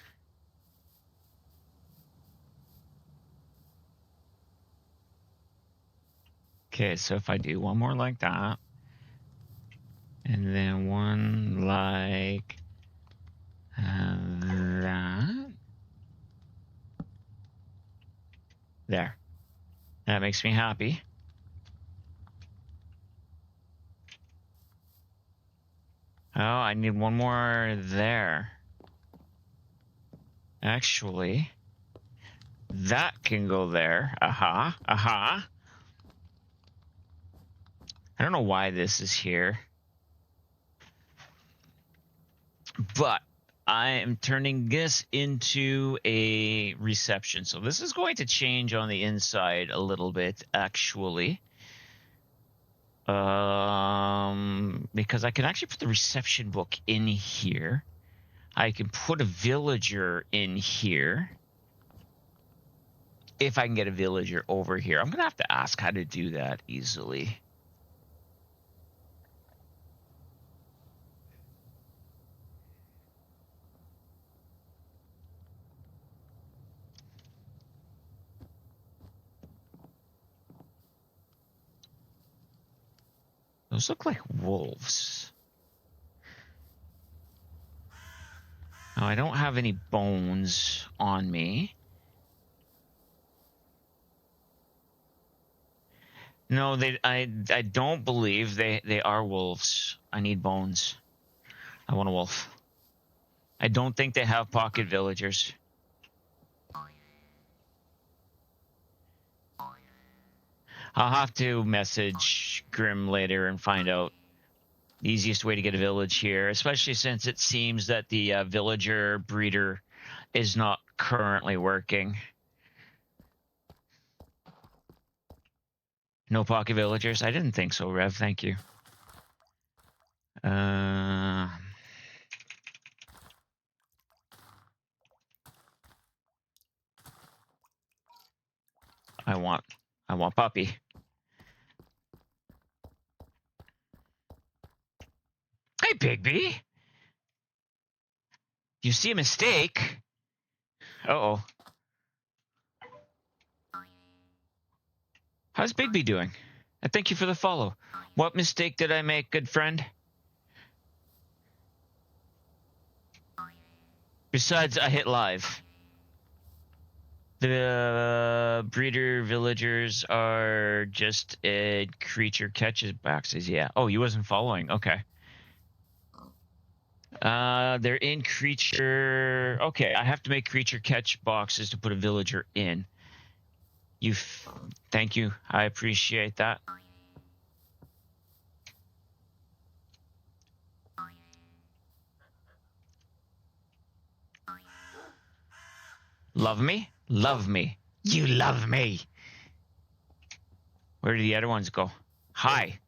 Okay, so if I do one more like that, and then one like that. There. That makes me happy. Oh, I need one more there. Actually, that can go there. Aha. Aha. I don't know why this is here. But I am turning this into a reception. So this is going to change on the inside a little bit, actually. Because I can actually put the reception book in here. I can put a villager in here. If I can get a villager over here. I'm going to have to ask how to do that easily. Those look like wolves. Now, I don't have any bones on me. No, I don't believe they are wolves. I need bones. I want a wolf. I don't think they have pocket villagers. I'll have to message Grim later and find out the easiest way to get a village here, especially since it seems that the villager breeder is not currently working. No pocket villagers? I didn't think so, Rev. Thank you. I want puppy. Hey, Bigby. You see a mistake? Uh-oh. How's Bigby doing? And thank you for the follow. What mistake did I make, good friend? Besides, I hit live. The breeder villagers are just creature catches boxes. Yeah. Oh, you wasn't following. Okay. They're in creature. Okay, I have to make creature catch boxes to put a villager in. Thank you. I appreciate that. Love me? Love me. You love me. Where did the other ones go? Hi.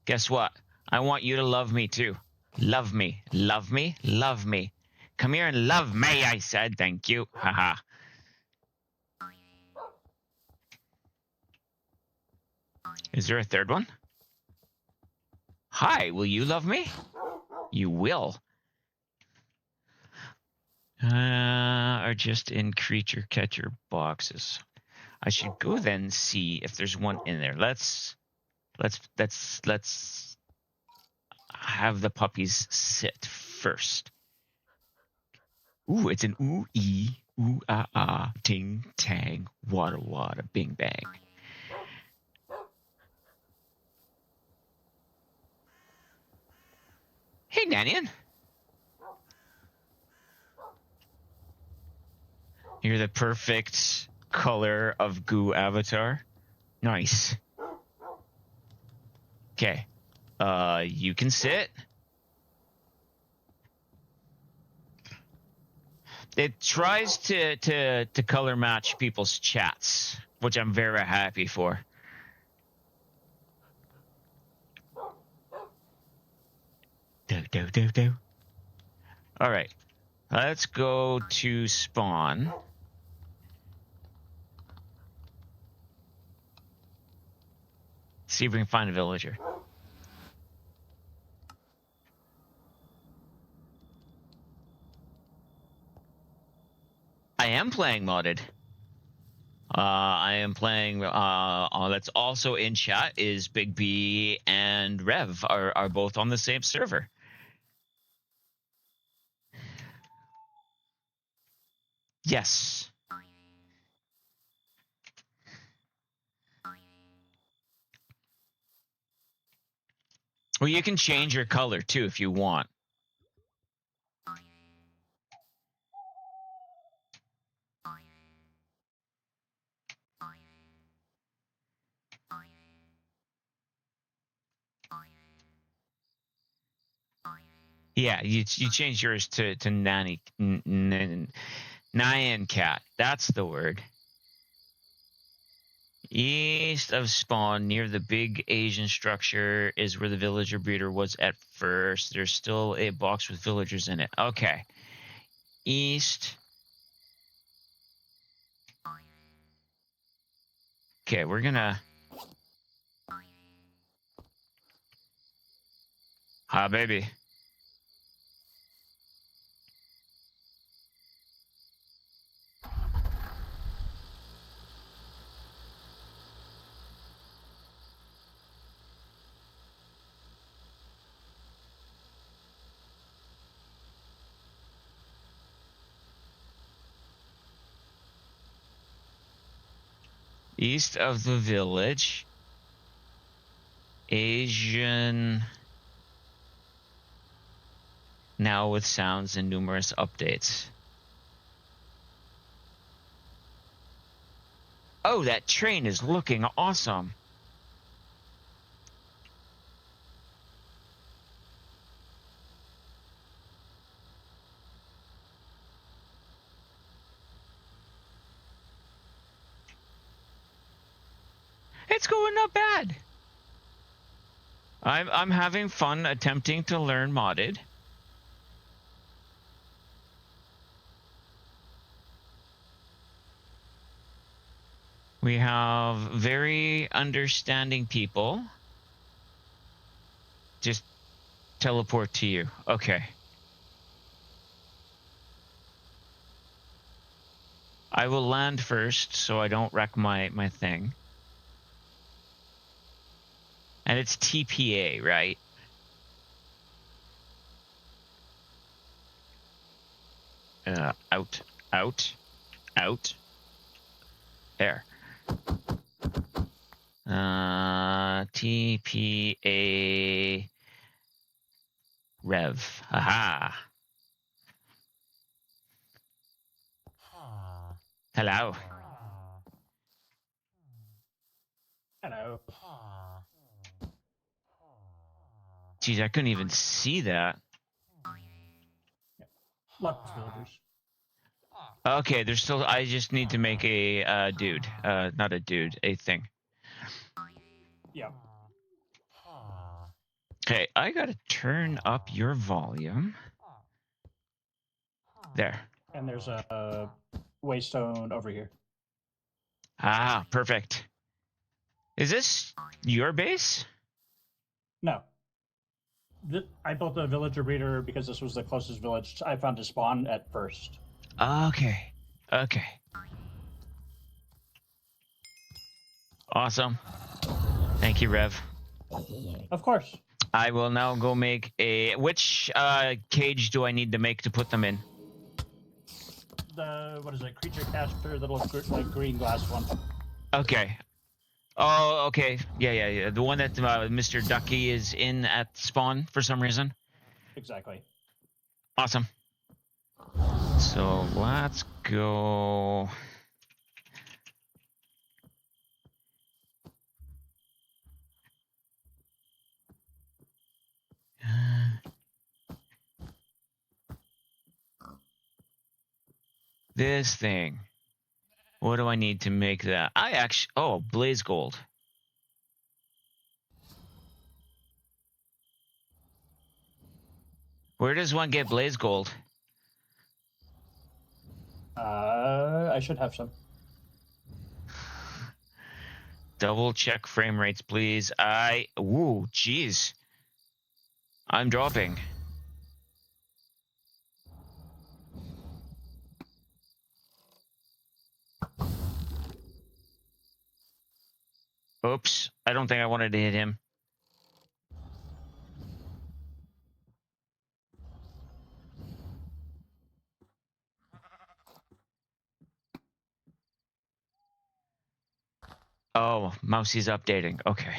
Guess what? I want you to love me too. Love me. Love me. Love me. Come here and love me, I said. Thank you. Haha. Is there a third one? Hi, will you love me? You will. Are just in creature catcher boxes. I should go then see if there's one in there. Let's have the puppies sit first. Ooh, it's an ooh ee ooh ah ah ting tang wada wada bing bang. Hey, Nanian. You're the perfect color of goo avatar. Nice. Okay. You can sit. It tries to color match people's chats, which I'm very happy for. Do. All right. Let's go to spawn. See if we can find a villager. I am playing modded. I am playing. That's also in chat is Big B and Rev are both on the same server. Yes. Well, you can change your color too if you want. Yeah, you change yours to Nyan Cat. That's the word. East of spawn, near the big Asian structure, is where the villager breeder was at first. There's still a box with villagers in it. Okay. East. Okay, we're gonna... Hi, baby. East of the village. Asian... Now with sounds and numerous updates. Oh, that train is looking awesome. It's going not bad. I'm having fun attempting to learn modded. We have very understanding people. Just teleport to you. Okay. I will land first so I don't wreck my thing. And it's TPA, right? out, out, out. There. TPA Rev. Aha. Hello. Hello. Geez, I couldn't even see that. Lots of villagers. Okay, there's still. I just need to make a dude. Not a dude, a thing. Yeah. Okay, I gotta turn up your volume. There. And there's a waystone over here. Ah, perfect. Is this your base? No. I built a villager breeder because this was the closest village I found to spawn at first. Okay. Okay. Awesome. Thank you, Rev. Of course. I will now go make a. Which cage do I need to make to put them in? The, what is it, creature caster, the little like green glass one. Okay. Oh, okay. Yeah. The one that Mr. Ducky is in at spawn for some reason. Exactly. Awesome. So let's go. This thing. What do I need to make that? I actually. Oh, blaze gold. Where does one get blaze gold? I should have some. Double check frame rates, please. Woo, jeez. I'm dropping. Oops. I don't think I wanted to hit him. Oh, Mousie's updating. Okay.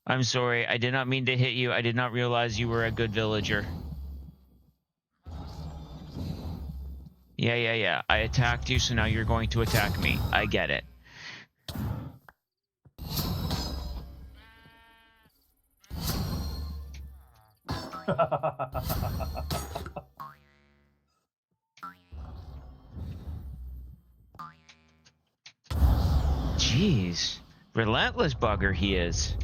I'm sorry. I did not mean to hit you. I did not realize you were a good villager. Yeah. I attacked you, so now you're going to attack me. I get it. Jeez. Relentless bugger he is.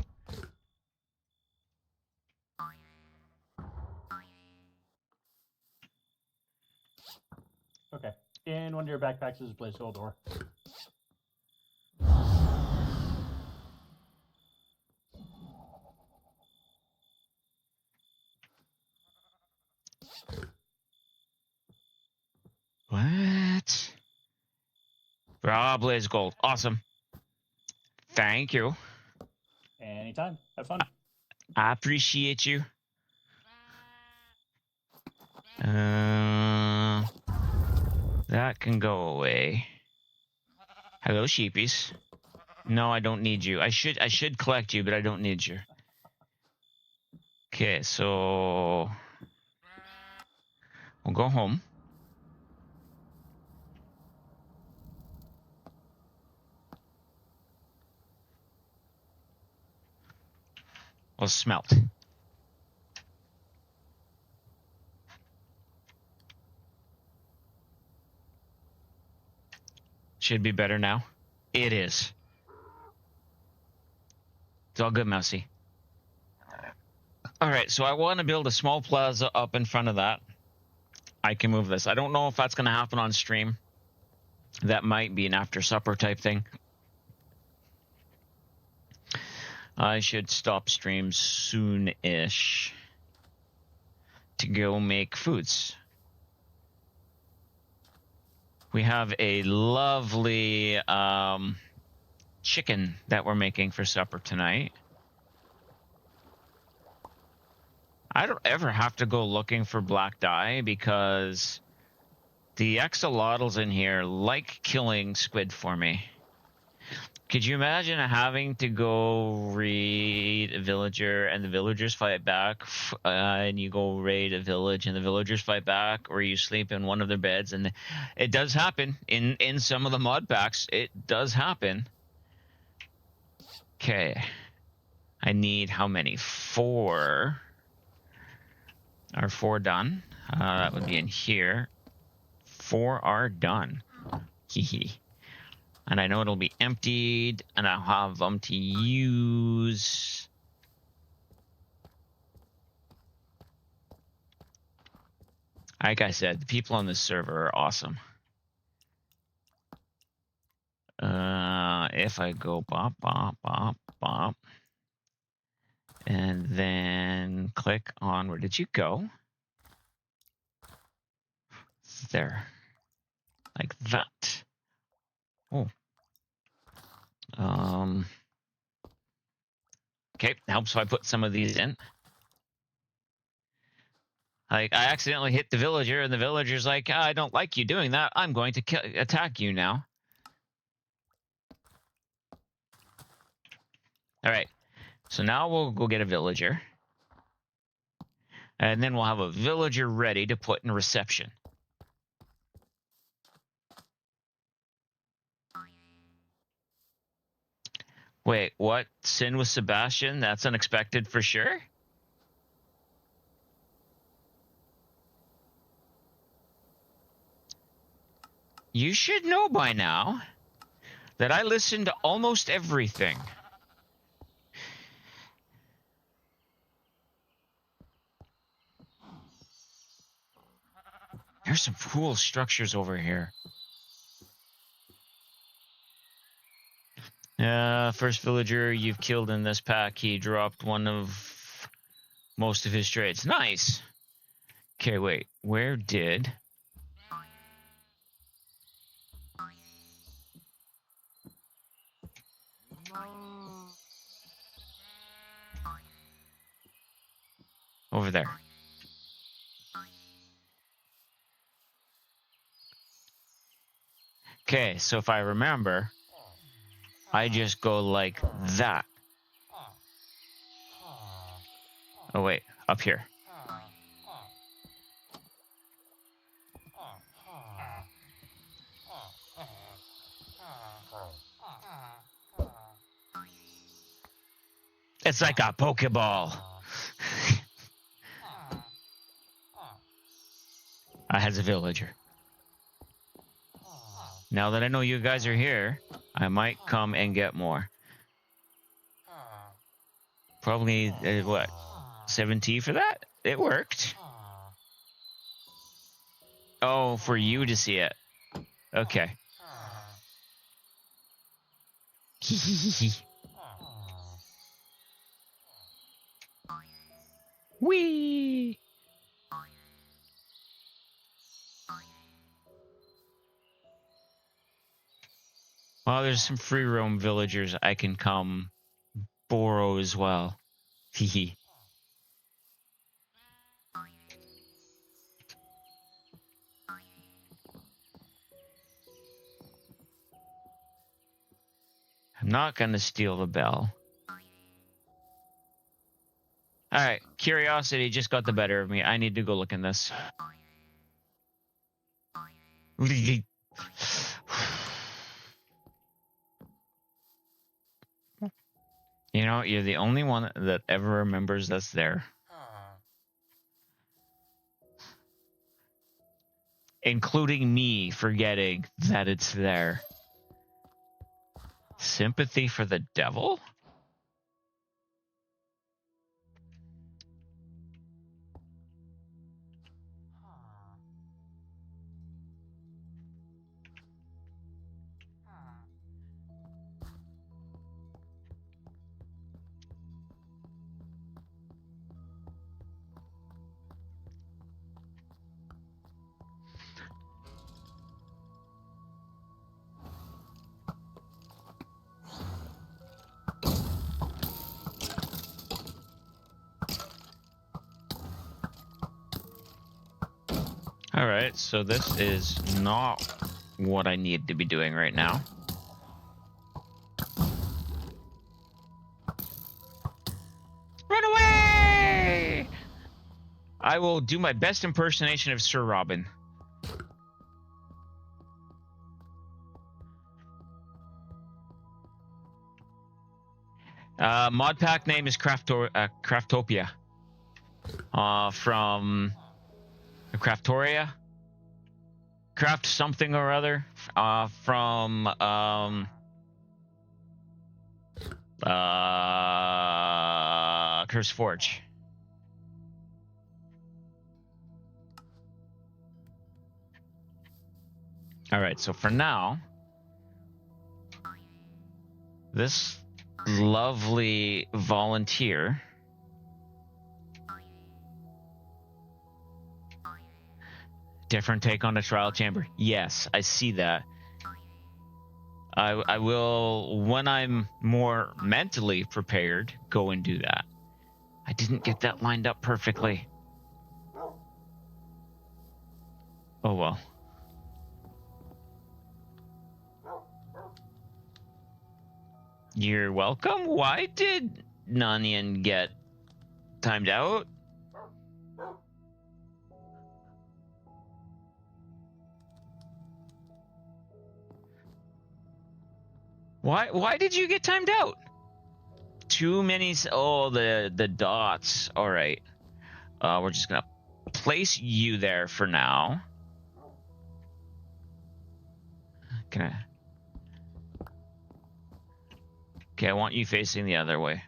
Okay. In one of your backpacks is a blaze gold ore. What? Raw blaze gold. Awesome. Thank you. Anytime. Have fun. I appreciate you. That can go away. Hello, sheepies. No, I don't need you. I should collect you, but I don't need you. Okay, so we'll go home. We'll smelt. Should be better now. It is. It's all good, Mousy. All right, so I want to build a small plaza up in front of that. I can move this. I don't know if that's going to happen on stream. That might be an after supper type thing. I should stop stream soon-ish to go make foods. We have a lovely chicken that we're making for supper tonight. I don't ever have to go looking for black dye because the axolotls in here like killing squid for me. Could you imagine having to go raid a villager and the villagers fight back, and you go raid a village and the villagers fight back, or you sleep in one of their beds? And it does happen in some of the mod packs. It does happen. Okay. I need how many? 4. Are 4 done? That would be in here. 4 are done. Hehe. And I know it'll be emptied, and I'll have them to use. Like I said, the people on this server are awesome. If I go bop, bop, bop, bop, and then click on, where did you go? There. Like that. Oh. Okay, helps if I put some of these in. Like, I accidentally hit the villager, and the villager's like, I don't like you doing that. I'm going to attack you now. All right. So now we'll go get a villager. And then we'll have a villager ready to put in reception. Wait, what? Sin with Sebastian? That's unexpected for sure? You should know by now that I listen to almost everything. There's some cool structures over here. First villager you've killed in this pack, he dropped one of most of his traits. Nice! Okay, wait. Where did... Over there. Okay, so if I remember, I just go like that. Oh, wait. Up here. It's like a Pokeball. I has a villager. Now that I know you guys are here, I might come and get more. Probably, what, 7T for that? It worked. Oh, for you to see it. Okay. Whee! Well, there's some free roam villagers I can come borrow as well. Hehe. I'm not going to steal the bell. All right, curiosity just got the better of me. I need to go look in this. You know, you're the only one that ever remembers that's there. Including me forgetting that it's there. Sympathy for the devil? Alright, so this is not what I need to be doing right now. Run away! I will do my best impersonation of Sir Robin. Mod pack name is Craftopia. From Craftoria. Craft something or other. From Curse Forge. All right, so for now, this lovely volunteer different take on the trial chamber. Yes, I see that. I will, when I'm more mentally prepared, go and do that. I didn't get that lined up perfectly. Oh well. You're welcome. Why did Nanian get timed out? Why did you get timed out? Too many. Oh, the dots. All right. We're just gonna place you there for now. Can I? Okay, I want you facing the other way.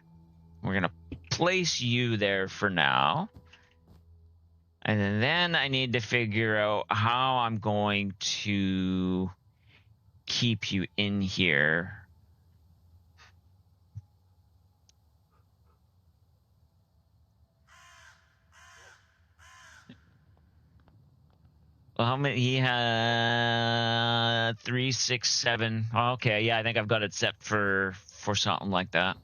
We're gonna place you there for now. And then I need to figure out how I'm going to keep you in here. Well, how many? He had 3, 6, 7. Okay, yeah, I think I've got it set for something like that.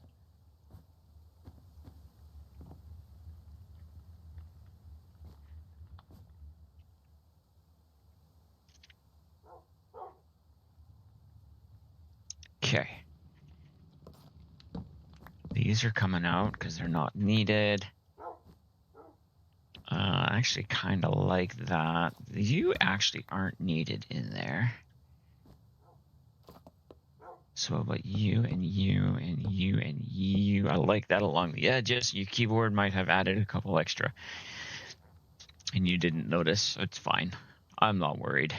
Okay. These are coming out because they're not needed. I actually kind of like that. You actually aren't needed in there. So about you and you and you and you. I like that along the edges. Your keyboard might have added a couple extra. And you didn't notice. It's fine. I'm not worried.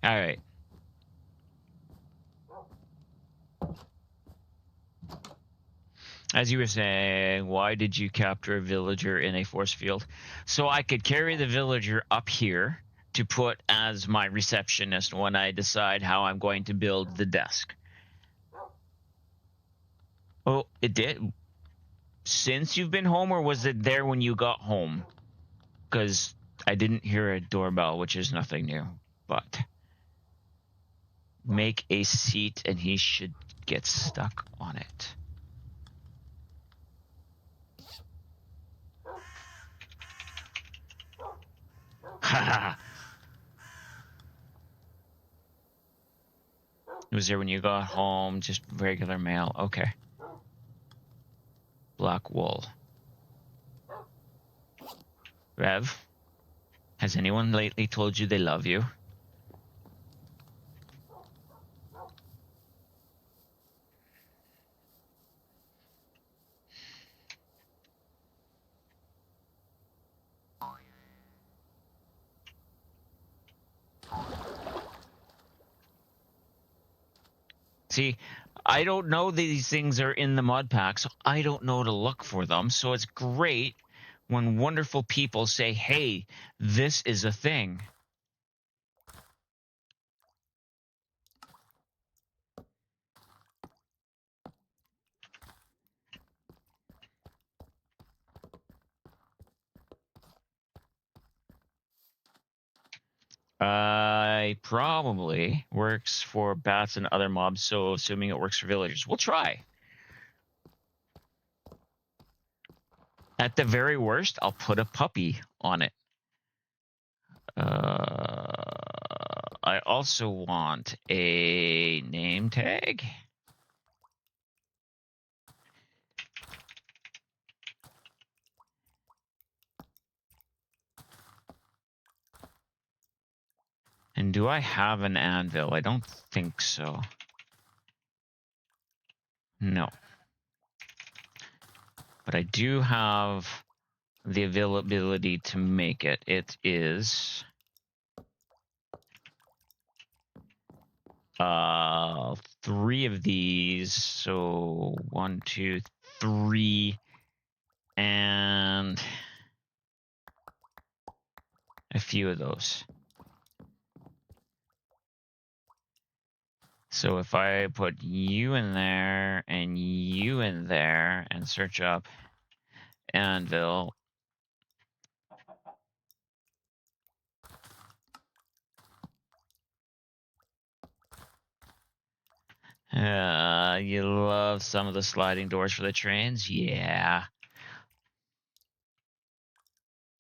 All right. As you were saying, why did you capture a villager in a force field? So I could carry the villager up here to put as my receptionist when I decide how I'm going to build the desk. Oh, it did? Since you've been home, or was it there when you got home? Because I didn't hear a doorbell, which is nothing new. But make a seat and he should get stuck on it. Ha! It was there when you got home, just regular mail. Okay. Black wool. Rev, has anyone lately told you they love you? See, I don't know these things are in the mod pack, so I don't know to look for them. So it's great when wonderful people say, hey, this is a thing. Probably works for bats and other mobs, so assuming it works for villagers. We'll try. At the very worst, I'll put a puppy on it. I also want a name tag. And do I have an anvil? I don't think so. No. But I do have the availability to make it. It is 3 of these. So 1, 2, 3, and a few of those. So if I put you in there and you in there and search up anvil, you love some of the sliding doors for the trains? Yeah.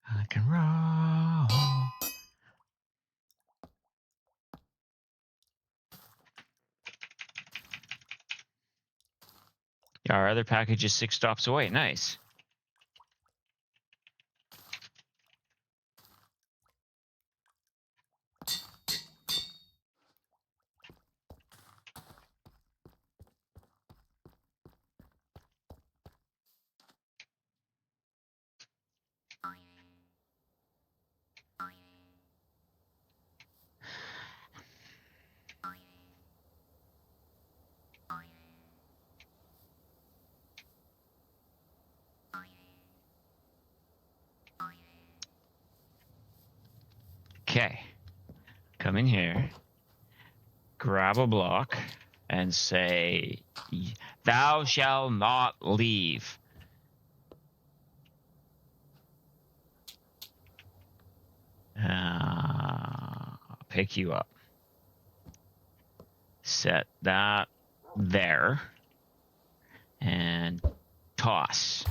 I can roll. Yeah, our other package is 6 stops away. Nice. Okay. Come in here. Grab a block and say, "Thou shalt not leave." I'll pick you up. Set that there and toss.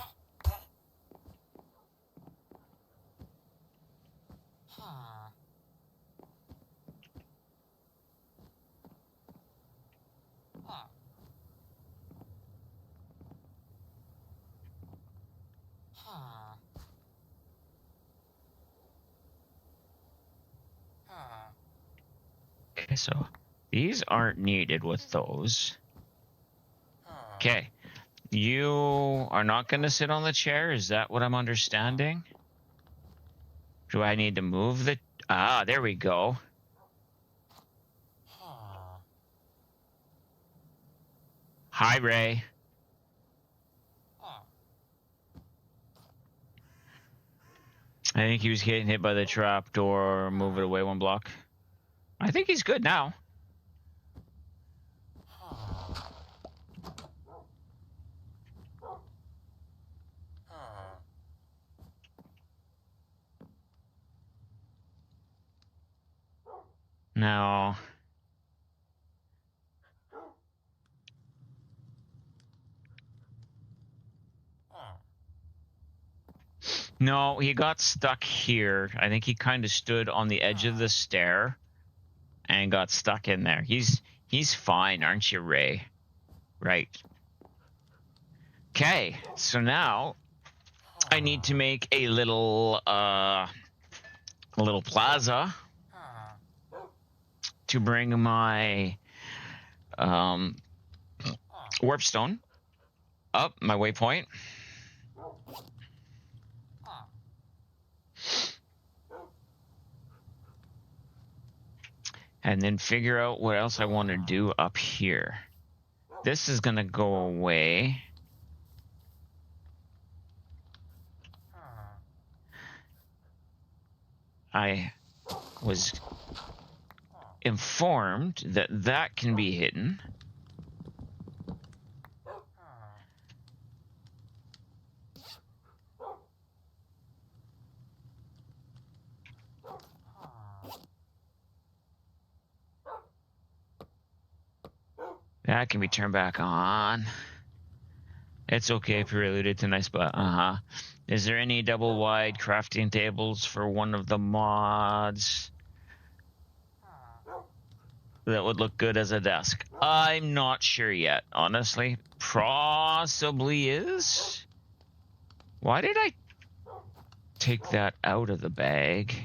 Okay, so these aren't needed with those. Okay. You are not going to sit on the chair? Is that what I'm understanding? Do I need to move the... Ah, there we go. Hi, Ray. I think he was getting hit by the trap door. Move it away 1 block. I think he's good now. Now... No, he got stuck here. I think he kind of stood on the edge of the stair and got stuck in there. He's fine, aren't you, Ray? Right. Okay, so now I need to make a little plaza to bring my warp stone up, my waypoint. And then figure out what else I want to do up here. This is going to go away. I was informed that that can be hidden. That can be turned back on. It's okay, prelude to nice, but Is there any double wide crafting tables for one of the mods that would look good as a desk? I'm not sure yet, honestly. Possibly is. Why did I take that out of the bag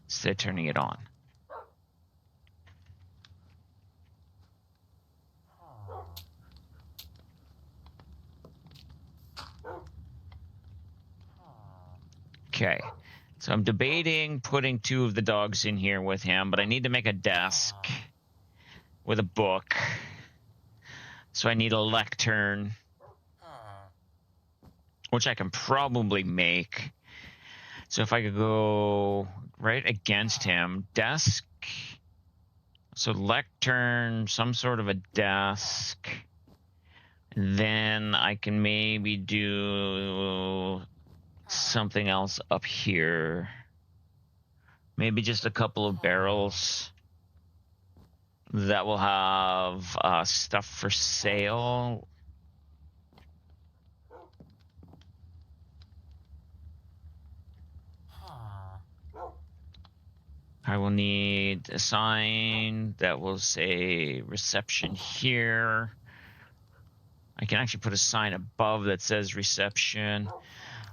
instead of turning it on? Okay, so I'm debating putting 2 of the dogs in here with him, but I need to make a desk with a book. So I need a lectern, which I can probably make. So if I could go right against him, desk, so lectern, some sort of a desk. Then I can maybe do something else up here. Maybe just a couple of barrels that will have stuff for sale. I will need a sign that will say reception here. I can actually put a sign above that says reception.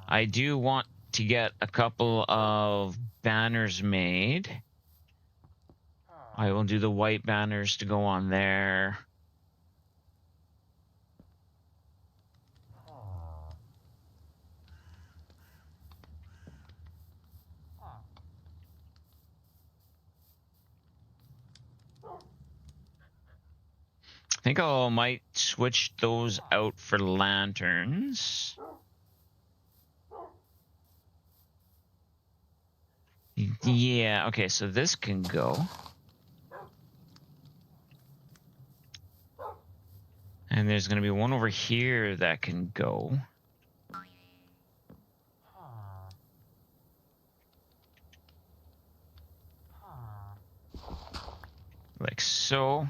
I do want to get a couple of banners made. I will do the white banners to go on there. I think I might switch those out for lanterns. Yeah, okay, so this can go. And there's going to be one over here that can go. Like so.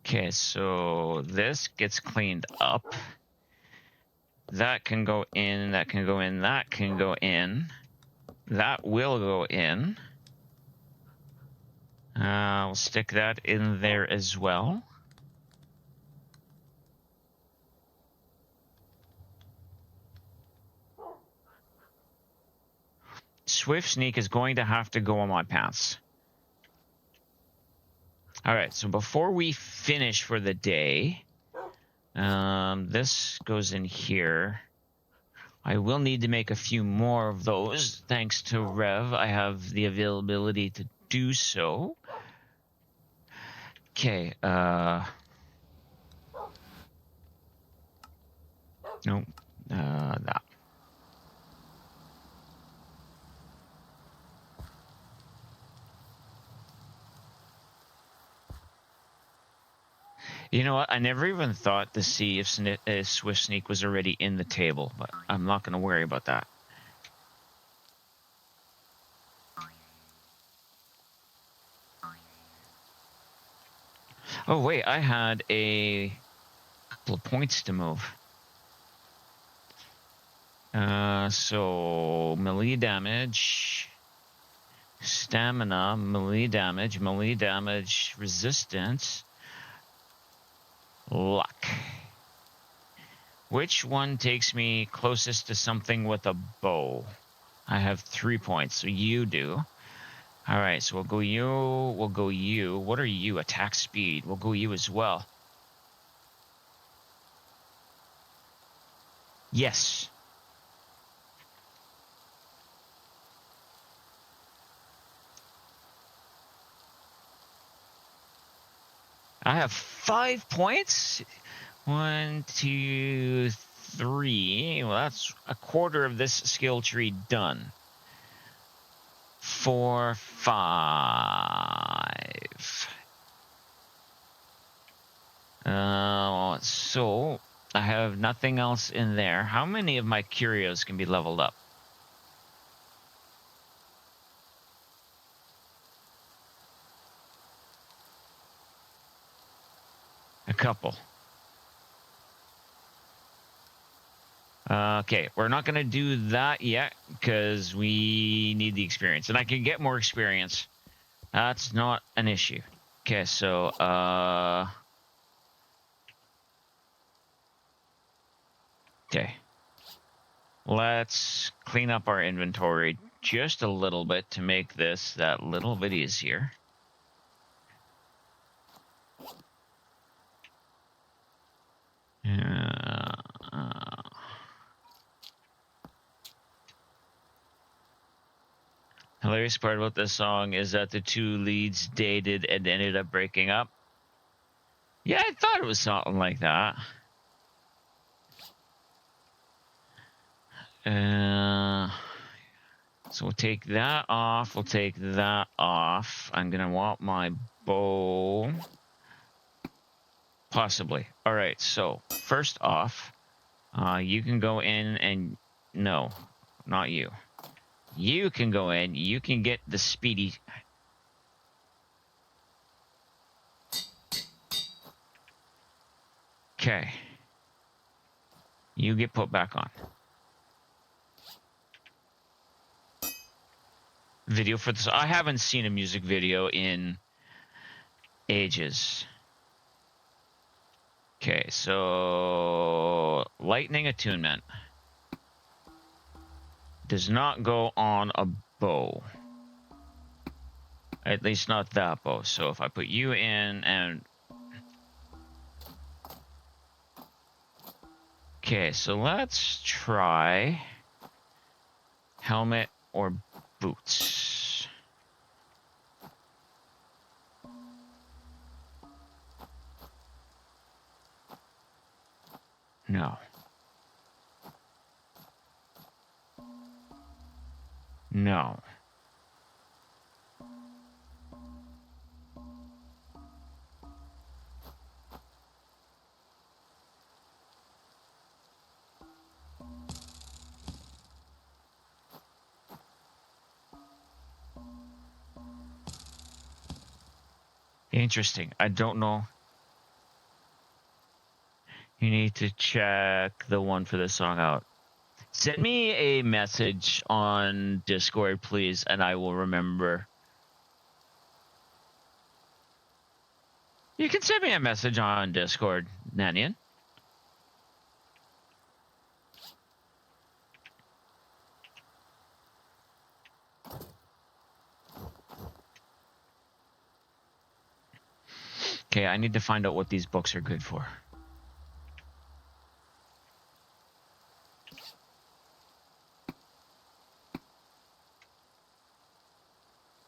Okay, so this gets cleaned up. That can go in, that can go in, that can go in. That will go in. We'll stick that in there as well. Swift Sneak is going to have to go on my pants. All right, so before we finish for the day, this goes in here. I will need to make a few more of those. Thanks to Rev, I have the availability to do so. Okay, no, that. You know what? I never even thought to see if Swift Sneak was already in the table, but I'm not going to worry about that. Oh, wait, I had a couple of points to move. So melee damage, stamina, melee damage, resistance, luck. Which one takes me closest to something with a bow? I have 3 points, so you do. All right, so we'll go you, we'll go you. What are you? Attack speed. We'll go you as well. Yes. I have 5 points. 1, 2, 3. Well, that's a quarter of this skill tree done. 4, 5. So I have nothing else in there. How many of my curios can be leveled up? A couple. Okay, we're not going to do that yet because we need the experience. And I can get more experience. That's not an issue. Okay, so, okay. Let's clean up our inventory just a little bit to make this that little bit easier. Hilarious part about this song is that the two leads dated and ended up breaking up. Yeah, I thought it was something like that. So we'll take that off. We'll take that off. I'm going to want my bow. Possibly. All right, so first off, you can go in and... No, not you. You can go in. You can get the speedy... Okay. You get put back on. Video for this. I haven't seen a music video in ages. Okay, so lightning attunement does not go on a bow. At least not that bow. So if I put you in and... Okay, so let's try helmet or boots. No. No. Interesting. I don't know. You need to check the one for this song out. Send me a message on Discord, please, and I will remember. You can send me a message on Discord, Nanian. Okay, I need to find out what these books are good for.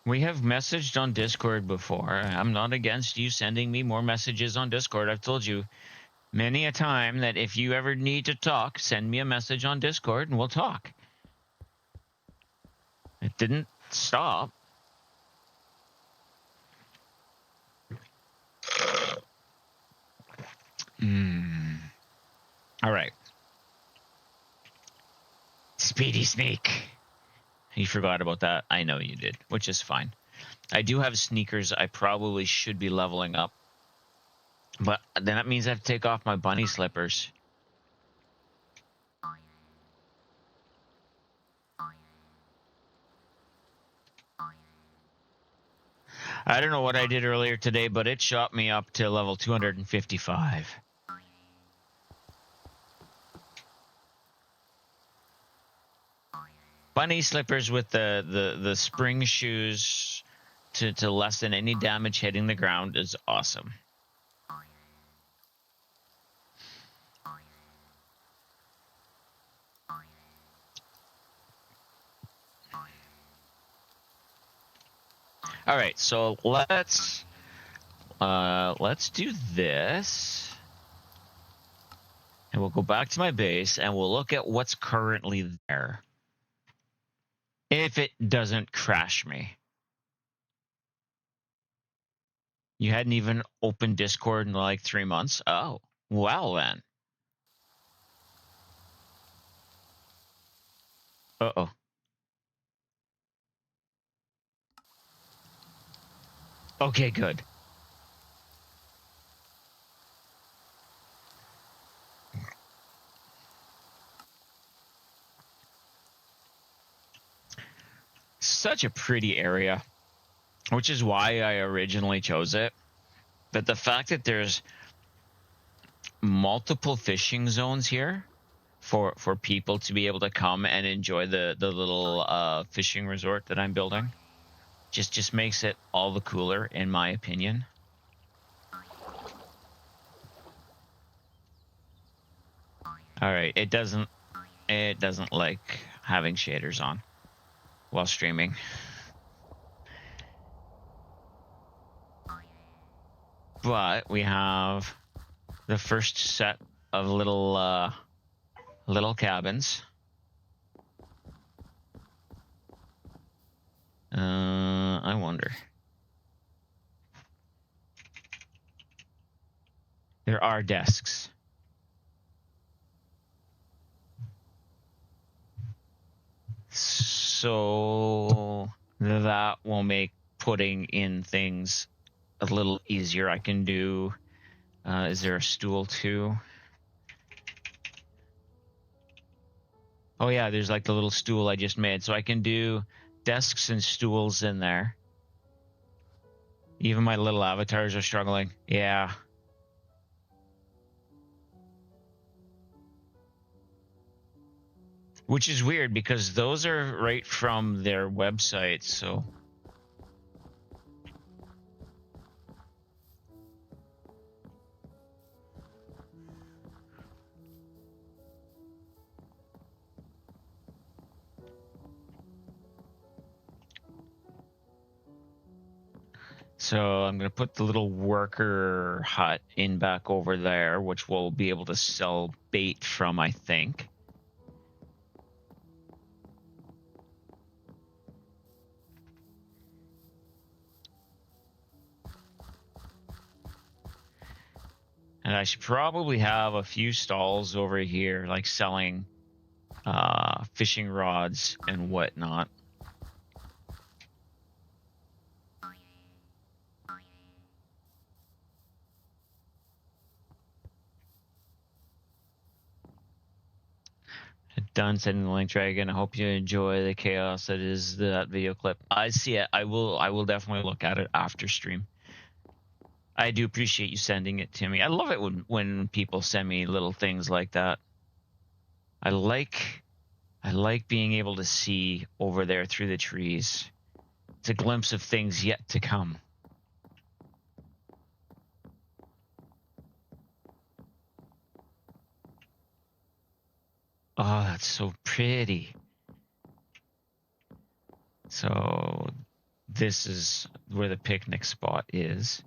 We have messaged on Discord before. I'm not against you sending me more messages on Discord. I've told you many a time that if you ever need to talk, send me a message on Discord and we'll talk. It didn't stop. All right. Speedy Sneak. You forgot about that. I know you did, which is fine. I do have sneakers I probably should be leveling up. But then that means I have to take off my bunny slippers. I don't know what I did earlier today, but it shot me up to level 255. Bunny slippers with the spring shoes to lessen any damage hitting the ground is awesome. All right, so let's do this. And we'll go back to my base and we'll look at what's currently there. If it doesn't crash me. You hadn't even opened Discord in like 3 months? Oh, well then. Uh-oh. Okay, good. Such a pretty area, which is why I originally chose it. But the fact that there's multiple fishing zones here for people to be able to come and enjoy the little fishing resort that I'm building just makes it all the cooler, in my opinion. All right, it doesn't like having shaders on while streaming. But we have the first set of little cabins. I wonder. There are desks. So that will make putting in things a little easier. I can do, is there a stool too? Oh yeah, there's like the little stool I just made. So I can do desks and stools in there. Even my little avatars are struggling. Yeah. Which is weird because those are right from their website, so. So I'm going to put the little worker hut in back over there, which we'll be able to sell bait from, I think. And I should probably have a few stalls over here, like selling fishing rods and whatnot. Done sending the link, Dragon. I hope you enjoy the chaos that is that video clip. I see it. I will definitely look at it after stream. I do appreciate you sending it to me. I love it when people send me little things like that. I like being able to see over there through the trees. It's a glimpse of things yet to come. Oh, that's so pretty. So this is where the picnic spot is.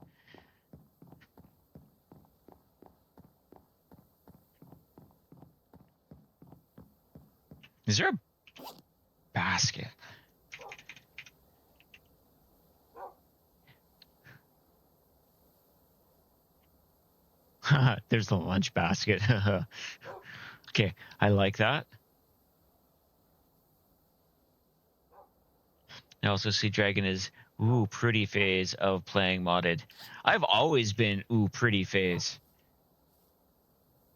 Is there a basket? There's the lunch basket. Okay, I like that. I also see Dragon is pretty phase of playing modded. I've always been pretty phase.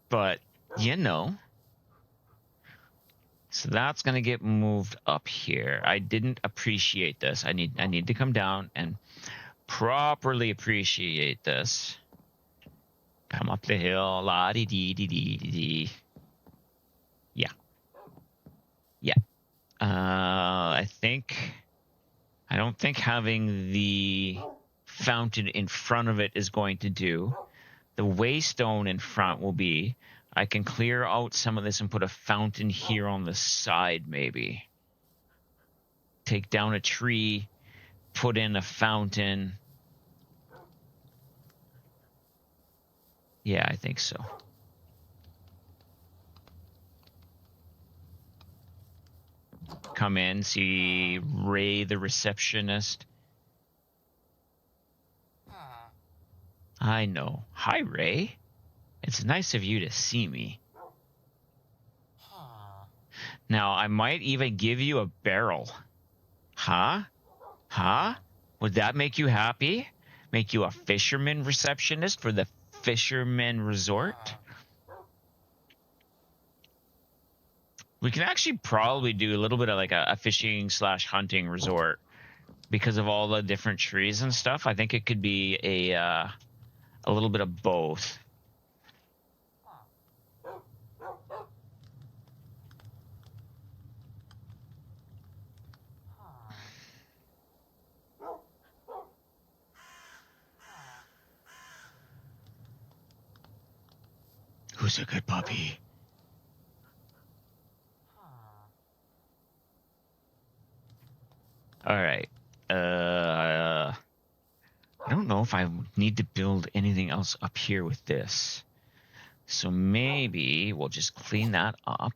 But you know. So that's gonna get moved up here. I didn't appreciate this. I need to come down and properly appreciate this. Come up the hill, la dee dee dee dee dee. Yeah. Yeah. I don't think having the fountain in front of it is going to do. The waystone in front will be. I can clear out some of this and put a fountain here on the side, maybe. Take down a tree, put in a fountain. Yeah, I think so. Come in, see Ray the receptionist. I know. Hi, Ray. It's nice of you to see me. Now, I might even give you a barrel. Huh? Huh? Would that make you happy? Make you a fisherman receptionist for the fisherman resort? We can actually probably do a little bit of like a fishing / hunting resort because of all the different trees and stuff. I think it could be a little bit of both. Who's a good puppy? All right. I don't know if I need to build anything else up here with this. So maybe we'll just clean that up.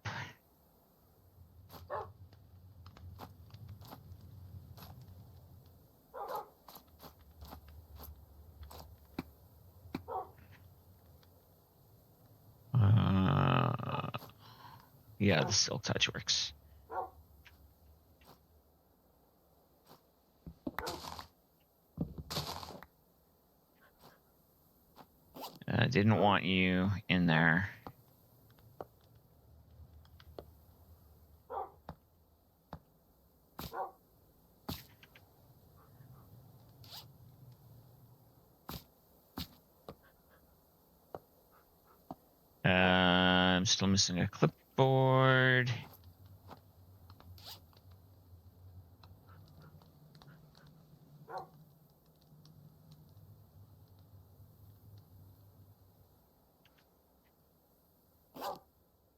Yeah, the silk touch works. I didn't want you in there. I'm still missing a clipboard.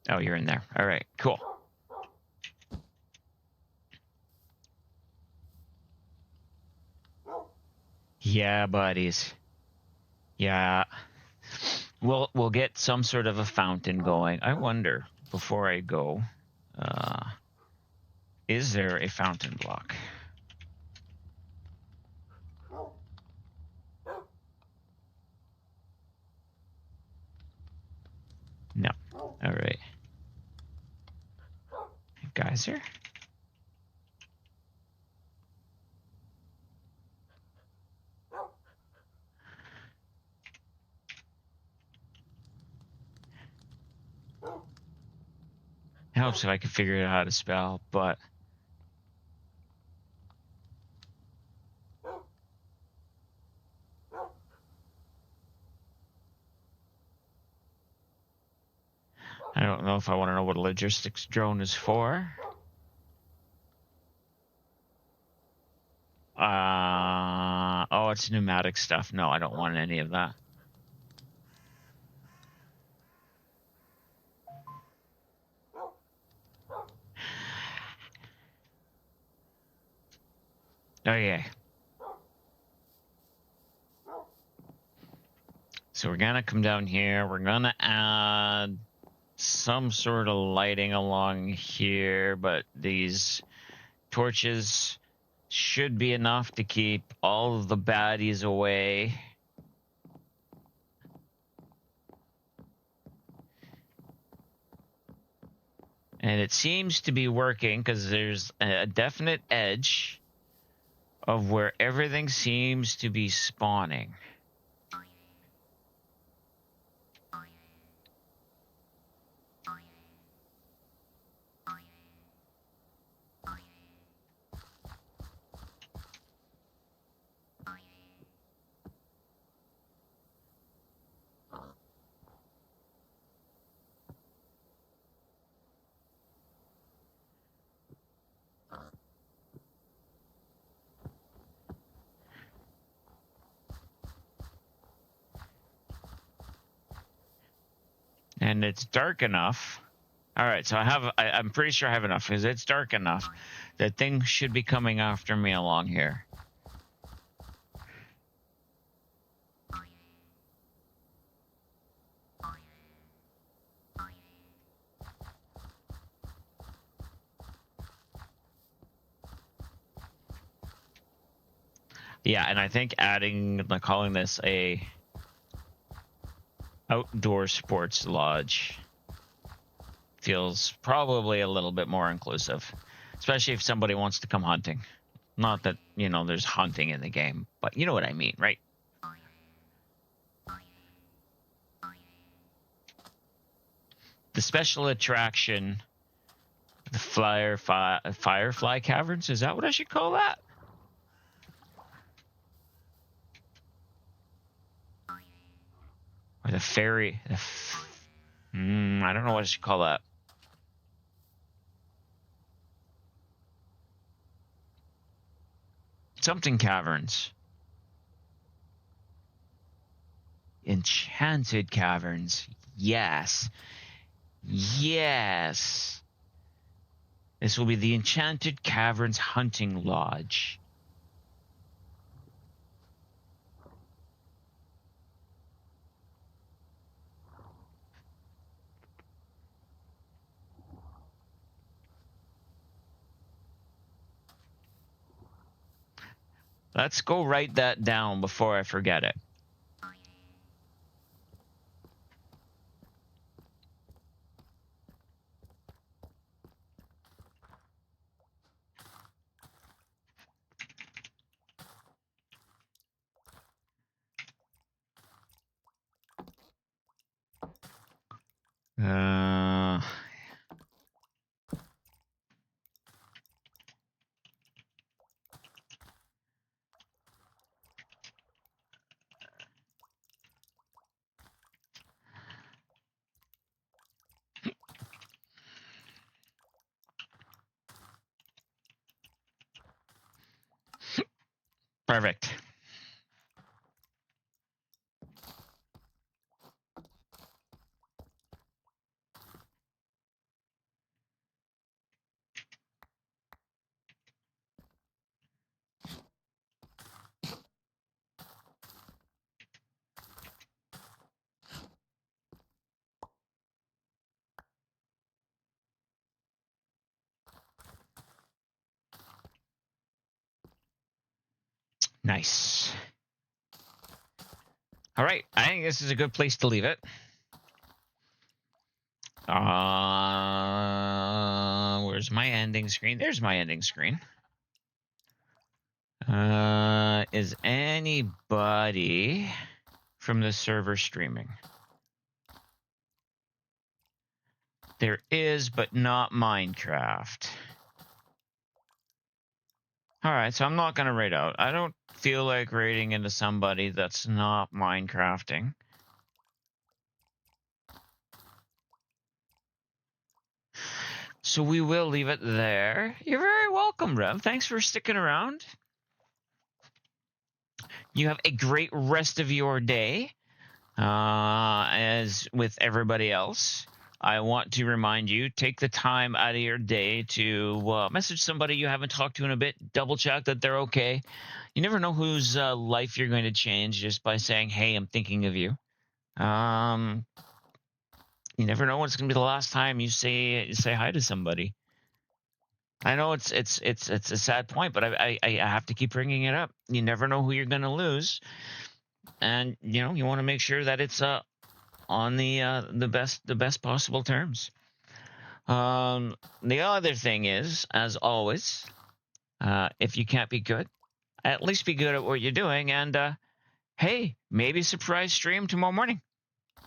Oh, you're in there. All right, cool. Yeah, buddies. Yeah. We'll get some sort of a fountain going. I wonder, before I go, is there a fountain block? No. All right. Geyser? Helps if I can figure out how to spell, but I don't know if I want to know what a logistics drone is for. Oh, it's pneumatic stuff. No, I don't want any of that. Okay. So we're gonna come down here. We're gonna add some sort of lighting along here, but these torches should be enough to keep all of the baddies away. And it seems to be working because there's a definite edge of where everything seems to be spawning. And it's dark enough. All right, so I'm pretty sure I have enough because it's dark enough that things should be coming after me along here. Yeah, and I think calling this a outdoor sports lodge feels probably a little bit more inclusive, especially if somebody wants to come hunting. Not that, there's hunting in the game, but you know what I mean, right? The special attraction, the Firefly Caverns, is that what I should call that? Or the fairy... I don't know what I should call that. Something Caverns. Enchanted Caverns. Yes. Yes. This will be the Enchanted Caverns Hunting Lodge. Let's go write that down before I forget it. Perfect. Nice. All right, I think this is a good place to leave it. Where's my ending screen? There's my ending screen. Is anybody from the server streaming? There is, but not Minecraft. All right, so I'm not going to raid out. I don't feel like raiding into somebody that's not Minecrafting. So we will leave it there. You're very welcome, Rev. Thanks for sticking around. You have a great rest of your day. As with everybody else, I want to remind you, take the time out of your day to message somebody you haven't talked to in a bit. Double check that they're okay. You never know whose life you're going to change just by saying, "Hey, I'm thinking of you." You never know when it's going to be the last time you say hi to somebody. I know it's a sad point, but I have to keep bringing it up. You never know who you're going to lose, and you want to make sure that it's on the best possible terms. The other thing is, as always, if you can't be good, at least be good at what you're doing. And hey, maybe surprise stream tomorrow morning.